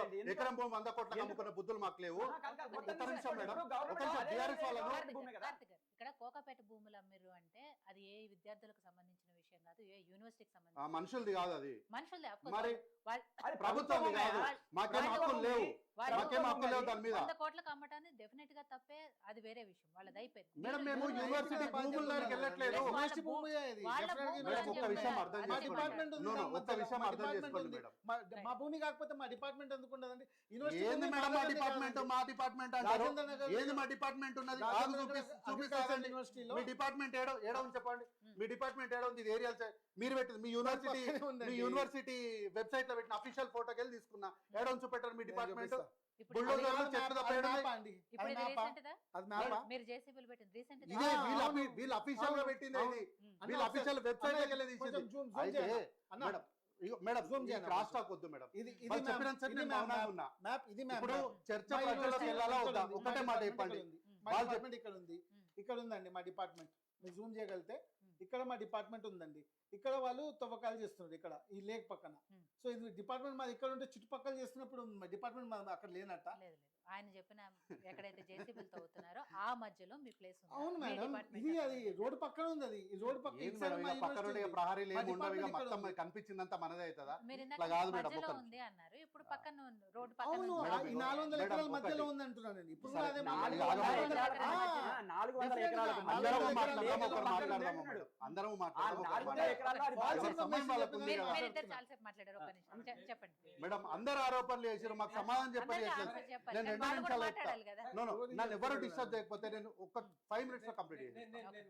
లేవు. ఎకరం భూమి 100 కోట్లకు అమ్ముకున్న బుద్ధులు మాకు లేవు. ఒక్క నిమిషం మేడం, ఒక నిమిషం. టీఆర్ఎస్ వాళ్ళను ఇక్కడ కోకాపేట భూములు అమ్మిరు అంటే అది ఏ విద్యార్థులకు సంబంధించిన విషయం కాదు, ఏ యూనివర్సిటీకి సంబంధించిన మనుషులది కాదు, అది మనుషులదే. మరి ప్రభుత్వం కాదు, మాకేం హక్కులు లేవు. మాకేం హక్కు లేవు దాని మీద. 100 కోట్లకు అమ్మటాన్ని డెఫినెట్ గా తప్పే, అది వేరే విషయం, వాళ్ళది అయిపోయింది. మేడం మేము యూనివర్సిటీ భూముల దగ్గరికి వెళ్ళట్లేదు. యూనివర్సిటీ భూమి ఇది. వాళ్ళ Definitely భూములు మేడం అని ఒక్క చెప్పారు. విషయం అర్థం అది మా చేసుకోండి. డిపార్ట్మెంట్ ఉంది. No, no, ఒక్క విషయం మా అర్థం డిపార్ట్మెంట్ చేసుకోండి ఉంది. మేడం. మా భూమి కాకపోతే మా డిపార్ట్మెంట్ ఎందుకు ఉండదండి? యూనివర్సిటీ ఏంది భూమి మేడం మా కాదండి డిపార్ట్మెంట్ కాదండి. మా డిపార్ట్మెంట్ అంటారు? రాజేంద్ర నగర్ ఏంది మా డిపార్ట్మెంట్ ఉన్నది? రాజేంద్ర ఆగు, నగర్ చూపిస్తారండి. యూనివర్సిటీలో మీ డిపార్ట్మెంట్ ఏడో ఉంది చెప్పండి. మీ డిపార్ట్మెంట్ ఏడో ఉంది? ఇది ఏరియా మీరు పెట్టింది మీ యూనివర్సిటీ, పక్కనే ఉందండి. మీ యూనివర్సిటీ వెబ్సైట్ లో పెట్టిన అఫీషియల్ ఫోటోకి వెళ్ళి తీసుకున్నా. ఏడో చూపెట్టారు మీ డిపార్ట్మెంట్? ఇప్పుడు బుల్డోజర్ ఇది- లో చెట్లు తప్పేయడం మ్యాపా అండి? ఇప్పుడు ఇది అది మ్యాపా? recent దా? అది మ్యాపా? మీరు జేసీబీలు పెట్టింది రీసెంట్ ఇదే అవును. వీళ్ళు అఫీషియల్ గా అవును. పెట్టింది ఇది. అన్న వీళ్ళ అఫీషియల్ వెబ్సైట్ అన్న, లోకి వెళ్ళి కొంచెం తీసింది. zoom అయితే చేయాలి. అన్న, మేడం ఇగో మేడం zoom ఈ చేయాలి. క్రాస్ టాక్ వద్దు మేడం. ఇది వాళ్ళు మ్యాప్. చెప్పినంత సేపు ఇది నేను మ్యాప్. మౌనంగా ఉన్నా. మ్యాప్ ఇది మ్యాప్. ఇప్పుడు చర్చ మా ప్రజలకు యూనివర్సిటీ వెళ్ళాలా ఇక్కడ వద్దా? ఉంది. ఒకటే మా మాట డిపార్ట్మెంట్ చెప్పండి. ఇక్కడ ఉంది. మా వాళ్ళు డిపార్ట్మెంట్ ఇక్కడ ఉంది. ఇక్కడ ఉందండి మా డిపార్ట్మెంట్. మీరు జూమ్ చేయగలిగితే ఇక్కడ మా డిపార్ట్మెంట్ ఉందండి. ఇక్కడ వాళ్ళు తవ్వకాలు చేస్తున్నారు ఇక్కడ ఈ లేక్ పక్కన. సో ఇది డిపార్ట్మెంట్ మాది ఇక్కడ ఉంటే చుట్టుపక్కల చేస్తున్నప్పుడు మా డిపార్ట్మెంట్ మాది అక్కడ లేనట్ట. లేదు లేదు, ఆయన చెప్పిన ఎక్కడైతే జేసీబీలు తవ్వుతున్నారో ఆ మధ్యలో మీ ప్లేస్ ఉంది. అవును మీ మేడం, department ఇది అక్కడ అది ఉంది. రోడ్డు పక్కన ఉంది. అది ఈ రోడ్డు పక్కన ఏంది ఇటు సైడ్ మేడం మా ఇక పక్కన యూనివర్సిటీ ఉండే ఉంది. ప్రహరీలు మా ఏమి ఉండవు ఇక డిపార్ట్మెంట్ మొత్తం ఇక్కడ ఉంది. కనిపించిందంతా మనదే అవుతుందా? మీరు ఇట్లా ఇందాక కాదు మేడం మధ్యలో ఒక్క ఉంది అన్నారు, ఇప్పుడు పక్కన రోడ్డు పక్కన అవును ఉంది. మేడం, ఈ 400 మేడం, ఎకరాల మధ్యలో ఒకటి. ఉంది అంటున్నానండి. ఇప్పుడు సరే, అదే 400 ఆగమని. ఎకరాలకు ఆ, మధ్య 400 ఎకరాలకు మధ్య అందరము ఎకరాలు మాట్లాడదాం, లేదు, ఒకరు పక్కన మాట్లాడదాము ఉన్నాడు. మేడం. అందరము ఆ మాట్లాడదాం, ఒకరు 400 మాట్లాడదాం. ఎకరాల్లో అది వాళ్ళు ఎవరి సమయం వాళ్ళకు ఉంది కదా. మీరిద్దరు చాలాసేపు మాట్లాడారు, ఒక నిమిషం చెప్పండి. మేడం అందరు ఆరోపణలు చేసారు, మాకు సమాధానం చెప్పండి. అందరికీ చేస్తారు. answer చెప్పాలి. నేను కానీ 2 వాళ్ళు కూడా నిమిషాలు మాట్లాడాలి కదా. నన్ను ఎవరు డిస్టర్బ్ చేయకపోతే నేను ఒక 5 మినిట్స్ లో కంప్లీట్ చేస్తాను.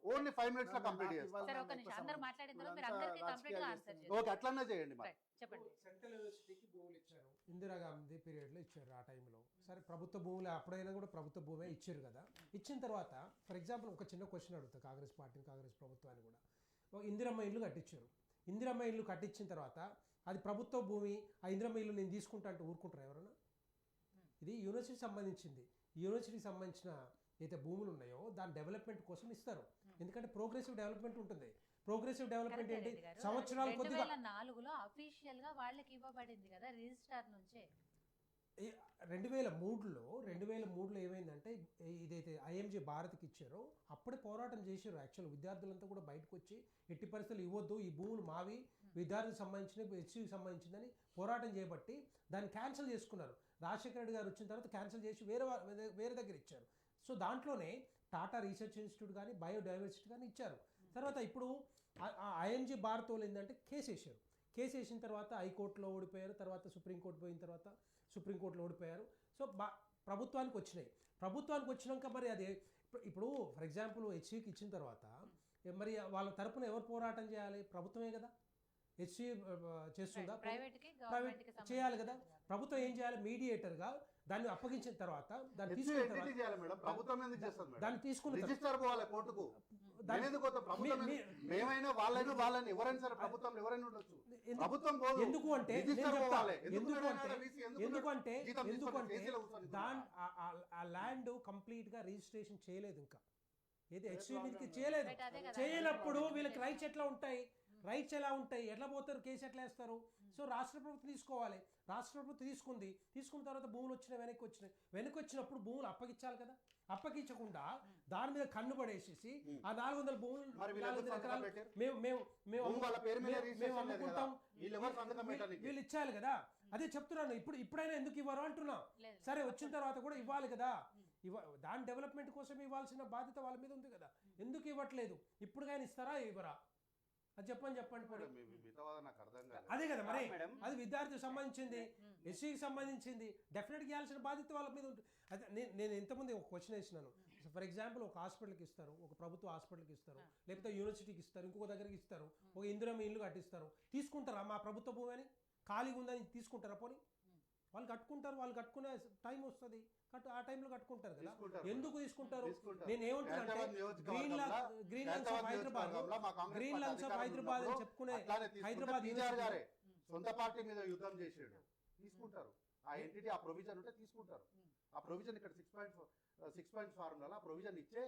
ఓన్లీ 5 మినిట్స్ లో కంప్లీట్ చేస్తాను. సరే ఒక నిమిషం, అందరు మాట్లాడిన తర్వాత మీరు అందరికీ కంప్లీట్ గా ఆన్సర్ చేయండి. ఓకే అట్లనే చేయండి మరి. Right, చెప్పండి. సెంట్రల్ యూనివర్సిటీకి భూములు ఇచ్చారు, ఇందిరాగాంధీ పీరియడ్లో ఇచ్చారు ఆ టైంలో. సరే ప్రభుత్వ భూములు అప్పుడైనా కూడా ప్రభుత్వ భూమే ఇచ్చారు కదా. ఇచ్చిన తర్వాత ఫర్ ఎగ్జాంపుల్ ఒక చిన్న క్వశ్చన్ అడుగుతా కాంగ్రెస్ పార్టీని, కాంగ్రెస్ ప్రభుత్వాన్ని కూడా. ఇందిరమ్మ ఇల్లు కట్టించారు. ఇందిరమ్మ ఇల్లు కట్టించిన తర్వాత అది ప్రభుత్వ భూమి, ఆ ఇందిరమ్మ ఇల్లు నేను తీసుకుంటా అంటే ఊరుకుంటారా ఎవరన్నా? ఇది యూనివర్సిటీకి సంబంధించింది. యూనివర్సిటీకి సంబంధించిన అయితే భూములు ఉన్నాయో దాని డెవలప్మెంట్ కోసం ఇస్తారు. ఎందుకంటే ప్రోగ్రెసివ్ డెవలప్మెంట్ ఉంటుంది. ప్రోగ్రెసివ్ డెవలప్మెంట్ కరెక్టే ఏంటి? రెడ్డి గారు. సంవత్సరాలు కొద్దిగా 2004లో అఫీషియల్ గా వాళ్ళకి ఇవ్వబడింది కదా రిజిస్ట్రార్ నుంచే. 2003లో ఏమైందంటే ఇదైతే ఐఎంజీ భారత్కి ఇచ్చారో అప్పుడే పోరాటం చేశారు. యాక్చువల్ విద్యార్థులంతా కూడా బయటకు వచ్చి ఎట్టి పరిస్థితులు ఇవ్వద్దు, ఈ భూములు మావి, విద్యార్థులకు సంబంధించినవి, హెచ్సికి సంబంధించిందని పోరాటం చేయబట్టి దాన్ని క్యాన్సిల్ చేసుకున్నారు. రాజశేఖర రెడ్డి గారు వచ్చిన తర్వాత క్యాన్సిల్ చేసి వేరే దగ్గర ఇచ్చారు. సో దాంట్లోనే టాటా రీసెర్చ్ ఇన్స్టిట్యూట్ కానీ బయోడైవర్సిటీ కానీ ఇచ్చారు. తర్వాత ఇప్పుడు ఐఎంజీ భారత్ వాళ్ళు ఏంటంటే కేసు వేసారు. కేసు వేసిన తర్వాత హైకోర్టులో ఓడిపోయారు. తర్వాత సుప్రీంకోర్టు పోయిన తర్వాత సుప్రీంకోర్టులో ఓడిపోయారు. సో ప్రభుత్వానికి వచ్చినాయి. ప్రభుత్వానికి వచ్చినాక మరి అది ఇప్పుడు ఫర్ ఎగ్జాంపుల్ హెచ్సికి ఇచ్చిన తర్వాత మరి వాళ్ళ తరపున ఎవరు పోరాటం చేయాలి? ప్రభుత్వమే కదా. హెచ్సి చేస్తుందా? ప్రైవేట్ కి ప్రైవేట్ గవర్నమెంట్ కి చేయాలి కదా. సంబంధించి ప్రభుత్వం ఏం చేయాలి? మీడియేటర్గా దాన్ని అప్పగించిన తర్వాత దాన్ని హెచ్సి తీసుకున్న ఎంటిటీ తర్వాత చేయాలి మేడం, ప్రభుత్వం ఎందుకు చేస్తుంది మేడం? దాన్ని తీసుకున్న తర్వాత రిజిస్టర్ పోవాలి కోర్టుకు. దాన్ని- ఎందుకు పోతాం? ప్రభుత్వం మీ- ఎందుకు? మేమైనా వాళ్ళని ఎవరైనా సరే ప్రభుత్వం ఎవరైనా ఉండొచ్చు. ఎందు- ప్రభుత్వం పోదు. ఎందుకు అంటే రిజిస్టర్ నేను చెప్తా. పోవాలి. ఎందుకు మేడం అంటే VC ఎందుకంటే జీతం తీసుకొని ఎందుకంటే కేసీలో కూర్చొని ఆ ల్యాండ్ కంప్లీట్ గా రిజిస్ట్రేషన్ చేయలేదు ఇంకా. ఏది హెచ్సి మీదకి చేయలేదు. Right, అదే కదా. చేయనప్పుడు వీళ్ళకి రైట్స్ ఎట్లా ఉంటాయి? రైట్స్ ఎలా ఉంటాయి? ఎట్లా పోతారు? కేసు ఎట్లా వేస్తారు? సో రాష్ట్ర ప్రభుత్వం తీసుకోవాలి. రాష్ట్ర ప్రభుత్వం తీసుకున్న తర్వాత భూములు వెనక్కి వచ్చినప్పుడు భూములు అప్పగించాలి కదా. అప్పగించకుండా దాని మీద కన్ను పడేసేసి ఆ 400 భూములు మరి వీళ్ళు ఎవరు 400 సంతకం ఎకరాలు పెట్టారు? మేము భూమి వాళ్ళ పేరు మీద మేము రిజిస్ట్రేషన్ లేదు కదా. అమ్ముకుంటాం. వీళ్ళు ఎవరు సంతకం పెట్టాలి? వీళ్ళు ఇచ్చాలి కదా. అదే చెప్తున్నాను. ఇప్పుడైనా ఎందుకు ఇవ్వరు అంటున్నా. లేదు. సరే వచ్చిన తర్వాత కూడా ఇవ్వాలి కదా. దాని డెవలప్మెంట్ కోసం ఇవ్వాల్సిన బాధ్యత వాళ్ళ మీద ఉంది కదా. ఎందుకు ఇవ్వట్లేదు? ఇప్పుడు కానీ ఇస్తారా ఇవ్వరా? అది చెప్పండి పోనీ. మిగతా నాకు అర్థం కాదు. అదే కదా మరి. మేడం. అది విద్యార్థికి సంబంధించింది, ఎస్సీకి సంబంధించింది. డెఫినెట్గా ఇవ్వాల్సిన బాధ్యత వాళ్ళ మీద ఉంటుంది. అదే నేను ఇంతకుముందు ఒక క్వశ్చన్ వేసినాను. ఫర్ ఎగ్జాంపుల్ ఒక హాస్పిటల్కి ఇస్తారు, ఒక ప్రభుత్వ హాస్పిటల్కి ఇస్తారు, లేకపోతే యూనివర్సిటీకి ఇస్తారు, ఇంకొక దగ్గరికి ఇస్తారు, ఒక ఇందిరమ్మ ఇల్లు కట్టిస్తారు. తీసుకుంటారా? మా ప్రభుత్వ భూమి అని ఖాళీగా ఉందని తీసుకుంటారా? పోనీ వాళ్ళు కట్టుకుంటారు. వాళ్ళు కట్టుకునే టైం వస్తుంది, ఆ టైంలో కట్టుకుంటారు కదా. తీసుకుంటారు. ఎందుకు తీసుకుంటారు? తీసుకుంటారు. నేను ఏమంటున్నానంటే గ్రీన్ ల్యాండ్స్ ఆఫ్ హైదరాబాద్ అని చెప్పుకునే హైదరాబాద్ గారే సొంత పార్టీ మీద యుద్ధం చేసాడు. తీసుకుంటారు. ఆ ఎంటిటీ ఆ ప్రొవిజన్ ఉంటే తీసుకుంటారు. ఆ ప్రొవిజన్ ఇక్కడ 6 ఫార్ములా ఆ ప్రొవిజన్ ఇచ్చే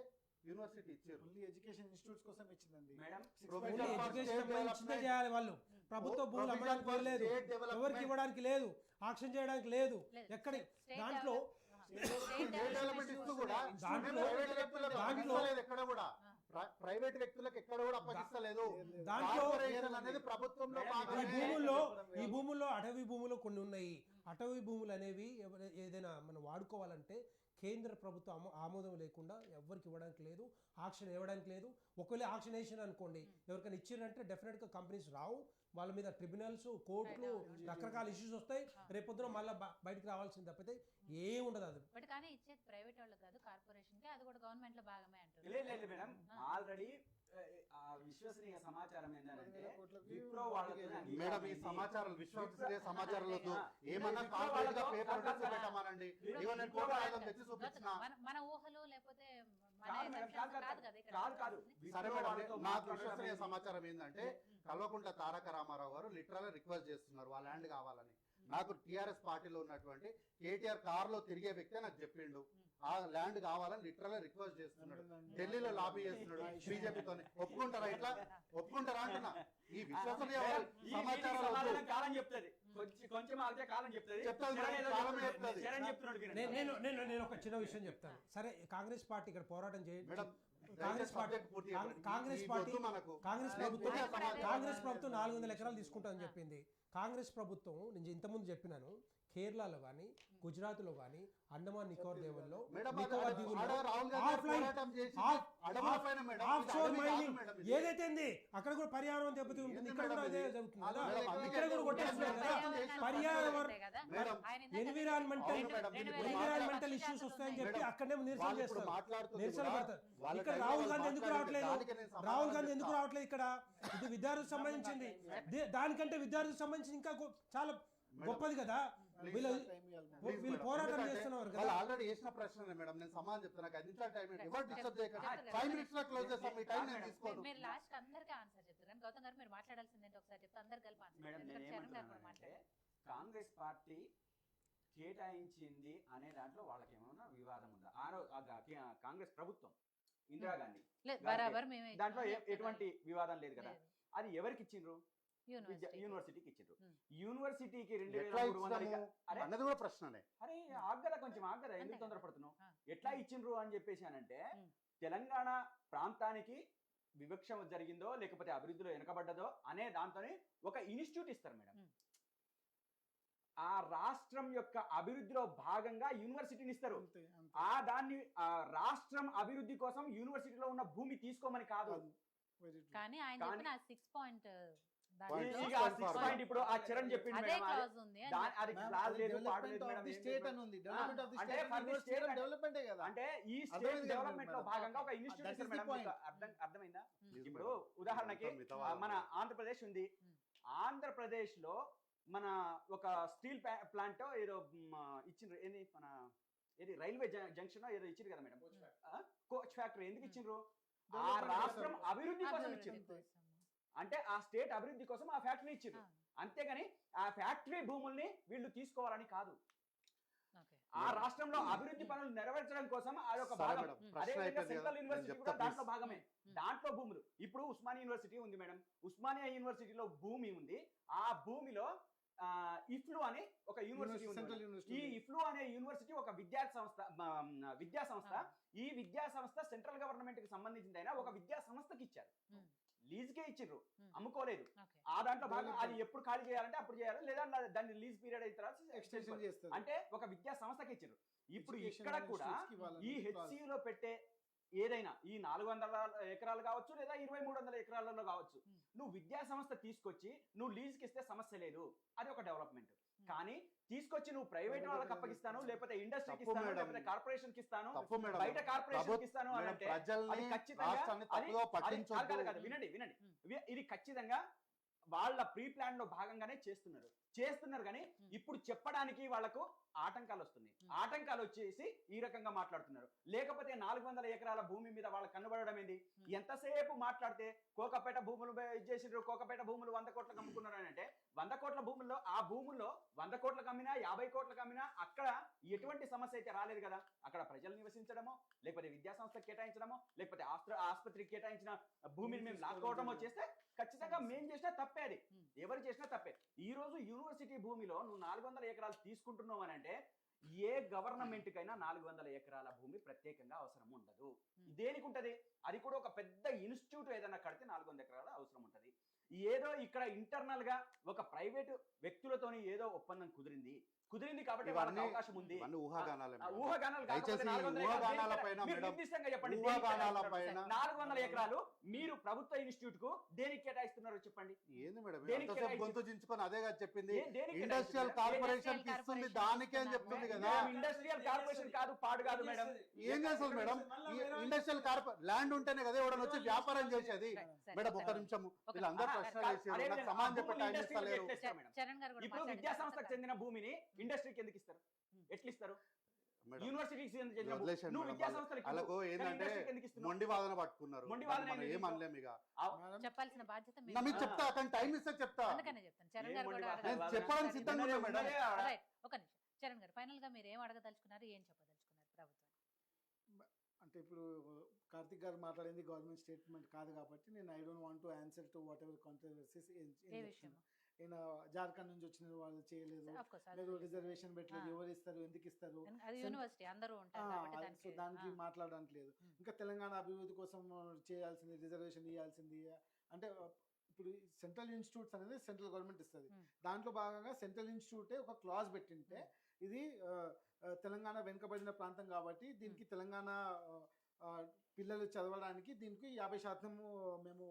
యూనివర్సిటీ ఇచ్చారు. ఓన్లీ ఎడ్యుకేషన్ ఇన్స్టిట్యూట్స్ కోసం ఇచ్చిందండి. మేడం ఎడ్యుకేషన్ చేయాలి వాళ్ళు. ప్రభుత్వ భూములు అమ్మడానికి లేదు, ఎవరికి ఇవ్వడానికి లేదు, ఆక్షన్ చేయడానికి లేదు. ఎక్కడి దాంట్లో డెవలప్మెంట్ ఇస్తూ కూడా దాంట్లో ప్రైవేట్ వ్యక్తులకు దాంట్లో లేదు ఎక్కడ కూడా. ప్రైవేట్ వ్యక్తులకు ఎక్కడ కూడా అప్పగిస్తలేదు. దాంట్లో కార్పొరేషన్ అనేది ప్రభుత్వంలో ఈ భూముల్లో అటవీ భూములు కొన్ని ఉన్నాయి. అటవీ భూములు అనేవి ఏదైనా మనం వాడుకోవాలంటే కేంద్ర ప్రభుత్వం ఆమోదం లేకుండా ఎవరికి ఇవ్వడానికి లేదు, ఆక్షన్ ఇవ్వడానికి లేదు. ఒకవేళ ఆక్షన్ వేసిన అనుకోండి, ఎవరికైనా ఇచ్చారంటే డెఫినెట్గా కంపెనీస్ రావు, వాళ్ళ మీద ట్రిబ్యునల్స్, కోర్టులు, రకరకాల ఇష్యూస్ వస్తాయి. రేపొద్దున మళ్ళీ బయటకు రావాల్సింది తప్పితే ఏం ఉండదు. అది బట్ కానీ ఇచ్చేది ప్రైవేట్ వాళ్ళకి కాదు, కార్పొరేషన్ కి, అది కూడా గవర్నమెంట్ లో భాగమే అంటారు. లేదు మేడం, ఆల్రెడీ విశ్వసనీయ సమాచారం ఏంటంటే విప్రో వాళ్ళకి మేడం ఈ సమాచారాలు విశ్వసనీయ సమాచారాలతో ఏమన్నా కాంక్రీట్ గా పేపర్ పెట్టమనండి. ఇవన్నీ నేను కోట ఆయుధం తెచ్చి చూపించిన మన ఊహలు లేకపోతే కాదు. సరే మేడం, నాకు విశ్వసనీయ సమాచారం ఏంటంటే కల్వకుంట్ల తారక రామారావు గారు లిటరల్ రిక్వెస్ట్ చేస్తున్నారు వాళ్ళ ల్యాండ్ కావాలని. నాకు టిఆర్ఎస్ పార్టీలో ఉన్నటువంటి కేటీఆర్ కార్ లో తిరిగే వ్యక్తి నాకు చెప్పిండు ఆ ల్యాండ్ కావాలని లిటరల్ రిక్వెస్ట్ చేస్తున్నాడు. ఢిల్లీలో లాబీ చేస్తున్నాడు బీజేపీతో. ఒప్పుకుంటారా? ఇట్లా ఒప్పుకుంటారా అంటున్నా. ఈ విశ్వసనీయ సమాచారాలు కాలం చెప్తుంది, కొంచెం ఆగితే కాలం చెప్తుంది. నేను ఒక చిన్న విషయం చెప్తాను. సరే, కాంగ్రెస్ పార్టీ ఇక్కడ పోరాటం చేయండి. కాంగ్రెస్ ప్రభుత్వం 400 ఎకరాలు తీసుకుంటామని చెప్పింది. కాంగ్రెస్ ప్రభుత్వం నేను ఇంతకుముందు చెప్పినాను, కేరళలో కానీ, గుజరాత్లో కానీ, అండమాన్ నికోబార్ దీవుల్లో ఏదైతే అక్కడ కూడా పర్యావరణం దెబ్బతి ఉంటుంది. ఇక్కడ కూడా అదే జరుగుతుంది కదా. ఇక్కడ కూడా కొట్టేస్తున్నారు కదా. ఎన్విరాన్మెంటల్ ఇష్యూస్ వస్తాయని చెప్పి అక్కడనే నిరసన చేస్తారు, నిరసన పడతారు. ఇక్కడ రాహుల్ గాంధీ ఎందుకు రావట్లేదు? ఇక్కడ ఇది విద్యార్థులకు సంబంధించింది. దానికంటే విద్యార్థులకు సంబంధించి ఇంకా చాలా గొప్పది కదా. వీళ్ళు పోరాటం చేస్తున్నారు కదా. ఆల్రెడీ వేసిన ప్రశ్న మేడం, నేను సమాధానం చెప్తాను. 5 నిమిషాలు టైం ఎవరు డిస్టర్బ్ చేయకండి. 5 మినిట్స్ లో క్లోజ్ చేస్తాం. మీ టైం నేను తీసుకోను. మీరు లాస్ట్ అందరికీ ఆన్సర్ చెప్తారు. గౌతమ్ గారు మీరు మాట్లాడాల్సింది ఏంటో ఒకసారి చెప్తే అందరు కలిపి ఆన్సర్. కాంగ్రెస్ పార్టీ కేటాయించింది అనే దాంట్లో వాళ్ళకి ఏమైనా వివాదం ఉందా? కాంగ్రెస్ ప్రభుత్వం ఇందిరాగాంధీ దాంట్లో ఎటువంటి వివాదం లేదు కదా. అది ఎవరికి ఇచ్చిండ్రు? యూనివర్సిటీకి ఇచ్చిండ్రు. యూనివర్సిటీకి 2300 అన్నది కూడా ప్రశ్ననే. అరే ఆగ్గదా, కొంచెం ఆగ్గదా, ఎందుకు తొందరపడుతున్నావు? ఎట్లా ఇచ్చిండ్రు అని చెప్పేసి అనంటే, తెలంగాణ ప్రాంతానికి వివక్ష జరిగిందో లేకపోతే అభివృద్ధిలో వెనకబడ్డదో అనే దాంతోనే ఒక ఇన్స్టిట్యూట్ ఇస్తారు మేడం. ఆ రాష్ట్రం యొక్క అభివృద్ధిలో భాగంగా యూనివర్సిటీని ఇస్తారు. దాన్ని రాష్ట్రం అభివృద్ధి కోసం యూనివర్సిటీలో ఉన్న భూమి తీసుకోమని కాదు. కానీ ఆయన చెప్పిన 6 పాయింట్ ఇప్పుడు ఆ చరణ్ చెప్పింది అంటే ఈ స్టేట్ డెవలప్మెంట్ లో భాగంగా ఒక ఇన్స్టిట్యూట్. అర్థమైందా? ఇప్పుడు ఉదాహరణకి మన ఆంధ్రప్రదేశ్ ఉంది. ఆంధ్రప్రదేశ్ లో మన ఒక స్టీల్ ప్లాంట్ ఏదో ఇచ్చిండ్రు. ఏంది మన ఏది రైల్వే జంక్షన్ ఏదో ఇచ్చిండ్రు కదా మేడం, కోచ్ ఫ్యాక్టరీ. ఎందుకు ఇచ్చిండ్రు? ఆ రాష్ట్రం అభివృద్ధి కోసం ఇచ్చిండ్రు. అంటే ఆ స్టేట్ అభివృద్ధి కోసం ఆ ఫ్యాక్టరీ ఇచ్చిండ్రు. అంతేగాని ఆ ఫ్యాక్టరీ భూముల్ని వీళ్ళు తీసుకోవాలని కాదు. ఆ రాష్ట్రంలో అభివృద్ధి పనులు నెరవేర్చడం కోసం అదొక భాగం. అదేవిధంగా సెంట్రల్ యూనివర్సిటీ కూడా దాంట్లో భాగమే. దాంట్లో భూములు ఇప్పుడు ఉస్మానియా యూనివర్సిటీ ఉంది మేడం. ఉస్మానియా యూనివర్సిటీలో భూమి ఉంది. ఆ భూమిలో ఇఫ్లు అనే ఒక యూనివర్సిటీ ఉంది. ఈ ఇఫ్లు అనే యూనివర్సిటీ ఒక విద్యా సంస్థ. ఈ విద్యా సంస్థ సెంట్రల్ గవర్నమెంట్ కి సంబంధించిందైనా ఒక విద్యా సంస్థకి ఇచ్చారు. లీజ్కే ఇచ్చిండ్రు, అమ్ముకోలేదు. ఆ దాంట్లో భాగం అది ఎప్పుడు ఖాళీ చేయాలంటే అప్పుడు చేయాలి, లేదా దాన్ని లీజ్ పీరియడ్ అయిన తర్వాత ఎక్స్టెన్షన్ చేస్తారు. అంటే ఒక విద్యా సంస్థకి ఇచ్చిండ్రు. ఇప్పుడు ఇక్కడ కూడా ఈ హెచ్సియులో పెట్టే ఏదైనా ఈ 400 ఎకరాలు కావచ్చు లేదా 2300 ఎకరాలలో కావచ్చు, నువ్వు విద్యా సంస్థ తీసుకొచ్చి నువ్వు లీజ్కి ఇస్తే సమస్య లేదు. అది ఒక డెవలప్మెంట్. కానీ తీసుకొచ్చి నువ్వు ప్రైవేట్ వాళ్ళకి అప్పగిస్తాను, లేకపోతే ఇండస్ట్రీకి ఇస్తాను, లేకపోతే కార్పొరేషన్ కి ఇస్తాను, బయట కార్పొరేషన్ కి ఇస్తాను అని అంటే అది ఖచ్చితంగా వినండి. ఇది ఖచ్చితంగా వాళ్ళ ప్రీ ప్లాన్ లో భాగంగానే చేస్తున్నారు కానీ ఇప్పుడు చెప్పడానికి వాళ్ళకు ఆటంకాలు వస్తున్నాయి. ఆటంకాలు వచ్చేసి ఈ రకంగా మాట్లాడుతున్నారు. లేకపోతే 400 ఎకరాల భూమి మీద వాళ్ళ కన్నుబడడం ఏంది? ఎంతసేపు మాట్లాడితే కోకపేట భూములు చేసిండ్రు, కోకపేట భూములు 100 కోట్లకు అమ్ముకున్నారు అని అంటే 100 కోట్ల భూముల్లో ఆ భూముల్లో 100 కోట్లకు అమ్మినా 50 కోట్లకు అమ్మినా అక్కడ ఎటువంటి సమస్య అయితే రాలేదు కదా. అక్కడ ప్రజలు నివసించడమో లేకపోతే విద్యా సంస్థకు కేటాయించడమో లేకపోతే ఆసుపత్రికి కేటాయించిన భూమిని మేము లాక్కోవడమో చేస్తే ఖచ్చితంగా మేము చేసినా తప్పే. అది ఎవరు చేసినా తప్పే. ఈ రోజు యూనివర్సిటీ భూమిలో నువ్వు 400 ఎకరాలు తీసుకుంటున్నావు అని అంటే ఏ గవర్నమెంట్ కైనా 400 ఎకరాల భూమి ప్రత్యేకంగా అవసరం ఉండదు. దేనికి ఉంటది? అది కూడా ఒక పెద్ద ఇన్స్టిట్యూట్ ఏదైనా కడితే 400 ఎకరాల అవసరం ఉంటది. ఏదో ఇక్కడ ఇంటర్నల్ గా ఒక ప్రైవేట్ వ్యక్తులతోని ఏదో ఒప్పందం కుదిరింది కాబట్టి వాళ్ళకి అవకాశం ఉంది. ఊహాగానాలే మేడం. ఊహాగానాలు దయచేసి కాకపోతే 400 ఊహాగానాల ఎకరాలు పైన మీరు మేడం, నిర్దిష్టంగా చెప్పండి. ఊహాగానాల పైన 400 ఎకరాలు మీరు ప్రభుత్వ ఇన్స్టిట్యూట్ కు దేనికి కేటాయిస్తున్నారో చెప్పండి. ఏంది మేడం దేనికి ఎంతసేపు కేటాయించి- గొంతు చించుకొని అదే కదా చెప్పింది, దేనికి ఇండస్ట్రియల్ కేటాయిస్తున్నారు? కార్పొరేషన్ ఇండస్ట్రియల్ ఇస్తుంది కార్పొరేషన్ దానికే అని చెప్తుంది కదా. ఇండస్ట్రియల్ కార్పొరేషన్ కాదు, పాడు కాదు మేడం. ఏం చేస్తుంది మేడం? ఇండస్ట్రియల్ ఇండస్ట్రియల్ ఉంటేనే కదా ఎవడన్నా వచ్చి వ్యాపారం చేసేది. మేడం ఒక్క నిమిషం, వీళ్ళందరూ ప్రశ్నలు వేసారు, నాకు సమాధానం చెప్పే టైం ఇస్తలేరు. చరణ్ గారు కూడా ఇప్పుడు మాట్లాడండి. విద్యా సంస్థకు చెందిన భూమిని ఇండస్ట్రీకి ఎందుకు ఇస్తారు? ఎట్లా ఇస్తారు? మేడం, యూనివర్సిటీకి చెందిన భూమి. వదిలేసండి నువ్వు మేడం, విద్యా సంస్థలకు వాళ్ళకు ఇవ్వు. కానీ ఏంటంటే ఇండస్ట్రీకి ఎందుకు ఇస్తున్నావు? మొండి వాదన పట్టుకున్నారు. మొండి వాదన మనం ఏంది? ఏం అనలేము ఇక. మేడం, చెప్పాల్సిన బాధ్యత నా మీకు మీది. చెప్తా, కానీ టైం ఇస్తే చెప్తా. అందుకనే చెప్తాను. చరణ్ గారు ఏం కూడా మొండి నేను వాదన? చెప్పడానికి సిద్ధంగా ఉన్నా మేడం. రైట్, ఒక నిమిషం. చరణ్ గారు ఫైనల్ గా మీరు ఏం అడగదలుచుకున్నారు, ఏం చెప్పదలుచుకున్నారు ప్రభుత్వం? అంటే ఇప్పుడు కార్తిక్ గారు మాట్లాడింది గవర్నమెంట్ స్టేట్మెంట్ కాదు కాబట్టి నేను I don't want to answer to whatever controversies. ఏ విషయం? ఈయన జార్ఖండ్ నుంచి వచ్చిన వాళ్ళు చేయలేదు, Of course, అది లేదు తెలుసు. రిజర్వేషన్ పెట్టలేదు, ఆ. ఎవరు ఇస్తారు, ఎందుకు ఇస్తారు, అది యూనివర్సిటీ అందరూ ఉంటారు కాబట్టి సో దానికి మాట్లాడడానికి లేదు. ఉమ్. ఇంకా తెలంగాణ అభివృద్ధి కోసం చేయాల్సింది, రిజర్వేషన్ ఇవ్వాల్సింది. అంటే ఇప్పుడు సెంట్రల్ ఇన్స్టిట్యూట్స్ అనేది సెంట్రల్ గవర్నమెంట్ ఇస్తుంది. ఉమ్. దాంట్లో భాగంగా సెంట్రల్ ఇన్స్టిట్యూటే ఒక క్లాజ్ పెట్టింటే ఇది తెలంగాణ వెనుకబడిన ప్రాంతం కాబట్టి దీనికి తెలంగాణ పిల్లలు చదవడానికి దీనికి 50% మేము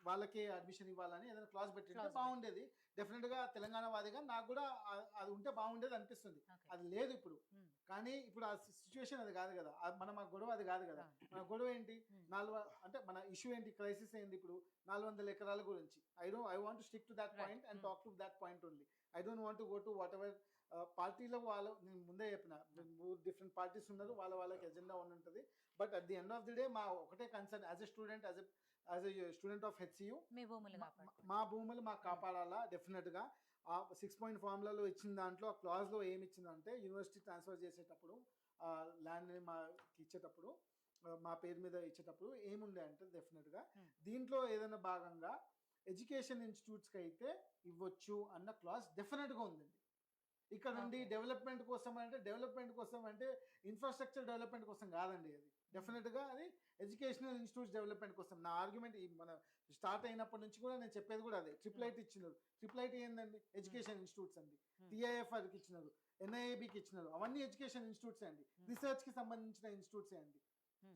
వాళ్ళకే అడ్మిషన్ ఇవ్వాలని ఏదైనా క్లాస్ పెట్టింటే Clause బాగుండేది. డెఫినెట్ గా తెలంగాణ వాదిగా నాకు కూడా అది ఉంటే బాగుండేది అనిపిస్తుంది. Okay. అది లేదు ఇప్పుడు. ఉమ్. కానీ ఇప్పుడు ఆ సిచ్యువేషన్ అది కాదు కదా, మన గొడవ అది కాదు కదా. ఆ. మన గొడవ ఏంటి, ఉమ్. అంటే మన ఇష్యూ ఏంటి, క్రైసిస్ ఏంటి ఇప్పుడు 400 ఎకరాల గురించి. I want to stick to that Right. Point and Mm. Talk to that point only. I don't want to go to what ever పార్టీలో వాళ్ళు, నేను ముందే చెప్పిన డిఫరెంట్ పార్టీస్ ఉన్నారు, వాళ్ళకి ఎజెండా ఉంటుంది. But at the end of the day మా ఒకటే concern as a student, as a student of HCU, మీ భూములు కాపాడుకోండి. మా భూములు మాకు కాపాడాలా. డెఫినెట్గా ఆ 6 పాయింట్ ఫార్ములాలో ఇచ్చిన దాంట్లో ఆ క్లాజ్లో ఏమి ఇచ్చిందంటే యూనివర్సిటీ ట్రాన్స్ఫర్ చేసేటప్పుడు ల్యాండ్ని మాకు ఇచ్చేటప్పుడు, మా పేరు మీద ఇచ్చేటప్పుడు ఏముండే అంటే డెఫినెట్గా Hmm. దీంట్లో ఏదైనా భాగంగా ఎడ్యుకేషన్ ఇన్స్టిట్యూట్స్కి అయితే ఇవ్వచ్చు అన్న క్లాజ్ డెఫినెట్గా ఉందండి. ఇక్కడ నుండి Okay. డెవలప్మెంట్ కోసం అంటే ఇన్ఫ్రాస్ట్రక్చర్ డెవలప్మెంట్ కోసం కాదండి. అది డెఫినెట్గా అది ఎడ్యుకేషనల్ ఇన్స్టిట్యూట్స్ డెవలప్మెంట్ కోసం. నా ఆర్గ్యుమెంట్ మన స్టార్ట్ అయినప్పటి నుంచి కూడా నేను చెప్పేది కూడా అదే. ట్రిపుల్ ఇచ్చినారు. ట్రిపుల్ ఏందండి, ఎడ్యుకేషన్ ఇన్స్టిట్యూట్స్ అండి. టిఐఎఫ్ఆర్కి ఇచ్చినారు, ఎన్ఐఏబికి ఇచ్చినారు, అవన్నీ ఎడ్యుకేషన్ ఇన్స్టిట్యూట్స్ అండి, రీసెర్చ్కి సంబంధించిన ఇన్స్టిట్యూట్స్ అండి.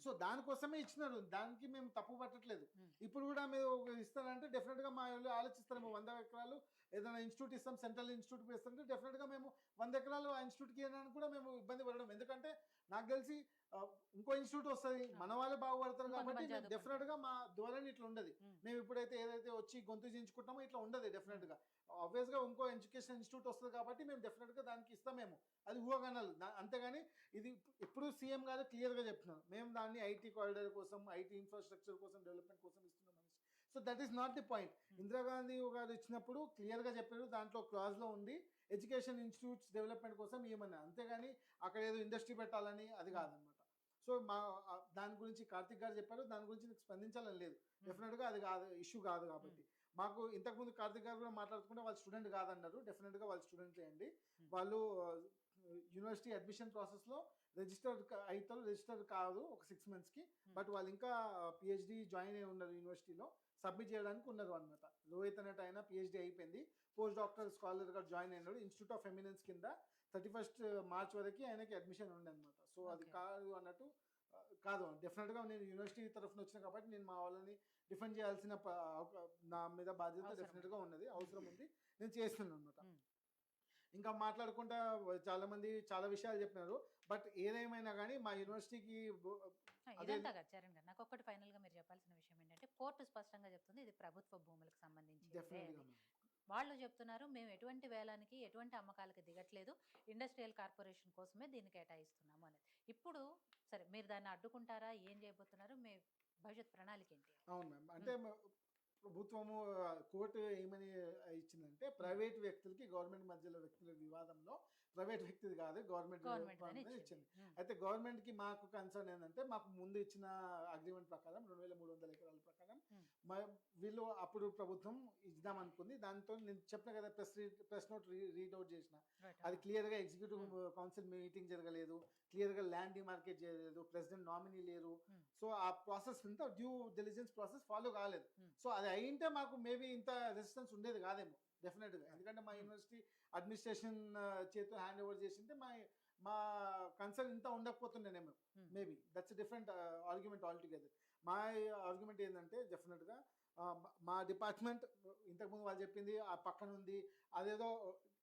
సో దానికోసమే ఇచ్చినారు, దానికి మేము తప్పు పట్టట్లేదు. ఇప్పుడు కూడా మీరు ఇస్తారంటే డెఫినెట్గా మా వాళ్ళు ఆలోచిస్తారు, 100 ఎకరాలు ఏదైనా ఇన్స్టిట్యూట్ ఇస్తాం, సెంట్రల్ ఇన్స్టిట్యూట్ ఇస్తామంటే డెఫినెట్గా మేము 100 ఎకరాలు ఆ ఇన్స్టిట్యూట్కి ఇవ్వడానికి కూడా మేము ఇబ్బంది పడడం. ఎందుకంటే నాకు తెలిసి ఇంకో ఇన్స్టిట్యూట్ వస్తుంది, మన వాళ్ళే బాగుపడతారు కాబట్టి డెఫినెట్గా మా ధోరణి ఇట్లా ఉండదు. మేము ఇప్పుడైతే ఏదైతే వచ్చి గొంతు చించుకుంటామో ఇట్లా ఉండదు. డెఫినెట్గా ఆబ్వియస్గా ఇంకో ఎడ్యుకేషన్ ఇన్స్టిట్యూట్ వస్తుంది కాబట్టి మేము డెఫినెట్గా దానికి ఇస్తామేమో, అది ఊహగానాలు. అంతేగాని ఇది ఎప్పుడు సీఎం గారు క్లియర్గా చెప్తున్నారు, మేము దాన్ని ఐటీ కారిడార్ కోసం, ఐటీ ఇన్ఫ్రాస్ట్రక్చర్ కోసం, డెవలప్మెంట్ కోసం ఇస్తున్నాం. So that is not the point. Indira Gandhi గారు ఇచ్చినప్పుడు క్లియర్గా చెప్పారు, దాంట్లో క్లాజ్లో ఉంది ఎడ్యుకేషన్ ఇన్స్టిట్యూట్స్ డెవలప్మెంట్ కోసం ఏమన్నా, అంతేగాని అక్కడ ఏదో ఇండస్ట్రీ పెట్టాలని అది కాదనమాట. సో దాని గురించి కార్తిక్ గారు చెప్పారు, దాని గురించి నాకు స్పందించాలని లేదు. డెఫినెట్గా అది కాదు, ఇష్యూ కాదు కాబట్టి. మాకు ఇంతకుముందు కార్తిక్ గారు కూడా మాట్లాడుకుంటే వాళ్ళు స్టూడెంట్ కాదన్నారు. డెఫినెట్గా వాళ్ళు స్టూడెంట్స్ అండి. వాళ్ళు యూనివర్సిటీ అడ్మిషన్ ప్రాసెస్లో రిజిస్టర్ కాదు ఒక 6 monthsకి. బట్ వాళ్ళు ఇంకా పిహెచ్డి జాయిన్ అయి ఉన్నారు, యూనివర్సిటీలో సబ్మిట్ చేయడానికి ఉన్నారు అనమాట. రోహిత్ అనేట ఆయన పిహెచ్డి అయిపోయింది, పోస్ట్ డాక్టర్ స్కాలర్గా జాయిన్ అయినాడు. ఇన్స్టిట్యూట్ ఆఫ్ ఎమినెన్స్ కింద 31st March వరకు ఆయనకి అడ్మిషన్ ఉండే అనమాట. సో అది కాదు అన్నట్టు కాదు. డెఫినెట్గా నేను యూనివర్సిటీ తరఫున వచ్చిన కాబట్టి నేను మా వాళ్ళని డిఫెండ్ చేయాల్సిన నా మీద బాధ్యత డెఫినెట్గా ఉన్నది, అవసరం ఉంది, నేను చేస్తున్నాను అనమాట. ఇంకా మాట్లాడుకుంటా చాలామంది చాలా విషయాలు చెప్పినారు. బట్ ఏదేమైనా కానీ మా యూనివర్సిటీకి ఇదంతా కాదు చరణ్ గారు, నాకు ఒక్కటి ఫైనల్ గా మీరు చెప్పాల్సిన విషయం ఏంటంటే కోర్టు స్పష్టంగా చెప్తుంది ఇది ప్రభుత్వ భూములకు సంబంధించి. వాళ్ళు చెప్తున్నారు మేము ఎటువంటి వేలానికి ఎటువంటి అమ్మకాలకి దిగట్లేదు, ఇండస్ట్రియల్ కార్పొరేషన్ కోసమే దీన్ని కేటాయిస్తున్నాము అనేది. ఇప్పుడు సరే మీరు దాన్ని అడ్డుకుంటారా, ఏం చేయబోతున్నారు, మీ భవిష్యత్ ప్రణాళిక ఏంటి? అవును మ్యామ్, అంటే ప్రభుత్వము కోర్టు ఏమని ఇచ్చిందంటే ప్రైవేట్ వ్యక్తులకి గవర్నమెంట్ మధ్యలో వ్యక్తుల వివాదంలో ప్రైవేట్ వ్యక్తిది కాదు, గవర్నమెంట్ గవర్నమెంట్ ఇచ్చింది. అయితే గవర్నమెంట్కి మాకు కన్సర్న్ ఏంటంటే, మాకు ముందు ఇచ్చిన అగ్రిమెంట్ ప్రకారం 2300 ఎకరాల ప్రకారం వీళ్ళు అప్పుడు ప్రభుత్వం ఇద్దాం అనుకుంది. దాంతో నేను చెప్పిన కదా, ప్రెస్ నోట్ రీడౌట్ చేసిన, అది క్లియర్గా ఎగ్జిక్యూటివ్ కౌన్సిల్ మీటింగ్ జరగలేదు, క్లియర్గా ల్యాండ్ డిమార్కెట్ చేయలేదు, ప్రెసిడెంట్ నామినీ లేరు. సో ఆ ప్రాసెస్ ఇంత డ్యూ డిలిజెన్స్ ప్రాసెస్ ఫాలో కాలేదు. సో అది అయింటే మాకు మేబీ ఇంత రెసిస్టెన్స్ ఉండేది కాదేమో డెఫినెట్గా. ఎందుకంటే మా యూనివర్సిటీ అడ్మినిస్ట్రేషన్ చేతితో హ్యాండ్ ఓవర్ చేసింటే మా కన్సర్న్ ఇంత ఉండకపోతుండేనేమో. Maybe that's different argument altogether. మా ఆర్గ్యుమెంట్ ఏంటంటే, డెఫినెట్గా మా డిపార్ట్మెంట్ ఇంతకుముందు వాళ్ళు చెప్పింది ఆ పక్కన ఉంది, అదేదో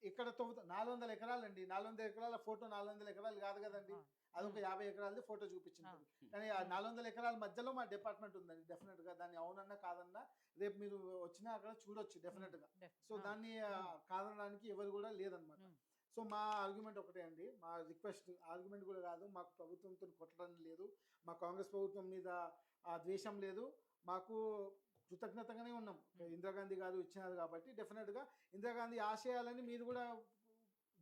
ఇక్కడ 400 ఎకరాలండి, 400 ఎకరాల ఫోటో 400 ఎకరాలు కాదు కదండి, అదొక 50 ఎకరాలది ఫోటో చూపించింది. కానీ ఆ 400 ఎకరాల మధ్యలో మా డిపార్ట్మెంట్ ఉందండి. డెఫినెట్గా దాన్ని అవునన్నా కాదన్నా రేపు మీరు వచ్చినా అక్కడ చూడొచ్చు డెఫినెట్గా. సో దాన్ని కాదనడానికి ఎవరు కూడా లేదనమాట. సో మా ఆర్గ్యుమెంట్ ఒకటే అండి, మా రిక్వెస్ట్ ఆర్గ్యుమెంట్ కూడా కాదు, మాకు ప్రభుత్వంతో కొట్టడం లేదు, మా కాంగ్రెస్ ప్రభుత్వం మీద ఆ ద్వేషం లేదు, మాకు కృతజ్ఞతగానే ఉన్నాం. ఇందిరాగాంధీ గారు ఇచ్చినారు కాబట్టి డెఫినెట్గా ఇందిరాగాంధీ ఆశయాలని మీరు కూడా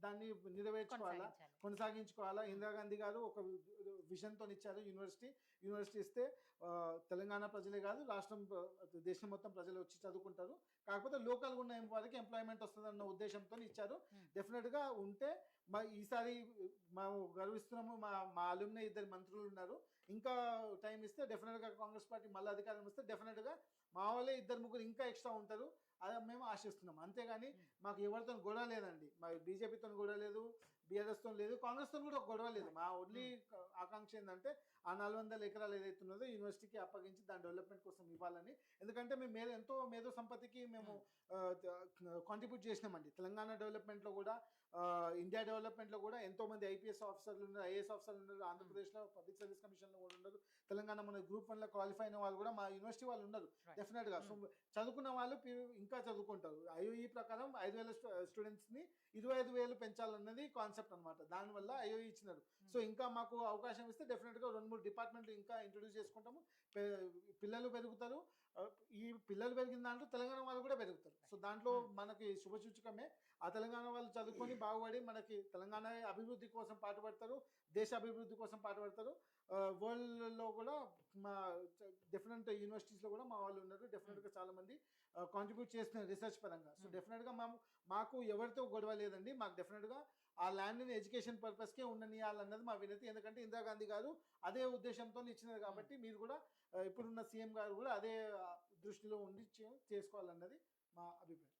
దాన్ని నెరవేర్చుకోవాలా, కొనసాగించుకోవాలా. ఇందిరాగాంధీ గారు ఒక విజన్తో ఇచ్చారు యూనివర్సిటీ ఇస్తే తెలంగాణ ప్రజలే కాదు, రాష్ట్రం దేశం మొత్తం ప్రజలు వచ్చి చదువుకుంటారు, కాకపోతే లోకల్గా ఉన్న వారికి ఎంప్లాయ్మెంట్ వస్తుందన్న ఉద్దేశంతో ఇచ్చారు. డెఫినెట్గా ఉంటే ఈసారి మేము గర్విస్తున్నాము, మా అలుమ్నే 2 మంత్రులు ఉన్నారు, ఇంకా టైం ఇస్తే డెఫినెట్గా కాంగ్రెస్ పార్టీ మళ్ళీ అధికారం ఇస్తే డెఫినెట్గా మా వాళ్ళే 2-3 ఇంకా ఎక్స్ట్రా ఉంటారు, అదే మేము ఆశిస్తున్నాం. అంతేగాని మాకు ఎవరితో గొడవ లేదండి, మా బీజేపీతో గొడవ లేదు, బీఆర్ఎస్తో లేదు, కాంగ్రెస్తో కూడా గొడవ లేదు. మా ఓన్లీ ఆకాంక్ష ఏంటంటే ఆ 400 ఎకరాలు ఏదైతే ఉన్నదో యూనివర్సిటీకి అప్పగించి దాని డెవలప్మెంట్ కోసం ఇవ్వాలని. ఎందుకంటే మేము ఎంతో మేధో సంపత్తికి మేము కాంట్రిబ్యూట్ చేసినామండి. తెలంగాణ డెవలప్మెంట్లో కూడా, ఇండియా డెవలప్మెంట్లో కూడా ఎంతోమంది ఐపీఎస్ ఆఫీసర్లు ఉన్నారు, ఐఏఎస్ ఆఫీసర్లు ఉన్నారు, ఆంధ్రప్రదేశ్లో పబ్లిక్ సర్వీస్ కమిషన్లో కూడా ఉన్నారు, తెలంగాణ మన గ్రూప్ 1లో క్వాలిఫై అయిన వాళ్ళు కూడా మా యూనివర్సిటీ వాళ్ళు ఉన్నారు డెఫినెట్గా. సో చదువుకున్న వాళ్ళు ఇంకా చదువుకుంటారు. ఐఓఈ ప్రకారం 5,000 స్టూడెంట్స్ని 25,000 పెంచాలన్నది కాన్సెప్ట్ అనమాట. దానివల్ల ఐఓఈ ఇచ్చినారు. సో ఇంకా మాకు అవకాశం ఇస్తే డెఫినెట్గా 2-3 డిపార్ట్మెంట్లు ఇంకా ఇంట్రొడ్యూస్ చేసుకుంటాము. పిల్లలు పెరుగుతారు, ఈ పిల్లలు పెరిగిన దాంట్లో తెలంగాణ వాళ్ళు కూడా పెరుగుతారు. సో దాంట్లో మనకి శుభసూచకమే. ఆ తెలంగాణ వాళ్ళు చదువుకొని బాగుపడి మనకి తెలంగాణ అభివృద్ధి కోసం పాటుపడతారు, దేశ అభివృద్ధి కోసం పాటుపడతారు. వరల్డ్లో కూడా మా డిఫరెంట్ యూనివర్సిటీస్లో కూడా మా వాళ్ళు ఉన్నారు. డెఫినెట్గా చాలామంది కాంట్రిబ్యూట్ చేస్తున్నారు రీసెర్చ్ పరంగా. సో డెఫినెట్గా మాకు ఎవరితో గొడవ లేదండి. మాకు డెఫినెట్గా ఆ ల్యాండ్ని ఎడ్యుకేషన్ పర్పస్కే ఉండనియాలన్నది మా వినతి. ఎందుకంటే ఇందిరాగాంధీ గారు అదే ఉద్దేశంతో ఇచ్చినారు కాబట్టి మీరు కూడా ఇప్పుడున్న సీఎం గారు కూడా అదే దృష్టిలో ఉండి చేసుకోవాలన్నది మా అభిప్రాయం.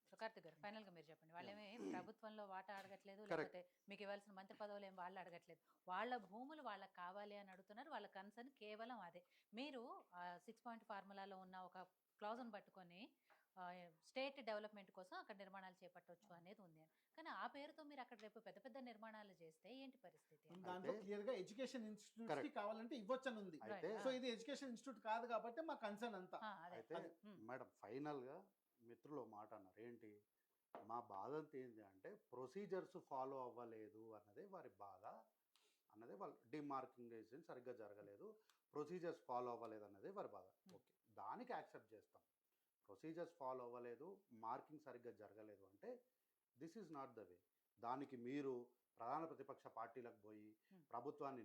సో కార్తిక్ గారు, ఫైనల్గా మీరు చెప్పండి, వాళ్ళేమి ప్రభుత్వంలో వాటా అడగట్లేదు, లేకపోతే మీకు ఇవ్వాల్సిన మంత్రి పదవులు ఏం వాళ్ళు అడగట్లేదు, వాళ్ళ భూములు వాళ్ళకి కావాలి అని అడుగుతున్నారు. వాళ్ళ కన్సర్న్ కేవలం అదే. మీరు 6 పాయింట్ ఫార్ములాలో ఉన్న ఒక క్లాజ్ను పట్టుకొని స్టేట్ డెవలప్మెంట్ కోసం అక్కడ నిర్మాణాలు చేపట్టవచ్చు అనేది ఉంది. కానీ ఆ పేరుతో మీరు అక్కడ రేపు పెద్ద పెద్ద నిర్మాణాలు చేస్తే ఏంటి పరిస్థితి? దాంట్లో క్లియర్ గా ఎడ్యుకేషన్ ఇన్స్టిట్యూట్ కి కావాలంటే ఇవ్వచ్చని ఉంది. సో ఇది ఎడ్యుకేషన్ ఇన్స్టిట్యూట్ కాదు కాబట్టి మా కన్సర్న్ అంతా. అయితే మేడం ఫైనల్ గా మిత్రులు మాట అన్నారు ఏంటి, మా బాధ ఏంటి అంటే ప్రొసీజర్స్ ఫాలో అవ్వలేదు అన్నదే వారి బాధ, అన్నదే వాళ్ళు డిమార్కింగేషన్ సరిగ్గా జరగలేదు, ప్రొసీజర్స్ ఫాలో అవ్వలేదు అన్నదే వారి బాధ. ఓకే, దానికి యాక్సెప్ట్ చేస్తాం. ప్రొసీజర్స్ ఫాలో అవ్వలేదు, మార్కింగ్ సరిగ్గా జరగలేదు అంటే this is not the way. దానికి మీరు ప్రధాన ప్రతిపక్ష పార్టీలకు పోయి ప్రభుత్వాన్ని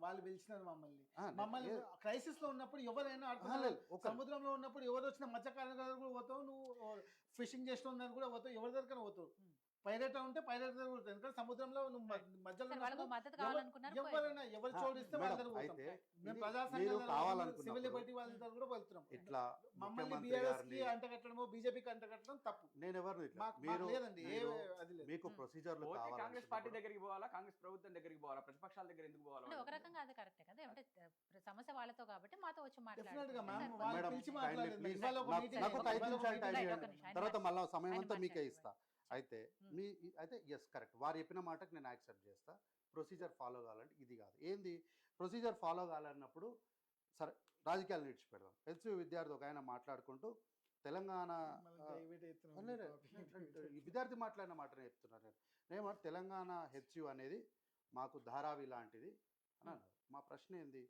వాళ్ళు పిలిచినారు మమ్మల్ని క్రైసిస్ లో ఉన్నప్పుడు ఎవరైనా సముద్రంలో ఉన్నప్పుడు ఎవరు వచ్చిన మత్స్యకారులు కూడా పోతావు, నువ్వు ఫిషింగ్ చేస్తున్నారు కూడా పోతావు, ఎవరి దగ్గర పోతావు, పైరేట్ ఉంటే పైరేట్ దగ్గర పోతావు. ఎందుకంటే సముద్రంలో నువ్వు మధ్యలో ఎవరైనా ఎవరు చోడిస్తే వాళ్ళ దగ్గర పోతాం. మేము ప్రజా సంఘాలు సివిల్ లిబర్టీ వాళ్ళ దగ్గర కూడా వెళ్తున్నాం. ఇట్లా మమ్మల్ని బీఆర్ఎస్ కి అంటగట్టడమో బీజేపీకి అంటగట్టడం తప్పు. నేను ఎవరు లేదండి, అది లేదు. మీకు ప్రొసీజర్లు కాంగ్రెస్ పార్టీ దగ్గరికి పోవాలా, కాంగ్రెస్ ప్రభుత్వం దగ్గరికి పోవాలా, ప్రతిపక్షాల దగ్గర ఎందుకు పోవాలా? ఒక రకంగా అది కరెక్టే కదా, అంటే సమస్య వాళ్ళతో కాబట్టి మాతో వచ్చి తర్వాత మళ్ళీ సమయం అంతా మీకే ఇస్తా. అయితే ఎస్ కరెక్ట్, వారు చెప్పిన మాటకు నేను యాక్సెప్ట్ చేస్తా. ప్రొసీజర్ ఫాలో కావాలంటే ఇది కాదు. ఏంది ప్రొసీజర్ ఫాలో కావాలన్నప్పుడు సరే రాజకీయాలు విడిచిపెడదాం. హెచ్యు విద్యార్థి ఒక ఆయన మాట్లాడుకుంటూ తెలంగాణ విద్యార్థి మాట్లాడిన మాటనే చెప్తున్నాను నేను. తెలంగాణ హెచ్యు అనేది మాకు ధారావి లాంటిది అని అన్నారు. మా ప్రశ్న ఏంది,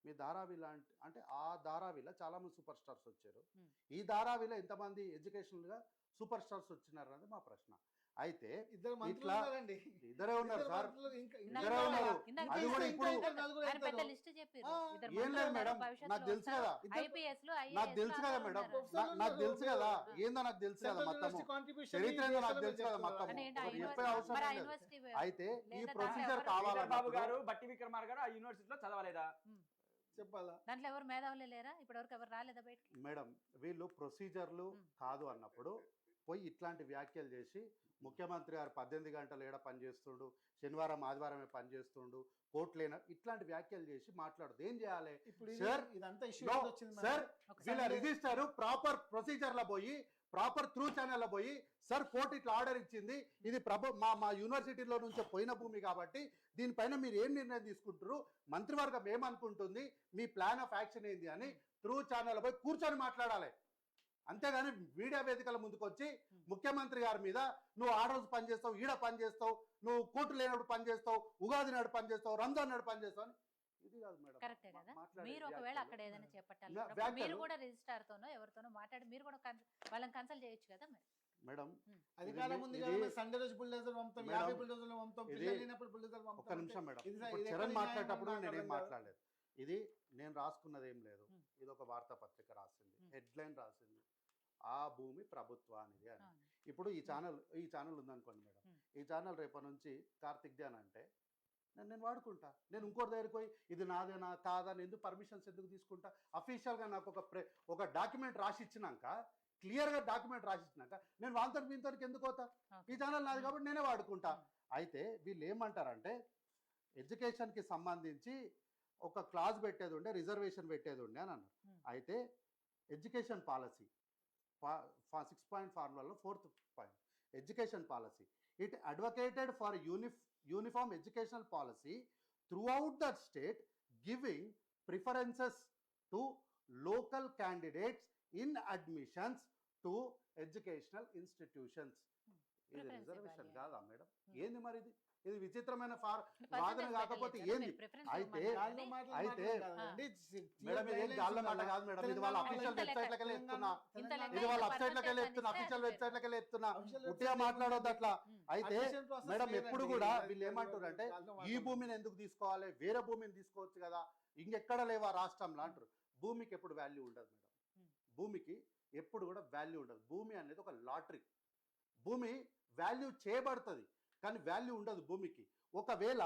మీ ధారావి లాంటి అంటే ఆ ధారావిలో చాలామంది సూపర్ స్టార్స్ వచ్చారు, ఈ ధారావిలో ఎంతమంది ఎడ్యుకేషనల్గా సూపర్ స్టార్స్ వచ్చినారు అన్నది మా ప్రశ్న. అయితే ఇద్దరు మంత్రులు ఇట్లా ఉన్నారండి. ఇద్దరే ఉన్నారు ఇద్దరు సార్, మంత్రులు ఇంకా ఇద్దరే ఇందాక ఉన్నారు. ఇందాక అది కూడా ఇప్పుడు ఆయన పెద్ద లిస్ట్ చెప్పారు. ఆ, ఇద్దరు ఏం లేదు మంత్రులు మేడం, ఉన్నారు, భవిష్యత్తులో నాకు తెలుసు వస్తారు. కదా. IPS లు, నాకు IAS తెలుసు లు కదా అందరూ మేడం, ఉన్నారు. నాకు తెలుసు కదా, ఏందో నాకు తెలుసు కదా సెంట్రల్ మొత్తము యూనివర్సిటీ కాంట్రిబ్యూషన్ చరిత్ర ఏందో నాకు తెలుసు కదా మొత్తం. అని ఏంటి, ఆ ఒకరు చెప్పే యూనివర్సిటీ- అవసరం మరి ఆ లేదు. యూనివర్సిటీ అయితే ఈ లేదా ప్రొసీజర్ దాంట్లో శ్రీధర్ బాబు కావాలన్నప్పుడు గారు బట్టి విక్రమార్ గారు ఆ యూనివర్సిటీలో చదవలేదా? చెప్పాలా? దాంట్లో ఎవరు మేధావులే లేరా? ఇప్పటివరకు ఎవరు రాలేదా బయటికి? మేడం వీళ్ళు ప్రొసీజర్లు కాదు అన్నప్పుడు పోయి ఇట్లాంటి వ్యాఖ్యలు చేసి ముఖ్యమంత్రి గారు 18 గంటలు ఏడ పనిచేస్తుండు, శనివారం ఆదివారమే పనిచేస్తుండు, కోర్టులేన ఇట్లాంటి వ్యాఖ్యలు చేసి మాట్లాడదు. ఏం చేయాలి ఇప్పుడు సార్? ఇదంతా ఇష్యూ No, వచ్చింది సార్ ఒకసారి వీళ్ళ రిజిస్టర్ ప్రాపర్ ప్రొసీజర్ లో పోయి ప్రాపర్ త్రూ ఛానల్ లో పోయి సార్ కోర్టు ఇట్లా ఆర్డర్ ఇచ్చింది, ఇది మా యూనివర్సిటీలో నుంచి పోయిన భూమి కాబట్టి దీనిపైన మీరు ఏం నిర్ణయం తీసుకుంటారు, మంత్రివర్గం ఏమనుకుంటుంది, మీ ప్లాన్ ఆఫ్ యాక్షన్ ఏంది అని త్రూ ఛానల్ పోయి కూర్చొని మాట్లాడాలి. అంతేగాని మీడియా వేదికల ముందుకు వచ్చి ముఖ్యమంత్రి గారి మీద నువ్వు ఆ రోజు పని చేస్తావు, ఈడ పని చేస్తావు, నువ్వు కోర్టు లేనప్పుడు పని చేస్తావు, ఉగాది నాడు పని చేస్తావు, రంజాన్ నాడు పని చేస్తావు అని ఇది కాదు మేడం. కరెక్టే కదా. మాట్లాడే మీరు ఒకవేళ వ్యాఖ్యలు. అక్కడ ఏదైనా చేపట్టాలి నా అన్నప్పుడు మీరు వ్యాఖ్యలు- కూడా రిజిస్ట్రార్ తోనో ఎవరితోనో మాట్లాడి మీరు కూడా వాళ్ళని కన్సల్ట్ చేయొచ్చు కదా మరి. మేడం అధికారం ఉంది ఇది- కదా, సండే రోజు బుల్డోజర్ పంపుతాం, మేడం, 50 బుల్డోజర్లు పంపుతాం, ఇది- పిల్లలు లేనప్పుడు బుల్డోజర్ ఒక్క పంపుతాం. నిమిషం మేడం, ఇది ఇప్పుడు ఎక్కడ చరణ్ న్యాయం మాట్లాడేటప్పుడు నాకు నేనేం అర్థం కాదు. మాట్లాడలేదు. ఇది నేను రాసుకున్నది ఏం లేదు, ఇది ఒక వార్తాపత్రిక రాసింది, హెడ్లైన్ రాసింది, ఆ భూమి ప్రభుత్వానిది అని. అవును. ఇప్పుడు ఈ ఛానల్ ఉందనుకోండి మేడం, ఈ ఛానల్ రేపటి నుంచి కార్తిక్ ధ్యాన్ అంటే నేను వాడుకుంటా. నేను ఇంకోటి దగ్గరికి పోయి ఇది నాదేనా కాదా అని ఎందుకు పర్మిషన్స్ ఎందుకు తీసుకుంటా? అఫీషియల్గా నాకు ఒక డాక్యుమెంట్ రాసి ఇచ్చినాక, క్లియర్గా డాక్యుమెంట్ రాసి ఇచ్చినాక నేను వాళ్ళతో వీళ్ళతోకి ఎందుకు పోతా? ఈ ఛానల్ నాది కాబట్టి నేనే వాడుకుంటా. అయితే వీళ్ళు ఏమంటారంటే ఎడ్యుకేషన్కి సంబంధించి ఒక క్లాజ్ పెట్టేది ఉండే, రిజర్వేషన్ పెట్టేది ఉండే అని అన్నారు. అయితే education policy 6 ఫార్ములాలో 4th point education policy, it advocated for uniform educational policy throughout the state, giving preferences to local candidates in admissions to educational institutions. ఇది Preference రిజర్వేషన్ ఇవ్వాలి. కాదా మేడం? ఏంది మరి ఇది విచిత్రమైన Percentage వాదన కాకపోతే పెట్టలేదు కదా, ఏంది? మీరు preference అయితే ఇవ్వమన్నారు గాల్లో కానీ మాటలు అయితే మాట్లాడకండి. మేడం ఇది ఏం గాల్లో మాట కాదు మేడం, ఇది వాళ్ళ అఫీషియల్ వెబ్సైట్లకి వెళ్ళి చెప్తున్నా, ఇంత తెలంగాణ- లెక్క ఇది వాళ్ళ ఇంత వెబ్సైట్లకి వెళ్ళి percentage చెప్తున్నా, అని అఫీషియల్ ఇస్తే వెబ్సైట్లకి వెళ్ళి చెప్తున్నా. Official ఉట్టిగా website మాట్లాడొద్దు అట్లా. అయితే Admission process మేడం లేదండి. ఎప్పుడు కూడా అది వీళ్ళు ఏమంటారంటే గాల్లో ఈ మాట్లాడకండి. భూమిని ఎందుకు తీసుకోవాలి, వేరే భూమిని తీసుకోవచ్చు కదా, ఇంకెక్కడ లేవా రాష్ట్రంలో అంటారు. భూమికి ఎప్పుడు వాల్యూ ఉండదు మేడం, భూమికి ఎప్పుడు కూడా వాల్యూ ఉండదు. భూమి అనేది ఒక లాటరీ, భూమి వాల్యూ చేయబడుతుంది కానీ వాల్యూ ఉండదు భూమికి. ఒకవేళ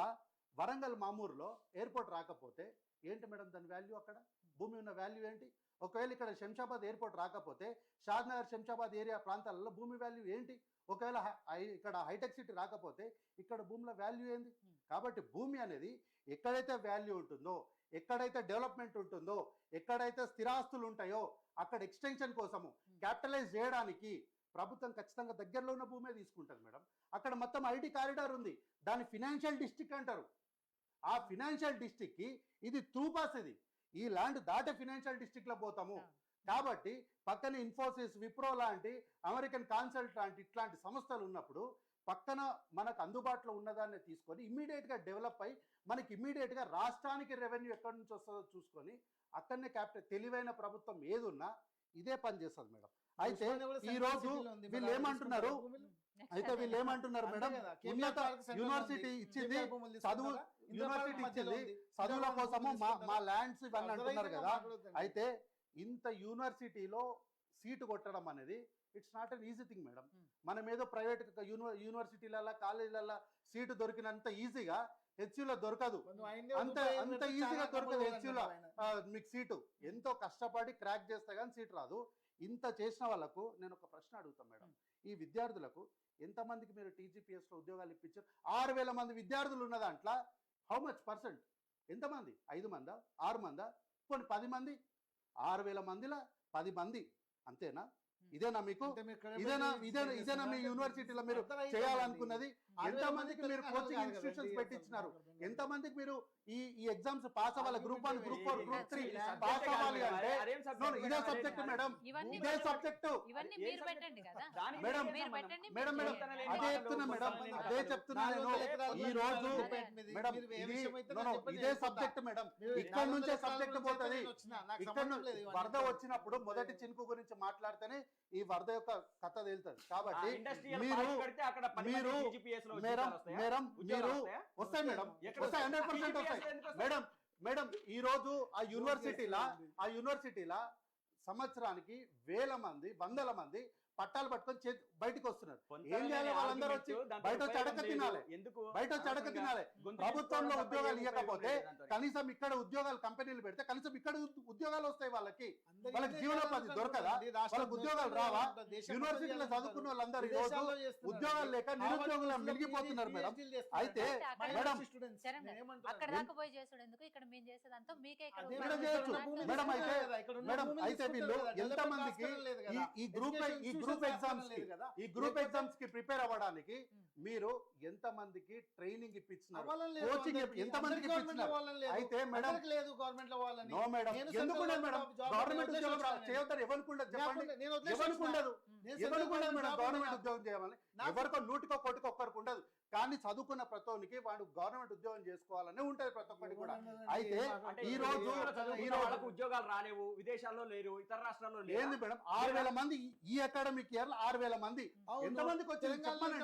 వరంగల్ మామూరులో ఎయిర్పోర్ట్ రాకపోతే ఏంటి మేడం దాని వాల్యూ? అక్కడ భూమి ఉన్న వాల్యూ ఏంటి? ఒకవేళ ఇక్కడ శంషాబాద్ ఎయిర్పోర్ట్ రాకపోతే షాద్నగర్ శంషాబాద్ ఏరియా ప్రాంతాలలో భూమి వాల్యూ ఏంటి? ఒకవేళ ఇక్కడ హైటెక్ సిటీ రాకపోతే ఇక్కడ భూమిలో వాల్యూ ఏంది? కాబట్టి భూమి అనేది ఎక్కడైతే వాల్యూ ఉంటుందో, ఎక్కడైతే డెవలప్మెంట్ ఉంటుందో, ఎక్కడైతే స్థిరాస్తులు ఉంటాయో అక్కడ ఎక్స్టెన్షన్ కోసము క్యాపిటలైజ్ చేయడానికి ప్రభుత్వం ఖచ్చితంగా దగ్గరలో ఉన్న భూమే తీసుకుంటుంది మేడం. అక్కడ మొత్తం ఐటీ కారిడార్ ఉంది, దాని ఫినాన్షియల్ డిస్ట్రిక్ట్ అంటారు. ఆ ఫినాన్షియల్ డిస్ట్రిక్ట్కి ఇది త్రూపాస్, ఇది ఈ ల్యాండ్ దాటే ఫినాన్షియల్ డిస్ట్రిక్ట్లో పోతాము. కాబట్టి పక్కన ఇన్ఫోసిస్, విప్రో లాంటి, అమెరికన్ కాన్సల్ట్ లాంటి ఇట్లాంటి సంస్థలు ఉన్నప్పుడు పక్కన మనకు అందుబాటులో ఉన్నదాన్ని తీసుకొని ఇమ్మీడియట్గా డెవలప్ అయ్యి మనకి ఇమ్మీడియట్గా రాష్ట్రానికి రెవెన్యూ ఎక్కడి నుంచి వస్తుందో చూసుకొని అక్కడనే క్యాపిటల్ తెలివైన ప్రభుత్వం ఏదున్నా ఇదే పని చేస్తుంది మేడం. అయితే ఈ రోజు వీళ్ళు ఏమంటున్నారు, అయితే వీళ్ళు ఏమంటున్నారు మేడం, ఉన్నత యూనివర్సిటీ ఇచ్చింది చదువు, యూనివర్సిటీ ఇచ్చింది చదువుల కోసము మా ల్యాండ్స్ ఇవన్నీ అంటున్నారు కదా. అయితే ఇంత యూనివర్సిటీలో సీటు కొట్టడం అనేది it's not an easy thing madam. మనం ఏదో ప్రైవేట్ యూనివర్సిటీలలో కాలేజీలలో సీటు దొరికినంత ఈజీగా హెచ్యూలో దొరకదు, అంత ఈజీగా దొరకదు హెచ్యూలో మీకు సీటు. ఎంతో కష్టపడి క్రాక్ చేస్తే కానీ సీట్ రాదు. ఇంత చేసిన వాళ్ళకు నేను ఒక ప్రశ్న అడుగుతాను మేడం, ఈ విద్యార్థులకు ఎంతమందికి మీరు టీజీపీఎస్లో ఉద్యోగాలు ఇప్పించారు? 6,000 మంది విద్యార్థులు ఉన్న దాంట్లో హౌ మచ్ పర్సెంట్? ఎంతమంది? 5 మందా, 6 మందా, కొన్ని 10 మంది? 6,000 మందిలో 10 మంది అంతేనా? ఇదేనా మీకు? ఇదేనా మీ యూనివర్సిటీలో మీరు చేయాలనుకున్నది? ఎంతమందికి మీరు కోచింగ్ ఇన్స్టిట్యూషన్స్ పెట్టించినారు? ఎంతమందికి మీరు ఈ ఎగ్జామ్స్ పాస్ అవ్వాలి, గ్రూప్ 1, గ్రూప్ 4, గ్రూప్ 3 పాస్ అవ్వాలి అంటే ఇదే సబ్జెక్ట్ మేడం, ఇదే సబ్జెక్ట్ ఇవన్నీ మీరు పెట్టండి కదా మేడం. మీరు పెట్టండి, మేడం మీరు మేడం చేయండి. అదే చెప్తున్నా మేడం, అదే చెప్తున్నా నేను. ఈ రోజు మేడం ఇదే సబ్జెక్ట్ మేడం, ఇక్కడ నుంచే సబ్జెక్ట్ పోతుంది. ఇక్కడ వరద వచ్చినప్పుడు మొదటి చినుకు గురించి మాట్లాడితేనే ఈ వరద యొక్క కథ తేలుతుంది. కాబట్టి ఇండస్ట్రియల్ మీరు పార్క్ కడితే అక్కడ 10 మంది మీరు TGPS లో మేడం ఉద్యోగాలు వస్తాయా? మేడం ఉద్యోగాలు మీరు వస్తాయా? వస్తాయి మేడం ఎక్కడ వస్తాయి, 100% TGPS వస్తాయి ఎందుకు వస్తాయి? మేడం. మేడం ఈ రోజు ఆ యూనివర్సిటీల సంవత్సరానికి వేల మంది వందల మంది పట్టాలు పట్టుకొని బయటకు వస్తున్నారు. ఏం చేయాలి వాళ్ళందరూ వచ్చి బయట వచ్చి అడక తినాలి, బయట వచ్చి అడక తినాలి. ప్రభుత్వంలో ఉద్యోగాలు ఇవ్వకపోతే కనీసం ఇక్కడ ఉద్యోగాలు కంపెనీలు పెడితే కనీసం ఇక్కడ ఉద్యోగాలు వస్తాయి. వాళ్ళకి జీవనోపాధి దొరకదా? వాళ్ళకి ఉద్యోగాలు రావా? యూనివర్సిటీలో చదువుకున్న వాళ్ళందరూ ఈ రోజు ఉద్యోగాలు లేక నిరుద్యోగులు మిగిలిపోతున్నారు మేడం. అయితే మేడం అక్కడ దాకా పోయి చేసుడు ఎందుకు, ఇక్కడ మేము చేసేదంతా మీకే ఇక్కడ ఇక్కడ చేయొచ్చు మేడం. అయితే వీళ్ళు ఎంత మందికి ఈ గ్రూప్ ఎగ్జామ్స్ కి ప్రిపేర్ అవ్వడానికి మీరు ఎంత మందికి ట్రైనింగ్ ఇప్పించినారు, కోచింగ్ ఎంత మందికి ఇప్పించినారు? అయితే మేడం నో మేడం, ఎందుకు మేడం గవర్నమెంట్ ఉద్యోగం చేయొద్దని ఎవరికి ఉండదు చెప్పండి? ఎవరికి ఉండదు మేడం గవర్నమెంట్ ఉద్యోగం చేయాలని? ఎవరికో 100కో 100కో ఒక్కరికి ఉండదు. కానీ చదువుకున్న ప్రతోనికి వాడు గవర్నమెంట్ ఉద్యోగం చేసుకోవాలని ఉంటది ప్రతి ఒక్కరికి కూడా. అయితే ఈ రోజు ఉద్యోగాలు రాలేవు, విదేశాల్లో లేరు, ఇతర రాష్ట్రాల్లో లేరు. ఏంది మేడం 6,000 మంది ఈ అకాడమిక్ ఇయర్ లో 6,000 మంది ఎంతమందికి వచ్చారు చెప్పండి?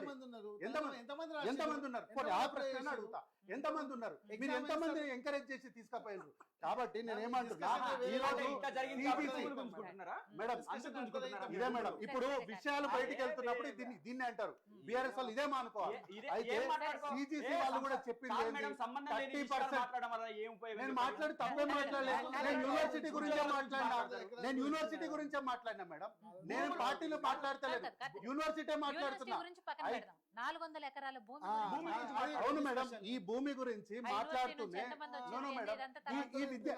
ఎంతమంది ఉన్నారు? ఆ ప్రశ్న అడుగుతా, ఎంతమంది ఉన్నారు? మీరు ఎంతమంది ఎంకరేజ్ చేసి తీసుకుపోయారు? కాబట్టి నేను ఏమంటున్నా, ఈ రోజు మేడం ఇదే మేడం ఇప్పుడు విషయాలు బయటికి వెళ్తున్నప్పుడు దీన్ని అంటారు బీఆర్ఎస్ వాళ్ళు ఇదే మానుకోవాలి. అయితే సిజిసి వాళ్ళు కూడా చెప్పింది 30%. నేను మాట్లాడి తప్పేం మాట్లాడలేదు, నేను యూనివర్సిటీ గురించే మాట్లాడినా మేడం. నేను పార్టీలు మాట్లాడతలేదు, యూనివర్సిటీ మాట్లాడుతున్నా. 400 ఎకరాల భూమి. అవును మేడం, ఈ భూమి గురించి మాట్లాడుతూనే ఈ విద్య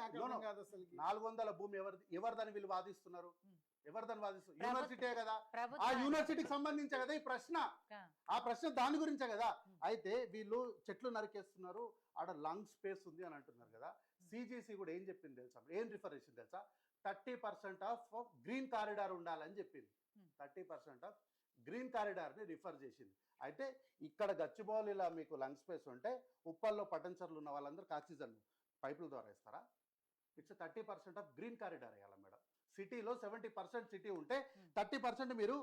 400 భూమి ఎవరిదని వీళ్ళు వాదిస్తున్నారు? ఎవరిదని వాదిస్తున్నారు? యూనివర్సిటీ కదా, ఆ యూనివర్సిటీకి సంబంధించే కదా ఈ ప్రశ్న. ఆ ప్రశ్న దాని గురించే కదా. అయితే వీళ్ళు చెట్లు నరికేస్తున్నారు, ఆడ లంగ్ స్పేస్ ఉంది అని అంటున్నారు కదా. సిజిసి కూడా ఏం చెప్పింది తెలుసా? ఏం రిఫర్ చేసింది తెలుసా? 30% ఆఫ్ గ్రీన్ కారిడార్ ఉండాలని చెప్పింది. 30% ఆఫ్ గ్రీన్ కారిడార్ ని రిఫర్ చేసింది. అయితే ఇక్కడ గచ్చిబౌలిలా మీకు లంగ్ స్పేస్ ఉంటే ఉప్పల్లో పటంచర్లు ఉన్న వాళ్ళందరూ ఆక్సిజన్ పైపుల ద్వారా ఇస్తారా? ఇట్స్ 30% ఆఫ్ గ్రీన్ కారిడార్ వేయాలి మేడం. సిటీలో 70% సిటీ ఉంటే 30% మీరు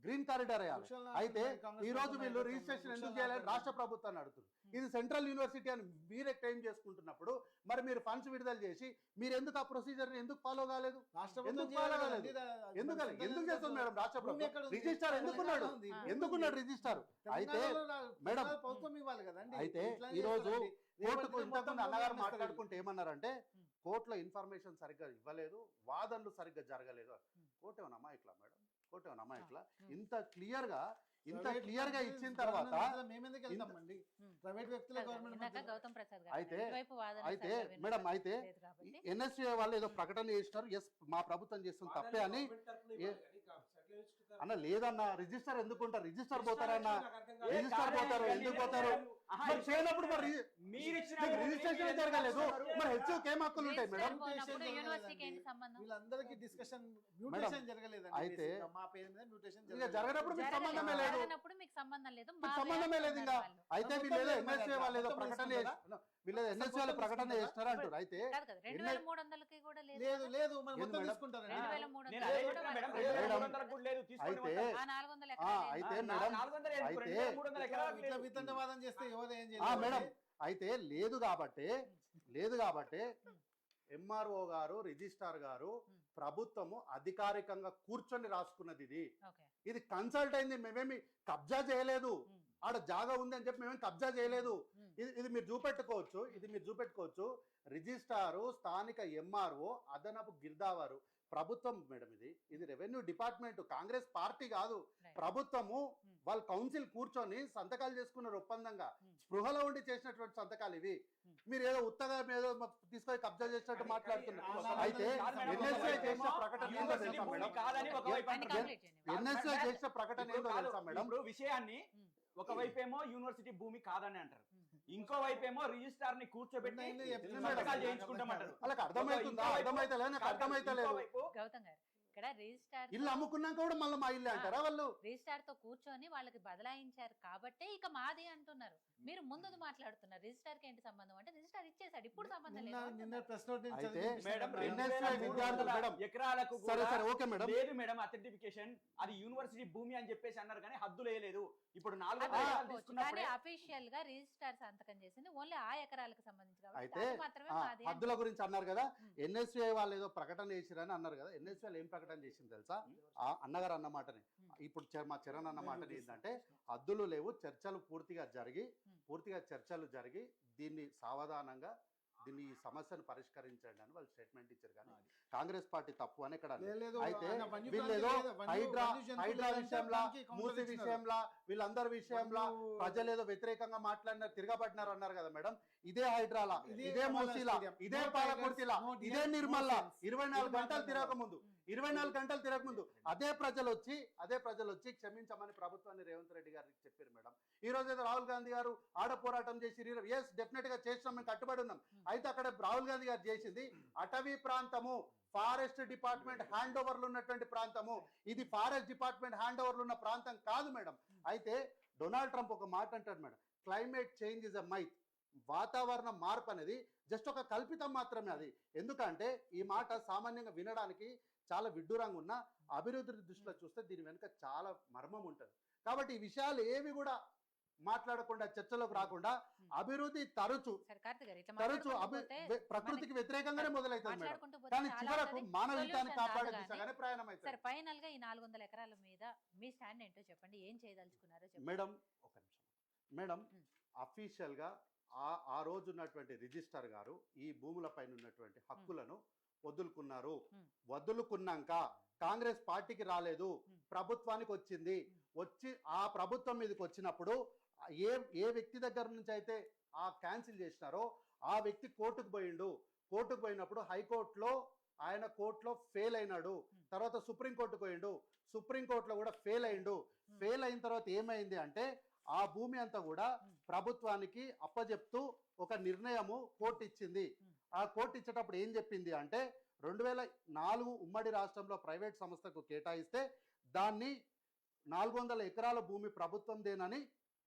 గ్రీన్ కారిడార్ వేయాలి. అయితే ఈ రోజు వీళ్ళు రిజిస్ట్రేషన్ ఎందుకు చేయాలని రాష్ట్ర ప్రభుత్వాన్ని అడుగుతుంది. ఇది సెంట్రల్ యూనివర్సిటీ అని మీరే క్లెయిమ్ చేసుకుంటున్నప్పుడు మరి మీరు ఫండ్స్ విడుదల చేసి మీరు ఎందుకు ఆ ప్రొసీజర్ ఎందుకు ఫాలో కాలేదు? ఎందుకు చేస్తుంది మేడం రాష్ట్ర ప్రభుత్వం? రిజిస్టార్ ఎందుకున్నాడు రిజిస్టార్? అయితే మేడం అయితే ఈ రోజు కోర్టుకు ఇంతకుముందు అన్నగారు మాట్లాడుకుంటే ఏమన్నారంటే కోర్టులో ఇన్ఫర్మేషన్ సరిగ్గా ఇవ్వలేదు, వాదనలు సరిగ్గా జరగలేదు. కోర్టు ఏమన్నా ఇట్లా మేడం, కోర్టు ఏమన్నా ఇట్లా ఇంత క్లియర్ గా ఇచ్చిన తర్వాత అయితే మేడం అయితే ఎన్ఎస్ఏ వాళ్ళు ఏదో ప్రకటన చేసినారు, ఎస్ మా ప్రభుత్వం చేస్తుంది తప్పే అని అన్న. లేదన్న రిజిస్టర్ ఎందుకుంటారు? రిజిస్టర్ పోతారన్న, రిజిస్టర్ పోతారు ఎందుకు పోతారు? చేయనప్పుడు మరి రిజిస్ట్రేషన్ జరగలేదు, మరి హెచ్ఓకి ఏం హక్కులు ఉంటాయి మేడం? అయితే జరగనప్పుడు మీకు సంబంధమే లేదు, సంబంధమే లేదు ఇంకా. అయితే వీళ్ళు ఎన్ఎస్ఏ వాళ్ళు ఏదో ప్రకటన చేస్తున్నారు, వీళ్ళు ఎన్ఎస్ఏ వాళ్ళు ప్రకటన చేస్తున్నారు అంటారు. అయితే మేడం అయితే లేదు కాబట్టి ఎంఆర్ఓ గారు రిజిస్ట్రార్ గారు ప్రభుత్వము అధికారికంగా కూర్చొని రాసుకున్నది. ఇది కన్సల్ట్ అయింది, మేమేమి కబ్జా చేయలేదు. ఆడ జాగా ఉంది అని చెప్పి మేమేమి కబ్జా చేయలేదు. ఇది మీరు చూపెట్టుకోవచ్చు. రిజిస్ట్రారు, స్థానిక ఎంఆర్ఓ, అదనపు గిర్దావారు ప్రభుత్వం మేడం. ఇది రెవెన్యూ డిపార్ట్మెంట్, కాంగ్రెస్ పార్టీ కాదు. ప్రభుత్వము వాళ్ళ కౌన్సిల్ కూర్చొని సంతకాలు చేసుకున్నారు ఒప్పందంగా, స్పృహలో ఉండి చేసినటువంటి సంతకాలు ఇవి. మీరు ఏదో ఉత్తగా ఏదో తీసుకొని కబ్జా చేసినట్టు మాట్లాడుతున్నారు. అయితే ఎన్ఎస్ఐ చేసిన ప్రకటన ఏందో తెలుసా మేడం? ఎన్ఎస్ఐ చేసిన ప్రకటన ఏందో తెలుసా మేడం? విషయాన్ని ఒకవైపేమో యూనివర్సిటీ భూమి కాదని అంటారు, ఇంకో వైపేమో రిజిస్ట్రార్ ని కూర్చోబెట్టి సంతకాలు చేయించుకుంటామంటారు. వాళ్ళకి అర్థమైతుందా? అర్థమైతలేదు. గౌతమ్ గారు ఇక్కడ రిజిస్టార్ ఇల్లు అమ్ముకున్నాక కూడా మళ్ళీ మా ఇల్లు అంటారా వాళ్ళు? రిజిస్టార్ తో కూర్చొని వాళ్ళకి బదలాయించారు కాబట్టే ఇక మాది అంటున్నారు. మీరు ముందు మాట్లాడుతున్నారు రిజిస్టార్ కి ఏంటి సంబంధం అంటే రిజిస్టార్ ఇచ్చేసాడు, ఇప్పుడు సంబంధం లేదు నిన్న అంటున్నారు. ప్రెస్ నోట్ నేను అయితే చదివి మేడం వినిపిస్తాను. 2000 విద్యార్థులు మేడం. ఎకరాలకు సరే కూడా సరే ఓకే మేడం. లేదు మేడం అథెంటిఫికేషన్, అది యూనివర్సిటీ భూమి అని చెప్పేసి అన్నారు కానీ హద్దులు వేయలేదు. ఇప్పుడు 400 అది ఎకరాలు అనుకోవచ్చు. కానీ తీసుకున్నప్పుడే అఫీషియల్ గా రిజిస్టార్ సంతకం చేసింది ఓన్లీ ఆ ఎకరాలకు సంబంధించి కాబట్టి అయితే అది మాత్రమే మాది హద్దుల గురించి అన్నారు కదా, ఉమ్. ఎన్ఎస్యుఐ వాళ్ళు ఏదో ప్రకటన చేసిరని అన్నారు కదా. ఎన్ఎస్యుఐ ఏం ప్రకటన చేసింది తెలుసా? ఆ అన్నగారు అన్న మాటని, ఇప్పుడు మా చరణ్ అన్న మాటని ఏంటంటే హద్దులు లేవు, చర్చలు పూర్తిగా జరిగి దీన్ని సావధానంగా దీన్ని ఈ సమస్యను పరిష్కరించండి అని వాళ్ళు స్టేట్మెంట్ ఇచ్చారు. కానీ కాంగ్రెస్ పార్టీ తప్పు అని ఇక్కడ అన్నారు. లేదు, అయితే అన్న వన్యప్రాంతి వీళ్ళేదో లేదా, హైడ్రా వన్యజంతువులు లేదంటే విషయంలో, దానికి counter మూసి ఇచ్చినారు. విషయంలో, వీళ్ళందరి విషయంలో ప్రజలు ఏదో వ్యతిరేకంగా మాట్లాడినారు, తిరగబడినారు అన్నారు కదా మేడం. ఇదే హైడ్రాలా, ఇదే మూసీలా, ఇదే పాలకుర్తిలా, ఇదే నిర్మల్లా 24 గంటలు తిరగకముందు 24 గంటలు తిరగకముందు అదే ప్రజలు వచ్చి క్షమించమని ప్రభుత్వాన్ని రేవంత్ రెడ్డి గారికి చెప్పారు మేడం. ఈ రోజు ఏదో రాహుల్ గాంధీ గారు ఆడ పోరాటం చేసి ఎస్ డెఫినెట్ గా చేసినాం, మేము కట్టుబడి ఉన్నాం. అయితే అక్కడ రాహుల్ గాంధీ గారు చేసింది అటవీ ప్రాంతము, ఫారెస్ట్ డిపార్ట్మెంట్ హ్యాండ్ ఓవర్లు ఉన్నటువంటి ప్రాంతము. ఇది ఫారెస్ట్ డిపార్ట్మెంట్ హ్యాండ్ ఓవర్లు ఉన్న ప్రాంతం కాదు మేడం. అయితే డొనాల్డ్ ట్రంప్ ఒక మాట అంటాడు madam, climate change is a myth. వాతావరణ మార్పు అనేది జస్ట్ ఒక కల్పితం మాత్రమే. అది ఎందుకంటే ఈ మాట సామాన్యంగా వినడానికి చాలా విడ్డూరంగా ఉన్న, అభివృద్ధి దృష్టిలో చూస్తే దీని వెనుక చాలా మర్మం ఉంటుంది. కాబట్టి ఈ విషయాలు ఏవి కూడా మాట్లాడకుండా, చర్చలోకి రాకుండా అభివృద్ధి తరచు ప్రకృతికి వ్యతిరేకంగానే మొదలవుతుంది మేడం. కానీ చివరకు మానవీయతను కాపాడే దిశగానే ప్రయాణం అవుతుంది. సరే ఫైనల్ గా ఈ 400 ఎకరాల మీద మీ స్టాండ్ ఏంటో చెప్పండి, ఏం చేయదలుచుకున్నారో చెప్పండి మేడం. ఒక నిమిషం మేడం, అఫీషియల్ గా ఆ రోజు ఉన్నటువంటి రిజిస్టర్ గారు ఈ భూములపైన ఉన్నటువంటి హక్కులను వదులుకున్నారు. వదులుకున్నాక కాంగ్రెస్ పార్టీకి రాలేదు, ప్రభుత్వానికి వచ్చింది. వచ్చి ఆ ప్రభుత్వం మీదకి వచ్చినప్పుడు ఏ వ్యక్తి దగ్గర నుంచి అయితే ఆ క్యాన్సిల్ చేసినారో ఆ వ్యక్తి కోర్టుకు పోయినప్పుడు హైకోర్టులో ఆయన కోర్టులో ఫెయిల్ అయినాడు. తర్వాత సుప్రీంకోర్టుకు పోయిండు, సుప్రీంకోర్టులో కూడా ఫెయిల్ అయిండు. ఫెయిల్ అయిన తర్వాత ఏమైంది అంటే ఆ భూమి అంతా కూడా ప్రభుత్వానికి అప్పజెప్తూ ఒక నిర్ణయము కోర్టు ఇచ్చింది. ఆ కోర్టు ఇచ్చేటప్పుడు ఏం చెప్పింది అంటే 2004 ఉమ్మడి రాష్ట్రంలో ప్రైవేట్ సంస్థకు కేటాయిస్తే దాన్ని 400 ఎకరాల భూమి ప్రభుత్వందేనని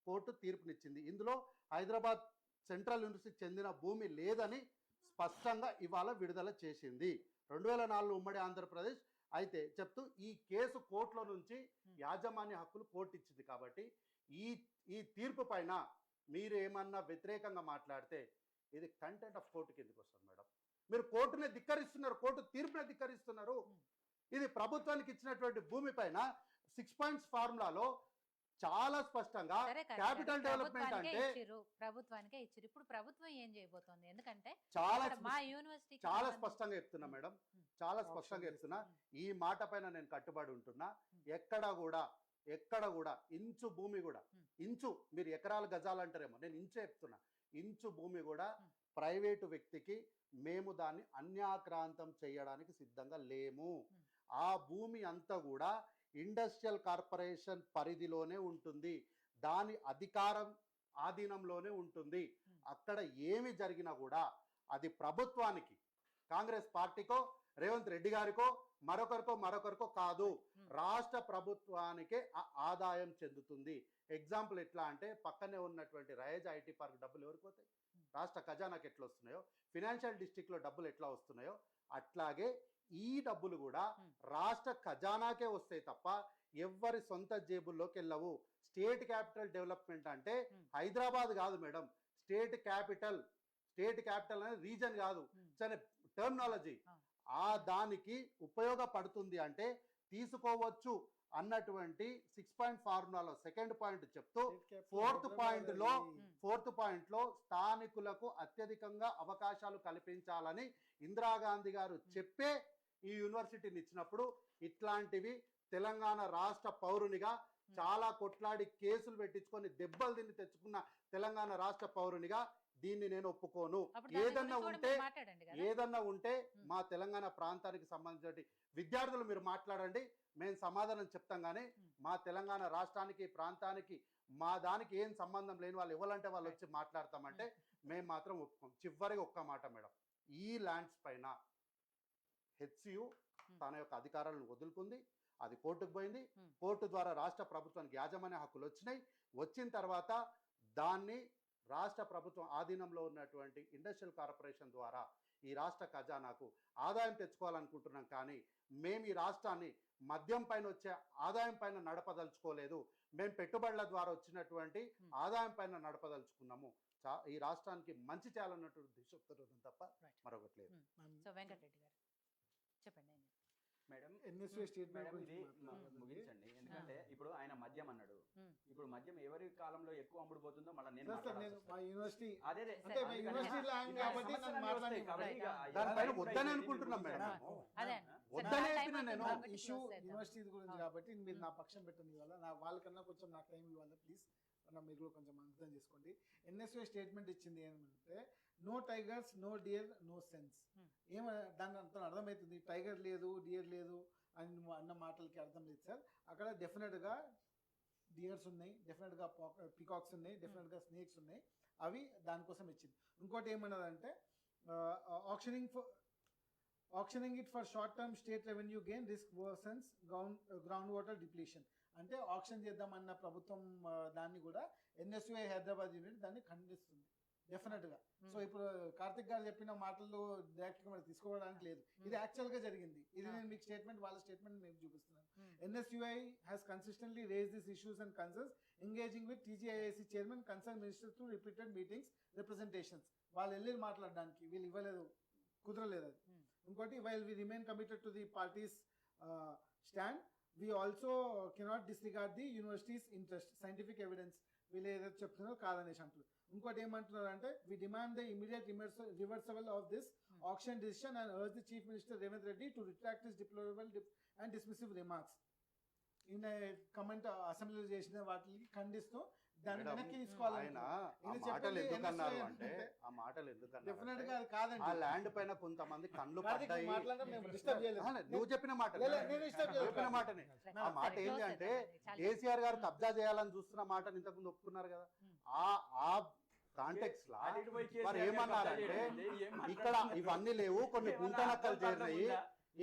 కోర్టు తీర్పునిచ్చింది. ఇందులో హైదరాబాద్ సెంట్రల్ యూనివర్సిటీకి చెందిన భూమి లేదని స్పష్టంగా ఇవాళ విడుదల చేసింది 2004 ఉమ్మడి ఆంధ్రప్రదేశ్. అయితే చెప్తూ ఈ కేసు కోర్టులో నుంచి యాజమాన్య హక్కులు కోర్టు ఇచ్చింది. కాబట్టి ఈ తీర్పు పైన మీరు ఏమన్నా వ్యతిరేకంగా మాట్లాడితే ఇది కంటెంట్ ఆఫ్ కోర్టు కిందకి వస్తుంది మేడం. మీరు కోర్టునే ధిక్కరిస్తున్నారు, కోర్టు తీర్పునే ధిక్కరిస్తున్నారు. ఇది ప్రభుత్వానికి ఇచ్చినటువంటి భూమి పైన 6 పాయింట్స్ ఫార్ములాలో చాలా స్పష్టంగా క్యాపిటల్ డెవలప్మెంట్ అంటే ప్రభుత్వానికే ఇచ్చారు. ఇప్పుడు ప్రభుత్వం ఏం చేయబోతోంది? ఎందుకంటే చాలా యూనివర్సిటీ చాలా స్పష్టంగా చెప్తున్నా మేడం, చాలా స్పష్టంగా చెప్తున్నా. ఈ మాట పైన నేను కట్టుబడి ఉంటున్నా. ఎక్కడ కూడా ఇంచు భూమి కూడా, ఇంచు మీరు ఎకరాల గజాలు అంటారేమో, నేను ఇంచు చెప్తున్నా, ఇంచు భూమి కూడా ప్రైవేటు వ్యక్తికి మేము దాన్ని అన్యాక్రాంతం చేయడానికి సిద్ధంగా లేము. ఆ భూమి అంతా కూడా ఇండస్ట్రియల్ కార్పొరేషన్ పరిధిలోనే ఉంటుంది, దాని అధికారం ఆధీనంలోనే ఉంటుంది. అక్కడ ఏమి జరిగినా కూడా అది ప్రభుత్వానికి, కాంగ్రెస్ పార్టీకో రేవంత్ రెడ్డి గారికో మరొకరికో కాదు, రాష్ట్ర ప్రభుత్వానికే ఆదాయం చెందుతుంది. ఎగ్జాంపుల్ ఎట్లా అంటే పక్కనే ఉన్నటువంటి రయేజ్ ఐటీ పార్క్ డబ్బులు ఎవరికి పోతాయి? రాష్ట్ర ఖజానాకి ఎట్లా వస్తున్నాయో, ఫినాన్షియల్ డిస్ట్రిక్ట్లో డబ్బులు ఎట్లా వస్తున్నాయో అట్లాగే ఈ డబ్బులు కూడా రాష్ట్ర ఖజానాకే వస్తాయి తప్ప ఎవరి సొంత జేబుల్లోకి వెళ్ళవు. స్టేట్ క్యాపిటల్ డెవలప్మెంట్ అంటే హైదరాబాద్ కాదు మేడం, స్టేట్ క్యాపిటల్ అనేది రీజన్ కాదు, టర్మినాలజీ. ఆ దానికి ఉపయోగపడుతుంది అంటే తీసుకోవచ్చు అన్నటువంటి 6 పాయింట్ ఫార్ములాలో సెకండ్ పాయింట్ చెప్తూ ఫోర్త్ పాయింట్ లో స్థానికులకు అత్యధికంగా అవకాశాలు కల్పించాలని ఇందిరాగాంధీ గారు చెప్పే ఈ యూనివర్సిటీని ఇచ్చినప్పుడు ఇట్లాంటివి తెలంగాణ రాష్ట్ర పౌరునిగా చాలా కొట్లాడి కేసులు పెట్టించుకొని దెబ్బలు తిని తెచ్చుకున్న తెలంగాణ రాష్ట్ర పౌరునిగా దీన్ని నేను ఒప్పుకోను. ఏదన్నా ఉంటే మా తెలంగాణ ప్రాంతానికి సంబంధించిన విద్యార్థులు మీరు మాట్లాడండి, మేము సమాధానం చెప్తాం. కానీ మా తెలంగాణ రాష్ట్రానికి ప్రాంతానికి మా దానికి ఏం సంబంధం లేని వాళ్ళు ఎవరంటే వాళ్ళు వచ్చి మాట్లాడతామంటే మేము మాత్రం ఒప్పుకోం. చివరికి ఒక్క మాట మేడం, ఈ ల్యాండ్స్ పైన HCU తన యొక్క అధికారాలను వదులుకుంది, అది కోర్టుకు పోయింది. Hmm. కోర్టు ద్వారా రాష్ట్ర ప్రభుత్వానికి యాజమాన్య హక్కులు వచ్చినాయి. వచ్చిన తర్వాత దాన్ని రాష్ట్ర ప్రభుత్వం ఆధీనంలో ఉన్నటువంటి ఇండస్ట్రియల్ కార్పొరేషన్ ద్వారా ఈ రాష్ట్ర ఖజానాకు ఆదాయం తెచ్చుకోవాలనుకుంటున్నాం. కానీ మేము ఈ రాష్ట్రాన్ని మద్యం పైన వచ్చే ఆదాయం పైన నడపదలుచుకోలేదు. మేము పెట్టుబడుల ద్వారా వచ్చినటువంటి ఆదాయం పైన నడపదలుచుకున్నాము. ఈ రాష్ట్రానికి మంచి చేయాలన్నటువంటి దిశతో తప్ప మరొకటి లేదు. సో వెంకటరెడ్డి గారు చెప్పండి. మేడం NSA స్టేట్మెంట్ మేడం గురించి ఇది మాట్లాడాలి. ముగించండి. ఎందుకంటే ఇప్పుడు ఆయన మద్యం అన్నాడు. ఇప్పుడు మద్యం ఎవరి కాలంలో ఎక్కువ అమ్ముడుపోతుందో మళ్ళీ నేను సార్ నేను మాట్లాడాల్సి మా యూనివర్సిటీ వస్తుంది. అదే అంటే మా యూనివర్సిటీ ల్యాండ్ కాబట్టి నేను మాట్లాడాను. దానిపైన వద్దని అనుకుంటున్నాం మేడం. అదే వద్దనే చెప్పినా నేను ఇష్యూ యూనివర్సిటీ గురించి కాబట్టి మీరు నా పక్షం పెట్టండి ఇవాళ. నా వాళ్ళకన్నా కొంచెం నాకు టైం ఇవ్వాలి ప్లీజ్. మీరు కూడా కొంచెం అర్థం చేసుకోండి. NSA స్టేట్మెంట్ ఇచ్చింది ఏమంటే no tigers no deer no sense. దాని అంత అర్థమవుతుంది. టైగర్ లేదు డియర్ లేదు అని అన్న మాటలకి అర్థం లేదు సార్. అక్కడ డెఫినెట్గా డియర్స్ ఉన్నాయి, డెఫినెట్గా పీకాక్స్ ఉన్నాయి, డెఫినెట్గా స్నేక్స్ ఉన్నాయి. అవి దానికోసం ఇచ్చింది. ఇంకోటి ఏమన్నదంటే auctioning it for short term state revenue gain risk versus ground water depletion. అంటే ఆక్షన్ చేద్దామన్న ప్రభుత్వం దాన్ని కూడా NSA హైదరాబాద్ యూనిట్ దాన్ని ఖండిస్తుంది డెఫినెట్గా. సో ఇప్పుడు కార్తిక్ గారు చెప్పిన మాటలు డైరెక్ట్గా మనకి తీసుకోవడానికి లేదు. ఇది యాక్చువల్గా జరిగింది. ఇది నేను మీకు స్టేట్మెంట్ వాళ్ళ స్టేట్మెంట్ నేను చూపిస్తున్నాను. NSUI has consistently raised these issues and concerns, engaging with TGIAC chairman, concerned ministers through repeated meetings, representations. వాళ్ళు వెళ్ళి మాట్లాడడానికి వీళ్ళు ఇవ్వలేదు, కుదరలేదు అది. ఇంకోటి while we remain committed to the parties stand, we also cannot disregard the university's interest, scientific evidence. వీళ్ళు ఏదైతే చెప్తున్నారో కాదనేసి అంటారు. ఇంకోటి ఏమంటున్నారు అంటే we demand the immediate reversal of this auction decision and urge the Chief Minister Revanth Reddy to retract his deplorable and dismissive remarks. ఈయన comment అసెంబ్లీలో చేసిన వాటికి ఖండిస్తూ దాన్ని వెనక్కి తీసుకోవాలని ఆ మాటలు డెఫినెట్ గా కాదండి. ఆ ల్యాండ్ పైన కొంతమంది కళ్ళు పడ్డాయి. నువ్వు నువ్వు చెప్పిన మాట చెప్పిన మాటనే. ఆ మాట ఏంటి అంటే కేసీఆర్ గారు కబ్జా చేయాలని చూస్తున్న మాటని ఇంతకుముందు ఒప్పుకున్నారు కదా. ఆ కాంటెక్స్ట్ లా మరి ఏమన్నారంటే ఇక్కడ ఇవన్నీ లేవు, కొన్ని గుంటనక్కలు చేరినాయి,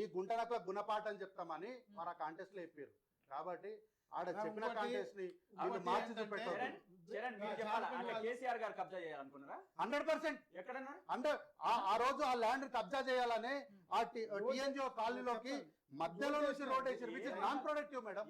ఈ గుంటనక్కల గుణపాఠం చెప్తామని మరి ఆ కాంటెస్ట్ లో చెప్పారు. కాబట్టి ఆడ చెప్పిన కాంటెస్ట్ ని మార్చి చూపెట్టారు. కేసీఆర్ గారు కబ్జా చేయాలనుకున్నారా? 100% ఎక్కడన్నా అంటే ఆ రోజు ఆ ల్యాండ్ కబ్జా చేయాలని ఆ TNGO కాలనీలోకి మధ్యలో నుంచి రోడ్ వేసారు. Which is non productive madam.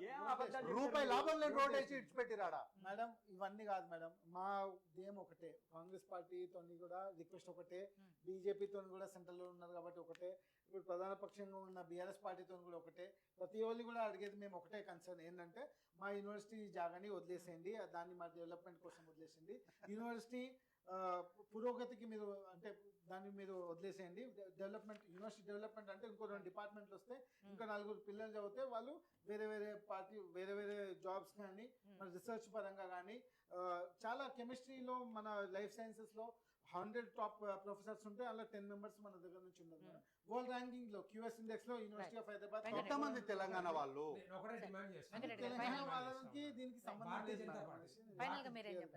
రూపాయి లాభం లేని రోడ్ వేసి ఇచ్చిపెట్టిరాడా మేడం. ఇవన్నీ కాదు మేడం, మా ధ్యేయం ఒకటే. కాంగ్రెస్ పార్టీతో కూడా రిక్వెస్ట్ ఒకటే, బీజేపీతో కూడా సెంట్రల్లో ఉన్నారు కాబట్టి ఒకటే, ఇప్పుడు ప్రధాన పక్షంగా ఉన్న BRS పార్టీతో కూడా ఒకటే. ప్రతి ఒళ్ళు కూడా అడిగేది మేము ఒకటే కన్సర్న్ ఏంటంటే మా యూనివర్సిటీ జాగాని వదిలేసేయండి, దాన్ని మా డెవలప్మెంట్ కోసం వదిలేసేయండి. యూనివర్సిటీ పురోగతికి మీరు అంటే దాన్ని మీరు వదిలేసేయండి. డెవలప్మెంట్ యూనివర్సిటీ డెవలప్మెంట్ అంటే ఇంకో 2 డిపార్ట్మెంట్లు వస్తే ఇంకా 4 పిల్లలు చదివితే వాళ్ళు వేరే వేరే జాబ్స్ కానీ మన రీసెర్చ్ పరంగా కానీ చాలా కెమిస్ట్రీలో మన లైఫ్ సైన్సెస్లో 100 టాప్ ప్రొఫెసర్స్ ఉంటే అలా 10 మెంబర్స్ మన దగ్గర నుంచి ఉన్నారు. వరల్డ్ ర్యాంకింగ్ లో QS ఇండెక్స్ లో యూనివర్సిటీ ఆఫ్ హైదరాబాద్ ఎంతమంది తెలంగాణ వాళ్ళు. తెలంగాణ వాళ్ళకి దీనికి సంబంధం లేదు.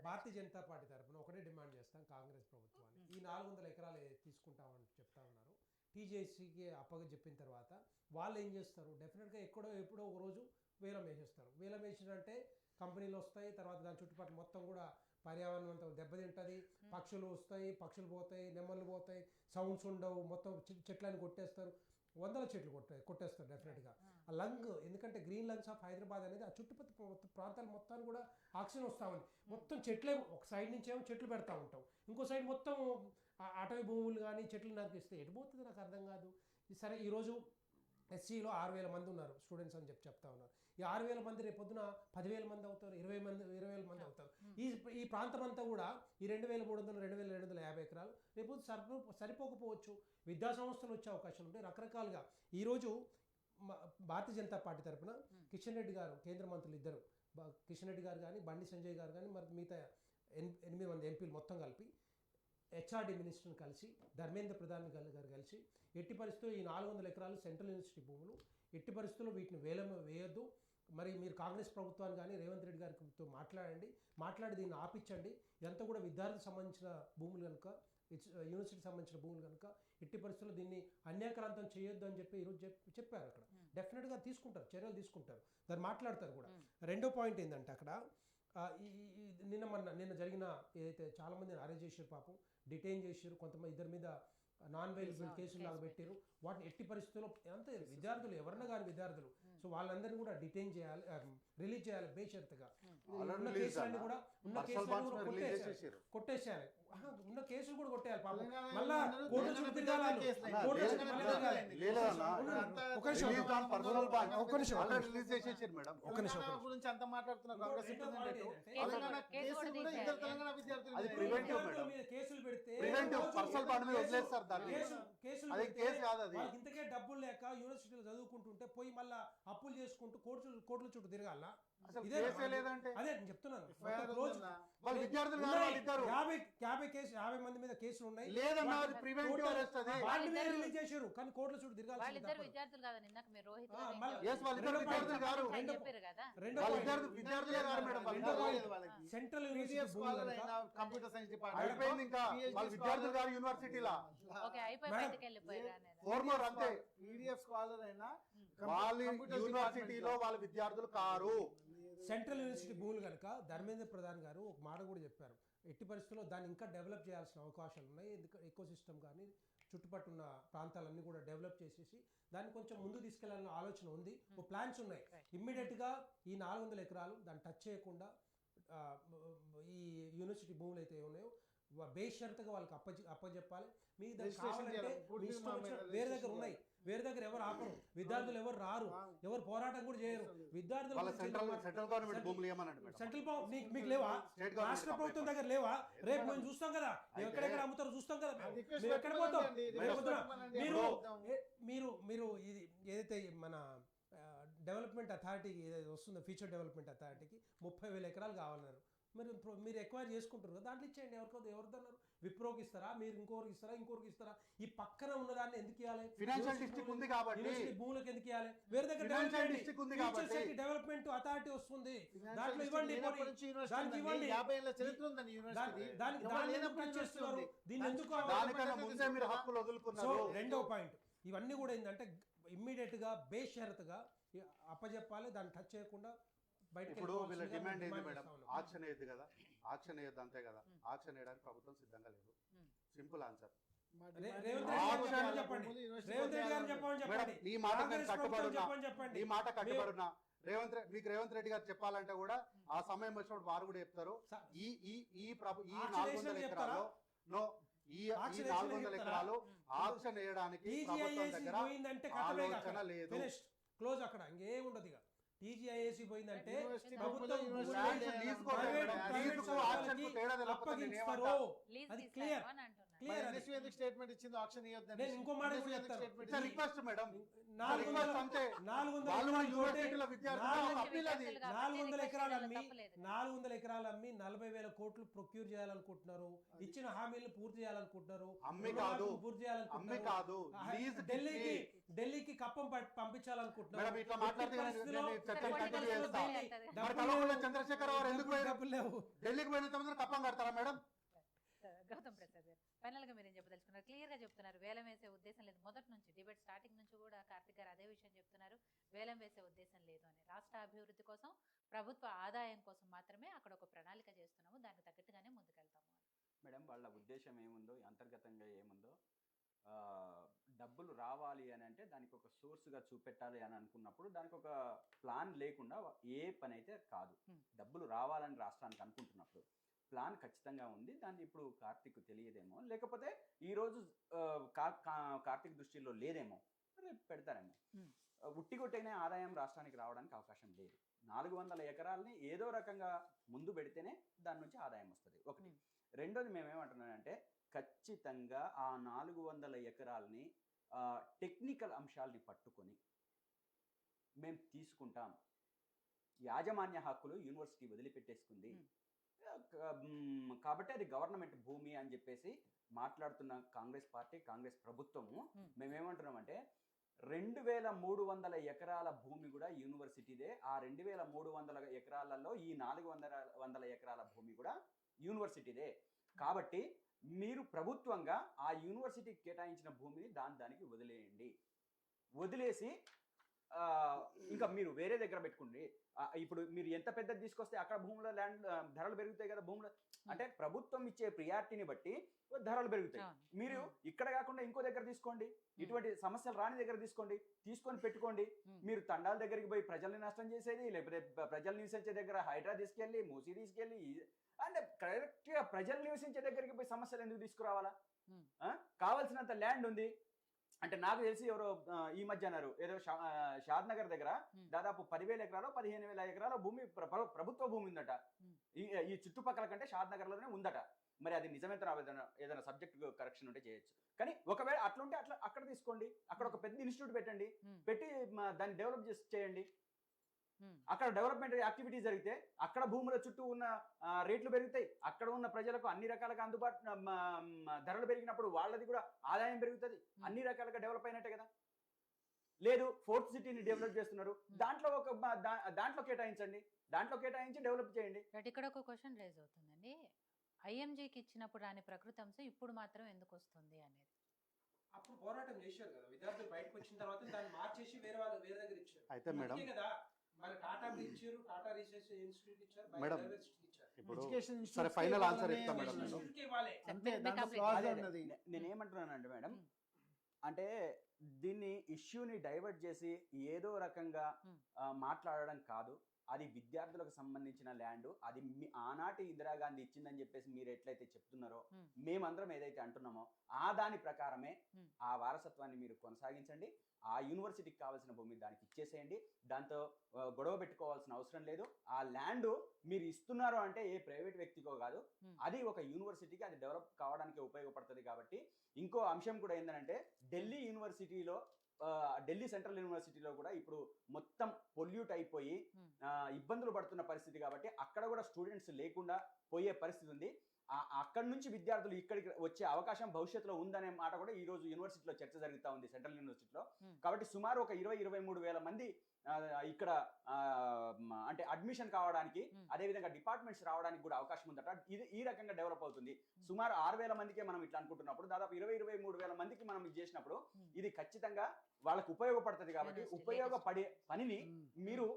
భారతీయ జనతా పార్టీ తరఫున ఒకటే డిమాండ్ చేస్తాం కాంగ్రెస్ ప్రభుత్వాన్ని. ఈ 400 ఎకరాలు తీసుకుంటామని చెప్తా ఉన్నారు. TJCకి అప్పగ చెప్పిన తర్వాత వాళ్ళు ఏం చేస్తారు, డెఫినెట్గా ఎప్పుడో ఒక రోజు వేలం వేసేస్తారు. వేలం వేసినంటే కంపెనీలు వస్తాయి, తర్వాత దాని చుట్టుపక్కల మొత్తం కూడా పర్యావరణం అంతా దెబ్బతింటుంది. పక్షులు వస్తాయి, పక్షులు పోతాయి, నెమ్మలు పోతాయి, సౌండ్స్ ఉండవు, మొత్తం చెట్లని కొట్టేస్తారు, 100 చెట్లు కొట్టేస్తారు డెఫినెట్గా. ఆ లంగ్, ఎందుకంటే గ్రీన్ లంగ్స్ ఆఫ్ హైదరాబాద్ అనేది ఆ చుట్టుపక్కల ప్రాంతాలు మొత్తాన్ని కూడా ఆక్సిజన్ వస్తూ ఉంది. మొత్తం చెట్లే, ఒక సైడ్ నుంచి ఏమో చెట్లు పెడతా ఉంటాం, ఇంకో సైడ్ మొత్తం అటవీ భూములు కానీ చెట్లు నరికిస్తే ఎటుపోతుంది నాకు అర్థం కాదు. సరే ఈరోజు SCలో 6000 మంది ఉన్నారు స్టూడెంట్స్ అని చెప్తా ఉన్నారు. ఈ 6000 మంది రేపు పొద్దున 10,000 మంది అవుతారు, 20,000 మంది అవుతారు. ఈ ప్రాంతం అంతా కూడా ఈ 2,300 2,250 ఎకరాలు రేపు సరిపోకపోవచ్చు. విద్యా సంస్థలు వచ్చే అవకాశం ఉంటే రకరకాలుగా. ఈరోజు భారతీయ జనతా పార్టీ తరఫున కిషన్ రెడ్డి గారు, కేంద్ర మంత్రులు ఇద్దరు, కిషన్ రెడ్డి గారు కానీ బండి సంజయ్ గారు కానీ మరి మిగతా 8 మంది ఎంపీలు మొత్తం కలిపి HRD మినిస్టర్ని కలిసి, ధర్మేంద్ర ప్రధాన్ గారు కలిసి ఎట్టి పరిస్థితుల్లో ఈ 400 ఎకరాలు సెంట్రల్ యూనివర్సిటీ భూములు, ఎట్టి పరిస్థితుల్లో వీటిని వేలం వేయొద్దు. మరి మీరు కాంగ్రెస్ ప్రభుత్వాన్ని కానీ రేవంత్ రెడ్డి గారితో మాట్లాడి దీన్ని ఆపించండి. ఇదంతా కూడా విద్యార్థులకు సంబంధించిన భూములు కనుక యూనివర్సిటీకి సంబంధించిన భూములు కనుక ఎట్టి పరిస్థితుల్లో దీన్ని అన్యాక్రాంతం చేయొద్దు అని చెప్పి ఈరోజు చెప్పారు అక్కడ. డెఫినెట్గా తీసుకుంటారు, చర్యలు తీసుకుంటారు, దాన్ని మాట్లాడతారు కూడా. రెండో పాయింట్ ఏంటంటే అక్కడ నిన్న జరిగిన ఏదైతే చాలామందిని అరెస్ట్ చేశారు, పాపం డిటైన్ చేశారు, కొంతమంది ఇద్దరి మీద నాన్ అవైలబుల్ కేసులు లాగా పెట్టారు. వాటిని ఎట్టి పరిస్థితుల్లో అంతే విద్యార్థులు ఎవరన్నా కానీ విద్యార్థులు, సో వాళ్ళందరినీ కూడా డిటైన్ చేయాలి, రిలీజ్ చేయాలి బేషరతుగా. ఉన్న కేసులన్నీ కూడా కొట్టేసేయాలి, ఉన్న కేసులు కూడా కొట్టేయాలి పాపం. మళ్ళా కోర్టు చుట్టూ తిరగాలి. కేసులు పెడితే ఇంతకే డబ్బులు లేక యూనివర్సిటీలో చదువుకుంటుంటే పోయి మళ్ళా అప్పులు చేసుకుంటూ కోర్టుల చుట్టూ తిరగాల. అదే నేను చెప్తున్నాను, 50 మంది మీద కేసులు ఉన్నాయి, రిలీజ్ చేశారు, కానీ కోర్టుల చుట్టూ తిరగాలి. సెంట్రల్ కంప్యూటర్ సైన్స్ డిపార్ట్మెంట్ ఇంకా విద్యార్థులు గారు యూనివర్సిటీలా అంతే పీడిఎఫ్ స్కాలర్ అయినా వాళ్ళ యూనివర్సిటీలో వాళ్ళ విద్యార్థులు కారు. సెంట్రల్ యూనివర్సిటీ భూములు కనుక ధర్మేంద్ర ప్రధాన్ గారు ఒక మాట కూడా చెప్పారు, ఎట్టి పరిస్థితుల్లో దాన్ని ఇంకా డెవలప్ చేయాల్సిన అవకాశాలు ఉన్నాయి. ఎందుకంటే ఎకో సిస్టమ్ కానీ చుట్టుపట్టున్న ప్రాంతాలన్నీ కూడా డెవలప్ చేసేసి దాన్ని కొంచెం ముందు తీసుకెళ్లాలన్న ఆలోచన ఉంది, ప్లాన్స్ ఉన్నాయి. ఇమ్మీడియట్గా ఈ 400 ఎకరాలు దాన్ని టచ్ చేయకుండా ఈ యూనివర్సిటీ భూములు అయితే ఉన్నాయో బేషరతుగా వాళ్ళకి అప్పచెప్పాలి. మీ వేరే దగ్గర ఉన్నాయి, వేరే దగ్గర ఎవరు ఆపరు, విద్యార్థులు ఎవరు రారు, ఎవరు పోరాటం కూడా చేయరు. విద్యార్థులు సెంట్రల్ మీకు లేవా, రాష్ట్ర ప్రభుత్వం దగ్గర లేవా? రేపు మేము చూస్తాం కదా, ఎక్కడెక్కడ అమ్ముతారో చూస్తాం కదా, మేము ఎక్కడ పోతాం. మీరు ఇది ఏదైతే మన డెవలప్మెంట్ అథారిటీకి ఏదైతే వస్తుందో ఫ్యూచర్ డెవలప్మెంట్ అథారిటీకి 30,000 ఎకరాలు కావాలన్నారు. మీరు ఎక్వైర్ చేసుకుంటారు కదా, దాంట్లో ఇచ్చేయండి. ఎవరిదన్నారు? విప్రోకి ఇస్తారా, మీరు ఇంకోరికి ఇస్తారా? ఈ పక్కన ఉన్నదాన్ని ఎందుకు ఇవ్వాలి? ఫైనాన్షియల్ డిస్ట్రిక్ట్ ఉంది కాబట్టి భూములకు ఎందుకు ఇవ్వాలి? వేరే దగ్గర డెవలప్మెంట్ అథారిటీ వస్తుంది, దాంట్లో ఇవ్వండి. దీన్ని ఎందుకు? రెండో పాయింట్, ఇవన్నీ కూడా ఏంటంటే ఇమ్మీడియట్ గా బేషరతుగా అప్పచెప్పాలి, దాన్ని టచ్ చేయకుండా బయటకు. ఇప్పుడు వీళ్ళ డిమాండ్ ఏంది మేడం? ఆక్షన్ అయ్యద్దు కదా, ఆక్షన్ అయ్యద్దు అంతే కదా. ఆక్షన్ వేయడానికి ప్రభుత్వం సిద్ధంగా లేదు. Simple answer. ఈ మాట కట్టుబడున్నా రేవంత్ రెడ్డి గారు చెప్పాలంటే కూడా ఆ సమయం వచ్చినప్పుడు వారు కూడా చెప్తారు. ఈ 400 ఎకరాలు ఈ 400 ఎకరాలు ఆక్షన్ వేయడానికి ప్రభుత్వం దగ్గర ఆలోచన లేదు. క్లోజ్ అక్కడ ఇంకేముండదు. ఇక టీజీఐఏసీ పోయిందంటే అది క్లియర్. స్టేట్మెంట్ ఇచ్చింది ఆక్షన్ ఇవ్వద్దని. నేను ఇంకో మాట కూడా చెప్తాను. రిక్వెస్ట్ మేడం, 400 ఎకరాలు అమ్మి 40,000 కోట్లు ప్రొక్యూర్ చేయాలనుకుంటున్నారు. ఇచ్చిన హామీలను పూర్తి చేయాలనుకుంటున్నారు. పూర్తి చేయాలనుకుంటున్నారు. ఢిల్లీకి కప్పం పంపించాలనుకుంటున్నారు. చంద్రశేఖర్ ఢిల్లీకి పోయిన కప్పం కడతారా మేడం? గౌతమ్ ప్రసాద్ గారు, ఫైనల్ గా మీరు ఏం చెప్పదలుచుకున్నారు? క్లియర్ గా చెప్తున్నారు, వేలం వేసే ఉద్దేశం లేదు. మొదటి నుంచి డిబేట్ స్టార్టింగ్ నుంచి కూడా కార్తిక్ గారు అదే విషయం చెప్తున్నారు, వేలం వేసే ఉద్దేశం లేదు అని. రాష్ట్ర అభివృద్ధి కోసం, ప్రభుత్వ ఆదాయం కోసం మాత్రమే అక్కడ ఒక ప్రణాళిక చేస్తున్నాము, దానికి తగ్గట్టుగానే ముందుకెళ్తాము అని. మేడం, వాళ్ళ ఉద్దేశం ఏముందో, అంతర్గతంగా ఏముందో, డబ్బులు రావాలి అని అంటే దానికి ఒక సోర్స్గా చూపెట్టాలి అని అనుకున్నప్పుడు దానికి ఒక ప్లాన్ లేకుండా ఏ పని అయితే కాదు. డబ్బులు రావాలని రాష్ట్రానికి అనుకుంటున్నప్పుడు ప్లాన్ ఖచ్చితంగా ఉంది. దాన్ని ఇప్పుడు కార్తిక్ తెలియదేమో, లేకపోతే ఈరోజు కార్తిక్ దృష్టిలో లేదేమో, రేపు పెడతారేమో. ఉట్టిగొట్టేనే ఆదాయం రాష్ట్రానికి రావడానికి అవకాశం లేదు. 400 ఎకరాలని ఏదో రకంగా ముందు పెడితేనే దాని నుంచి ఆదాయం వస్తుంది, ఒకటి. రెండోది మేమేమంటున్నానంటే ఖచ్చితంగా ఆ 400 ఎకరాలని టెక్నికల్ అంశాలని పట్టుకొని మేము తీసుకుంటాం, యాజమాన్య హక్కులు యూనివర్సిటీ వదిలిపెట్టేసుకుంది కాబట్టి అది గవర్నమెంట్ భూమి అని చెప్పేసి మాట్లాడుతున్న కాంగ్రెస్ పార్టీ, కాంగ్రెస్ ప్రభుత్వము మేమేమంటున్నామంటే 2,300 ఎకరాల భూమి కూడా యూనివర్సిటీదే. ఆ 2,300 ఎకరాలలో ఈ 400 ఎకరాల భూమి కూడా యూనివర్సిటీదే. కాబట్టి మీరు ప్రభుత్వంగా ఆ యూనివర్సిటీకి కేటాయించిన భూమిని దానికి వదిలేయండి. వదిలేసి ఇంకా మీరు వేరే దగ్గర పెట్టుకోండి. ఇప్పుడు మీరు ఎంత పెద్దది తీసుకొస్తే అక్కడ భూముల ల్యాండ్ ధరలు పెరుగుతాయి కదా. భూముల అంటే ప్రభుత్వం ఇచ్చే ప్రియారిటీని బట్టి ధరలు పెరుగుతాయి. మీరు ఇక్కడ కాకుండా ఇంకో దగ్గర తీసుకోండి, ఇటువంటి సమస్యలు రాని దగ్గర తీసుకొని పెట్టుకోండి. మీరు తండాల దగ్గరికి పోయి ప్రజల్ని నష్టం చేసేది, లేకపోతే ప్రజలు నివసించే దగ్గర హైడ్రా తీసుకెళ్ళి, మూసీ తీసుకెళ్ళి, అంటే కరెక్ట్ గా ప్రజలు నివసించే దగ్గరికి పోయి సమస్యలు ఎందుకు తీసుకురావాలా? కావాల్సినంత ల్యాండ్ ఉంది. అంటే నాకు తెలిసి ఎవరో ఈ మధ్య అన్నారు, ఏదో షాద్ నగర్ దగ్గర దాదాపు 10,000 ఎకరాలు 15,000 ఎకరాల భూమి ప్రభుత్వ భూమి ఉందట. ఈ చుట్టుపక్కల కంటే షాద్ నగర్ లోనే ఉందట. మరి అది నిజమైన ఏదైనా సబ్జెక్ట్ కరెక్షన్ ఉంటే చేయొచ్చు. కానీ ఒకవేళ అట్లుంటే అక్కడ తీసుకోండి, అక్కడ ఒక పెద్ద ఇన్స్టిట్యూట్ పెట్టండి, పెట్టి దాన్ని డెవలప్ చేయండి. అక్కడ డెవలప్మెంట్ యాక్టివిటీ జరిగితే అక్కడ భూముల చుట్టూ ఉన్న రేట్లు పెరుగుతాయి. అక్కడ ఉన్న ప్రజలకు అన్ని రకాలుగా అందుబాటు ధరలు పెరిగినప్పుడు వాళ్ళది కూడా ఆదాయం పెరుగుతుంది. అన్ని రకాలుగా డెవలప్ అయినట్టే కదా. లేదు, ఫోర్త్ సిటీని డెవలప్ చేస్తున్నారు, దాంట్లో కేటాయించి డెవలప్ చేయండి. బట్ ఇక్కడ ఒక క్వశ్చన్ రేజ్ అవుతుందండి, ఐఎంజీకి ఇచ్చినప్పుడు రాని ప్రకృతి అంశం ఇప్పుడు మాత్రం ఎందుకు వస్తుంది అనేది. అప్పుడు పోరాటం చేశారు కదా విద్యార్థులు, బయటకు వచ్చిన తర్వాత దాన్ని మార్చేసి వేరే దగ్గర ఇచ్చారు. అయితే మేడం కదా మరి టాటా ఇచ్చారు, టాటా రీసెర్చ్ ఇన్స్టిట్యూట్ ఇచ్చారు, మేడం ఇప్పుడు సరే ఫైనల్ ఆన్సర్ ఇస్తాం మేడం. నేనేమంటున్నానండి మేడం, అంటే దీన్ని ఇష్యూని డైవర్ట్ చేసి ఏదో రకంగా మాట్లాడడం కాదు. అది విద్యార్థులకు సంబంధించిన ల్యాండ్. అది ఆనాటి ఇందిరాగాంధీ ఇచ్చిందని చెప్పేసి మీరు ఎట్లయితే చెప్తున్నారో, మేమందరం ఏదైతే అంటున్నామో దాని ప్రకారమే ఆ వారసత్వాన్ని మీరు కొనసాగించండి. ఆ యూనివర్సిటీకి కావాల్సిన భూమి దానికి ఇచ్చేసేయండి. దాంతో గొడవ పెట్టుకోవాల్సిన అవసరం లేదు. ఆ ల్యాండ్ మీరు ఇస్తున్నారు అంటే ఏ ప్రైవేట్ వ్యక్తికో కాదు, అది ఒక యూనివర్సిటీకి అది డెవలప్ కావడానికి ఉపయోగపడుతుంది. కాబట్టి ఇంకో అంశం కూడా ఏంటంటే, ఢిల్లీ సెంట్రల్ యూనివర్సిటీలో కూడా ఇప్పుడు మొత్తం పొల్యూట్ అయిపోయి ఇబ్బందులు పడుతున్న పరిస్థితి. కాబట్టి అక్కడ కూడా స్టూడెంట్స్ లేకుండా పోయే పరిస్థితి ఉంది. అక్కడి నుంచి విద్యార్థులు ఇక్కడికి వచ్చే అవకాశం భవిష్యత్తులో ఉందనే మాట కూడా ఈ రోజు యూనివర్సిటీలో చర్చ జరుగుతూ ఉంది, సెంట్రల్ యూనివర్సిటీలో. కాబట్టి సుమారు ఒక 20-23 వేల మంది ఇక్కడ అంటే అడ్మిషన్ కావడానికి, అదేవిధంగా డిపార్ట్మెంట్స్ రావడానికి కూడా అవకాశం ఉందట. ఇది ఈ రకంగా డెవలప్ అవుతుంది. సుమారు 6,000 మందికే మనం ఇట్లా అనుకుంటున్నప్పుడు, దాదాపు 20-23 వేల మందికి మనం ఇది చేసినప్పుడు ఇది ఖచ్చితంగా వాళ్ళకు ఉపయోగపడుతుంది. కాబట్టి ఉపయోగపడే పనిని మీరు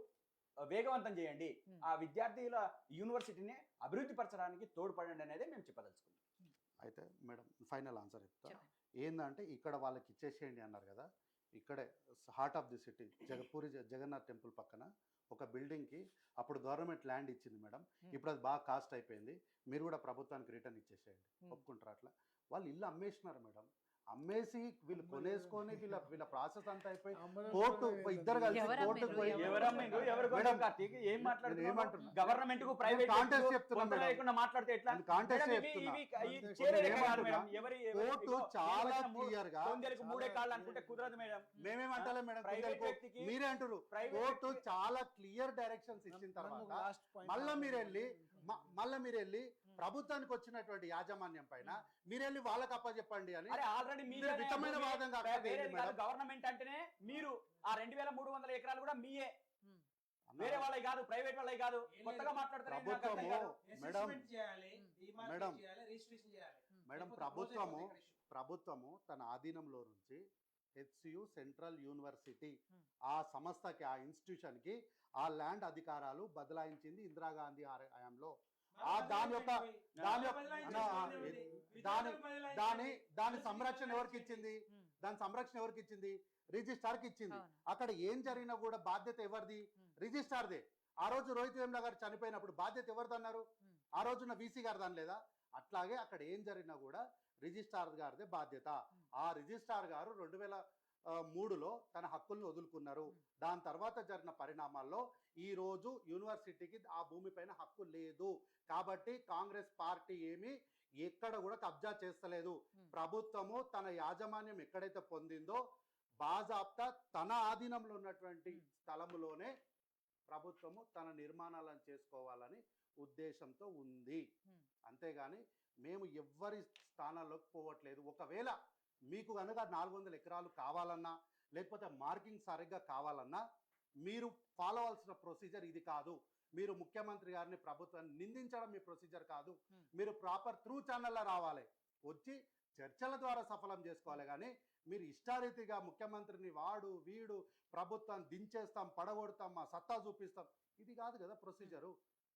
వేగవంతం చేయండి. ఆ విద్యార్థుల యూనివర్సిటీని అభివృద్ధి పరచడానికి తోడ్పడండి అనేది మేము చెప్పదలుచుకున్నాం. అయితే మేడం ఫైనల్ ఆన్సర్ ఇస్తా. ఏంటంటే ఇక్కడ వాళ్ళకి ఇచ్చేసేయండి అన్నారు కదా, ఇక్కడే heart of the city Puri Jagannath temple పక్కన ఒక బిల్డింగ్కి అప్పుడు గవర్నమెంట్ ల్యాండ్ ఇచ్చింది మేడం. ఇప్పుడు అది బాగా కాస్ట్ అయిపోయింది. మీరు కూడా ప్రభుత్వానికి రిటర్న్ ఇచ్చేసేయండి. ఒప్పుకుంటారు? అట్లా వాళ్ళు ఇల్లు అమ్మేసినారు మేడం. అమ్మేసి వీళ్ళు కొనేసుకొని వీళ్ళ ప్రాసెస్ అంతా అయిపోయి కోర్టు ఇద్దరు కలిసి కోర్టుకు పోయి గవర్నమెంట్ కు ప్రైవేట్ కాంటెస్ట్ చెప్తున్నా మాట్లాడితే ఎట్లా? కోర్టు చాలా క్లియర్ గా 3 కాళ్ళు అనుకుంటే కుదరదు మేడం. మేమేమంటలే మేడం, మీరే అంటారు. కోర్టు చాలా క్లియర్ డైరెక్షన్స్ ఇచ్చిన తర్వాత మళ్ళీ మీరు వెళ్ళి ప్రభుత్వానికి వచ్చినటువంటి యాజమాన్యం పైన మీరెళ్ళి వాళ్ళకి అప్పచెప్పండి అని ఆల్రెడీ విధమైన వాదం. గవర్నమెంట్ అంటేనే మీరు ఆ 2,300 ఎకరాలు కూడా మీయే, వేరే వాళ్ళవి కాదు, ప్రైవేట్ వాళ్ళవి కాదు. కొత్తగా మాట్లాడుతున్నారు మేడం. ప్రభుత్వము తన ఆధీనంలో నుంచి హెచ్సియు సెంట్రల్ యూనివర్సిటీ ఆ సంస్థకి, ఆ ఇన్స్టిట్యూషన్ కి ఆ ల్యాండ్ అధికారాలు బదలాయించింది ఇందిరాగాంధీ హయాంలో. దాని సంరక్షణ ఎవరికి ఇచ్చింది? రిజిస్ట్రార్కి ఇచ్చింది. అక్కడ ఏం జరిగినా కూడా బాధ్యత ఎవరిది? రిజిస్ట్రార్దే. ఆ రోజు రోహిత్ వేముల గారు చనిపోయినప్పుడు బాధ్యత ఎవరిది అన్నారు? ఆ రోజున వీసీ గారు దాని లేదా? అట్లాగే అక్కడ ఏం జరిగినా కూడా రిజిస్ట్రార్ గారిదే బాధ్యత. ఆ రిజిస్ట్రార్ గారు 2003లో తన హక్కుల్ని వదులుకున్నారు. దాని తర్వాత జరిగిన పరిణామాల్లో ఈ రోజు యూనివర్సిటీకి ఆ భూమి పైన హక్కు లేదు. కాబట్టి కాంగ్రెస్ పార్టీ ఏమి ఎక్కడ కూడా కబ్జా చేస్తలేదు. ప్రభుత్వము తన యాజమాన్యం ఎక్కడైతే పొందిందో బాజాప్తా తన ఆధీనంలో ఉన్నటువంటి స్థలములోనే ప్రభుత్వము తన నిర్మాణాలను చేసుకోవాలని ఉద్దేశంతో ఉంది. అంతేగాని మేము ఎవ్వరి స్థానాల్లోకి పోవట్లేదు. ఒకవేళ మీకు కనుక 400 ఎకరాలు కావాలన్నా, లేకపోతే మార్కింగ్ సరిగ్గా కావాలన్నా, మీరు ఫాలో అవ్వాల్సిన ప్రొసీజర్ ఇది కాదు. మీరు ముఖ్యమంత్రి గారిని, ప్రభుత్వాన్ని నిందించడం మీ ప్రొసీజర్ కాదు. మీరు ప్రాపర్ త్రూ ఛానల్లో రావాలి. వచ్చి చర్చల ద్వారా సఫలం చేసుకోవాలి. కానీ మీరు ఇష్టారీతిగా ముఖ్యమంత్రిని వాడు వీడు ప్రభుత్వం దించేస్తాం, పడగొడతాం, మా సత్తా చూపిస్తాం, ఇది కాదు కదా ప్రొసీజరు.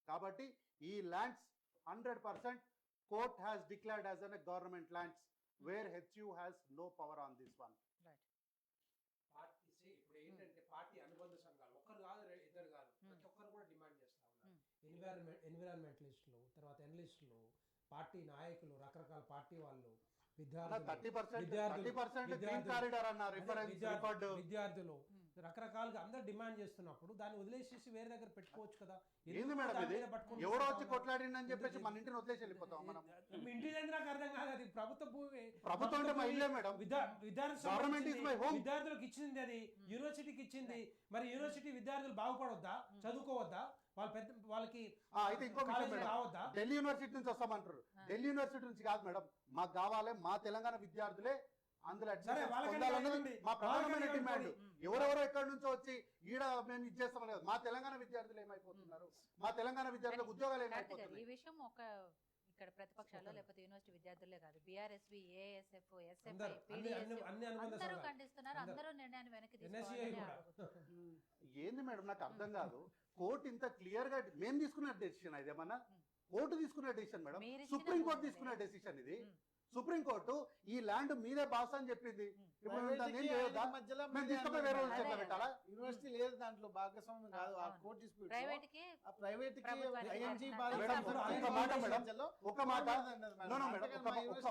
కాబట్టి ఈ lands 100% court has declared as an government lands where HU has no power on this one. Party ఇప్పుడు ఏంటంటే పార్టీ అనుబంధ సంఘాలు ఒక్కరు కాదు, ఇద్దరు కాదు, ప్రతి ఒక్కరు కూడా డిమాండ్ చేస్తా ఉన్నారు. ఎన్విరాన్మెంటలిస్టులు, తర్వాత ఎనలిస్టులు, పార్టీ నాయకులు, రకరకాల పార్టీ వాళ్ళు, విద్యార్థులు రకరకాలుగా అందరు డిమాండ్ చేస్తున్నప్పుడు దాన్ని వదిలేసేసి వేరే దగ్గర పెట్టుకోవచ్చు కదా. ఏంది మేడం ఇది? ఎవడో వచ్చి కొట్లాడిందని చెప్పేసి మన ఇంటిని వదిలేసి వెళ్ళిపోతాం మనం. ఇంటి దగ్గర నాకు అర్థం కాదు, అది ప్రభుత్వ భూమి. ప్రభుత్వం అంటే మా ఇల్లే మేడం. విద్యార్థులకు ఇచ్చింది, అది యూనివర్సిటీకి ఇచ్చింది. మరి యూనివర్సిటీ విద్యార్థులు బాగుపడొద్దా, చదువుకోవద్దా, వాళ్ళ పెద్ద వాళ్ళకి అయితే ఇంకో రావద్దా? ఢిల్లీ యూనివర్సిటీ నుంచి వస్తామంటారు. ఢిల్లీ యూనివర్సిటీ నుంచి కాదు మేడం, మాకు కావాలి మా తెలంగాణ విద్యార్థులే అందులో మా ప్రధానమైన డిమాండ్. ఎవరెవరో ఎక్కడి నుంచో వచ్చి ఈడ మేము ఇది చేస్తాం లేదు, మా తెలంగాణ విద్యార్థులు ఏమైపోతున్నారు, మా తెలంగాణ విద్యార్థులకు ఉద్యోగాలు ఏమైపోతున్నాయి. ఈ విషయం ఒక ఇక్కడ ప్రతిపక్షాలు లేకపోతే యూనివర్సిటీ విద్యార్థులే కాదు, బీఆర్ఎస్వి, ఏఎస్ఎఫ్, ఎస్ఎఫ్ఐ, అందరూ ఖండిస్తున్నారు. అందరూ నిర్ణయాన్ని వెనక్కి తీసుకున్నారు. ఏంది మేడం నాకు అర్థం కాదు. కోర్టు ఇంత క్లియర్ గా మేము తీసుకున్న డెసిషన్ ఇదేమన్నా కోర్టు తీసుకునే డెసిషన్ మేడం, సుప్రీం కోర్టు తీసుకునే డెసిషన్ ఇది. సుప్రీం కోర్టు ఈ ల్యాండ్ మీదే బాస్ అని చెప్పింది. యూనివర్సిటీ లేదు దాంట్లో భాగస్వామ్యం కాదు. ఆ కోర్టు డిస్ప్యూట్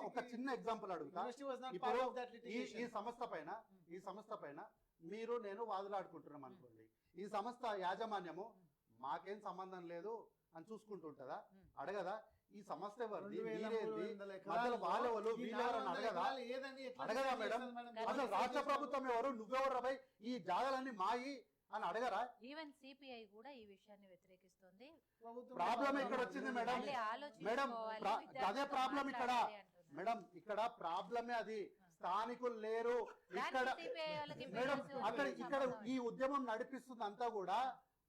ఒక చిన్న ఎగ్జాంపుల్ అడుగుతా. ఈ సంస్థ పైన మీరు నేను వాదులాడుకుంటున్నాం అనుకోండి, ఈ సంస్థ యాజమాన్యము మాకేం సంబంధం లేదు అని చూసుకుంటుంటదా? అడగదా? ఈ సంస్థ ఎవరిది, మీరేంది, మధ్యలో వాళ్ళెవరు వీళ్ళెవరని అడగదా మేడం? అసలు రాష్ట్ర ప్రభుత్వం ఎవరు, నువ్వెవరు రాబాయ్, ఈ జాగాలన్నీ మాయి అని అడగరా? ఈవెన్ సిపిఐ కూడా ఈ విషయాన్ని వ్యతిరేకిస్తుంది. ప్రాబ్లం ఇక్కడ వచ్చింది మేడం. మేడం అదే ప్రాబ్లం ఇక్కడ మేడం, ఇక్కడ ప్రాబ్లమే అది. స్థానికులు లేరు ఇక్కడ మేడం. ఇక్కడ ఈ ఉద్యమం నడిపిస్తుంది అంతా కూడా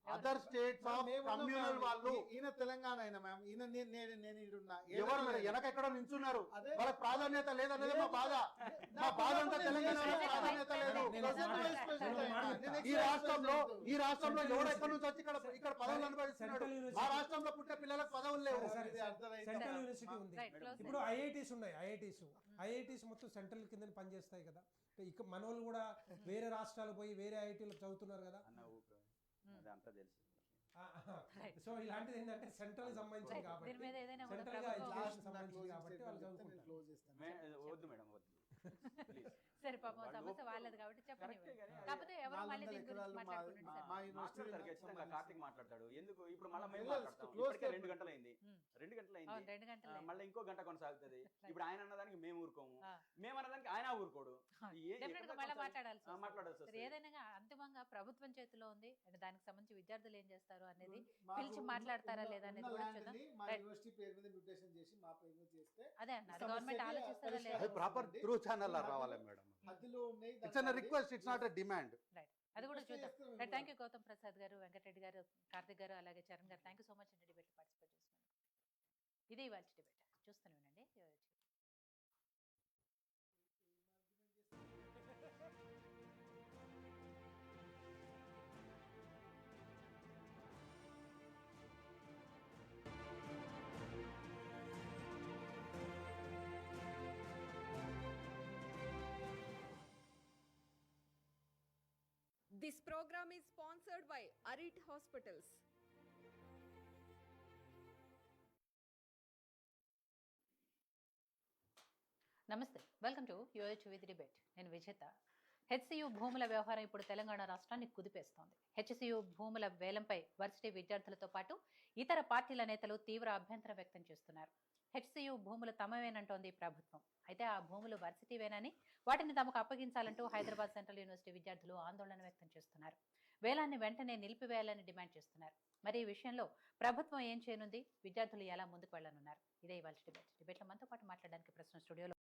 అదర్ స్టేట్స్ ఆఫ్ కమ్యూనల్ వాళ్ళు. ఈయన తెలంగాణ అయినా మ్యామ్, ఈయన నేను ఎవరు వెనక ఎక్కడ నించున్నారు, వాళ్ళకి ప్రాధాన్యత లేదనేది మా బాధ. మా బాధ అంతా తెలంగాణ ప్రాధాన్యత లేదు. ఈ రాష్ట్రంలో ఎవరు ఎక్కడి నుంచి వచ్చి ఇక్కడ పదవులు అనుభవిస్తున్నాడు. మా రాష్ట్రంలో పుట్టే పిల్లలకు పదవులు లేవు. సెంట్రల్ యూనివర్సిటీ ఉంది, ఇప్పుడు ఐఐటీస్ ఉన్నాయి. ఐఐటీస్ మొత్తం సెంట్రల్ కింద పనిచేస్తాయి కదా. ఇక మనోళ్ళు కూడా వేరే రాష్ట్రాలు పోయి వేరే ఐఐటీలో చదువుతున్నారు కదా. అంతా తెలుసు. సో ఇలాంటిది ఏంటంటే సెంట్రల్ సంబంధించింది కాబట్టి, సెంట్రల్ గా ఎడ్యుకేషన్ సంబంధించింది కాబట్టి వాళ్ళు చదువుకుంటారు. వద్దు మేడం, వద్దు. సరే పాపం సమస్య వాళ్ళది కాబట్టి చెప్పండి. కాకపోతే ఎవరు మళ్ళీ దీని గురించి మాట్లాడుకుంటారు. కార్తీక్ మాట్లాడతాడు ఎందుకు? ఇప్పుడు మళ్ళీ మేము మాట్లాడతాం. 2 గంటలు అయింది, 2 గంటలు అయింది, మళ్ళీ ఇంకో గంట కొనసాగుతుంది. ఇప్పుడు ఆయన అన్నదానికి మేము ఊరుకోము, మేము అన్నదానికి ఆయన ఊరుకోడు. మాట్లాడాల్సి ఏదైనా అంతిమంగా ప్రభుత్వం చేతిలో ఉంది. దానికి సంబంధించి విద్యార్థులు ఏం చేస్తారు అనేది పిలిచి మాట్లాడతారా లేదా అనేది కూడా చూద్దాం. అదే అన్నారు, గవర్నమెంట్ ఆలోచిస్తారా లేదా ప్రాపర్ త్రూ ఛానల్ రావాలి madam. It's a request, it's not a demand. Right, అది కూడా చూద్దాం. Right, thank you Gautam Prasad garu, Venkatareddy గారు, కార్తిక్ గారు, అలాగే చరణ్ గారు. థ్యాంక్ యూ సో మచ్ అండి డిబేట్లో పార్టిసిపేట్ చేస్తున్నారు. ఇదే ఇవాళ డిబేట్, చూస్తూనే ఉండండి. This program is sponsored by Arit Hospitals. నమస్తే, వెల్కమ్ టు యూహెచ్ విత్ డిబేట్. నేను విజేత. హెచ్సియు భూముల వ్యవహారం ఇప్పుడు తెలంగాణ రాష్ట్రాన్ని కుదిపేస్తోంది. హెచ్సియు భూముల వేలంపై వర్సిటీ విద్యార్థులతో పాటు ఇతర పార్టీల నేతలు తీవ్ర అభ్యంతరం వ్యక్తం చేస్తున్నారు. హెచ్సియు భూములు తమవేనంటోంది ప్రభుత్వం. అయితే ఆ భూములు వర్సిటీవేనని, వాటిని తమకు అప్పగించాలంటూ హైదరాబాద్ సెంట్రల్ యూనివర్సిటీ విద్యార్థులు ఆందోళన వ్యక్తం చేస్తున్నారు. వేలాన్ని వెంటనే నిలిపివేయాలని డిమాండ్ చేస్తున్నారు. మరి ఈ విషయంలో ప్రభుత్వం ఏం చేయనుంది, విద్యార్థులు ఎలా ముందుకు వెళ్లనున్నారు? ఇదే ఇవాళ డిబేట్. డిబేట్లో మనతో పాటు మాట్లాడడానికి ప్రస్తుతం స్టూడియోలో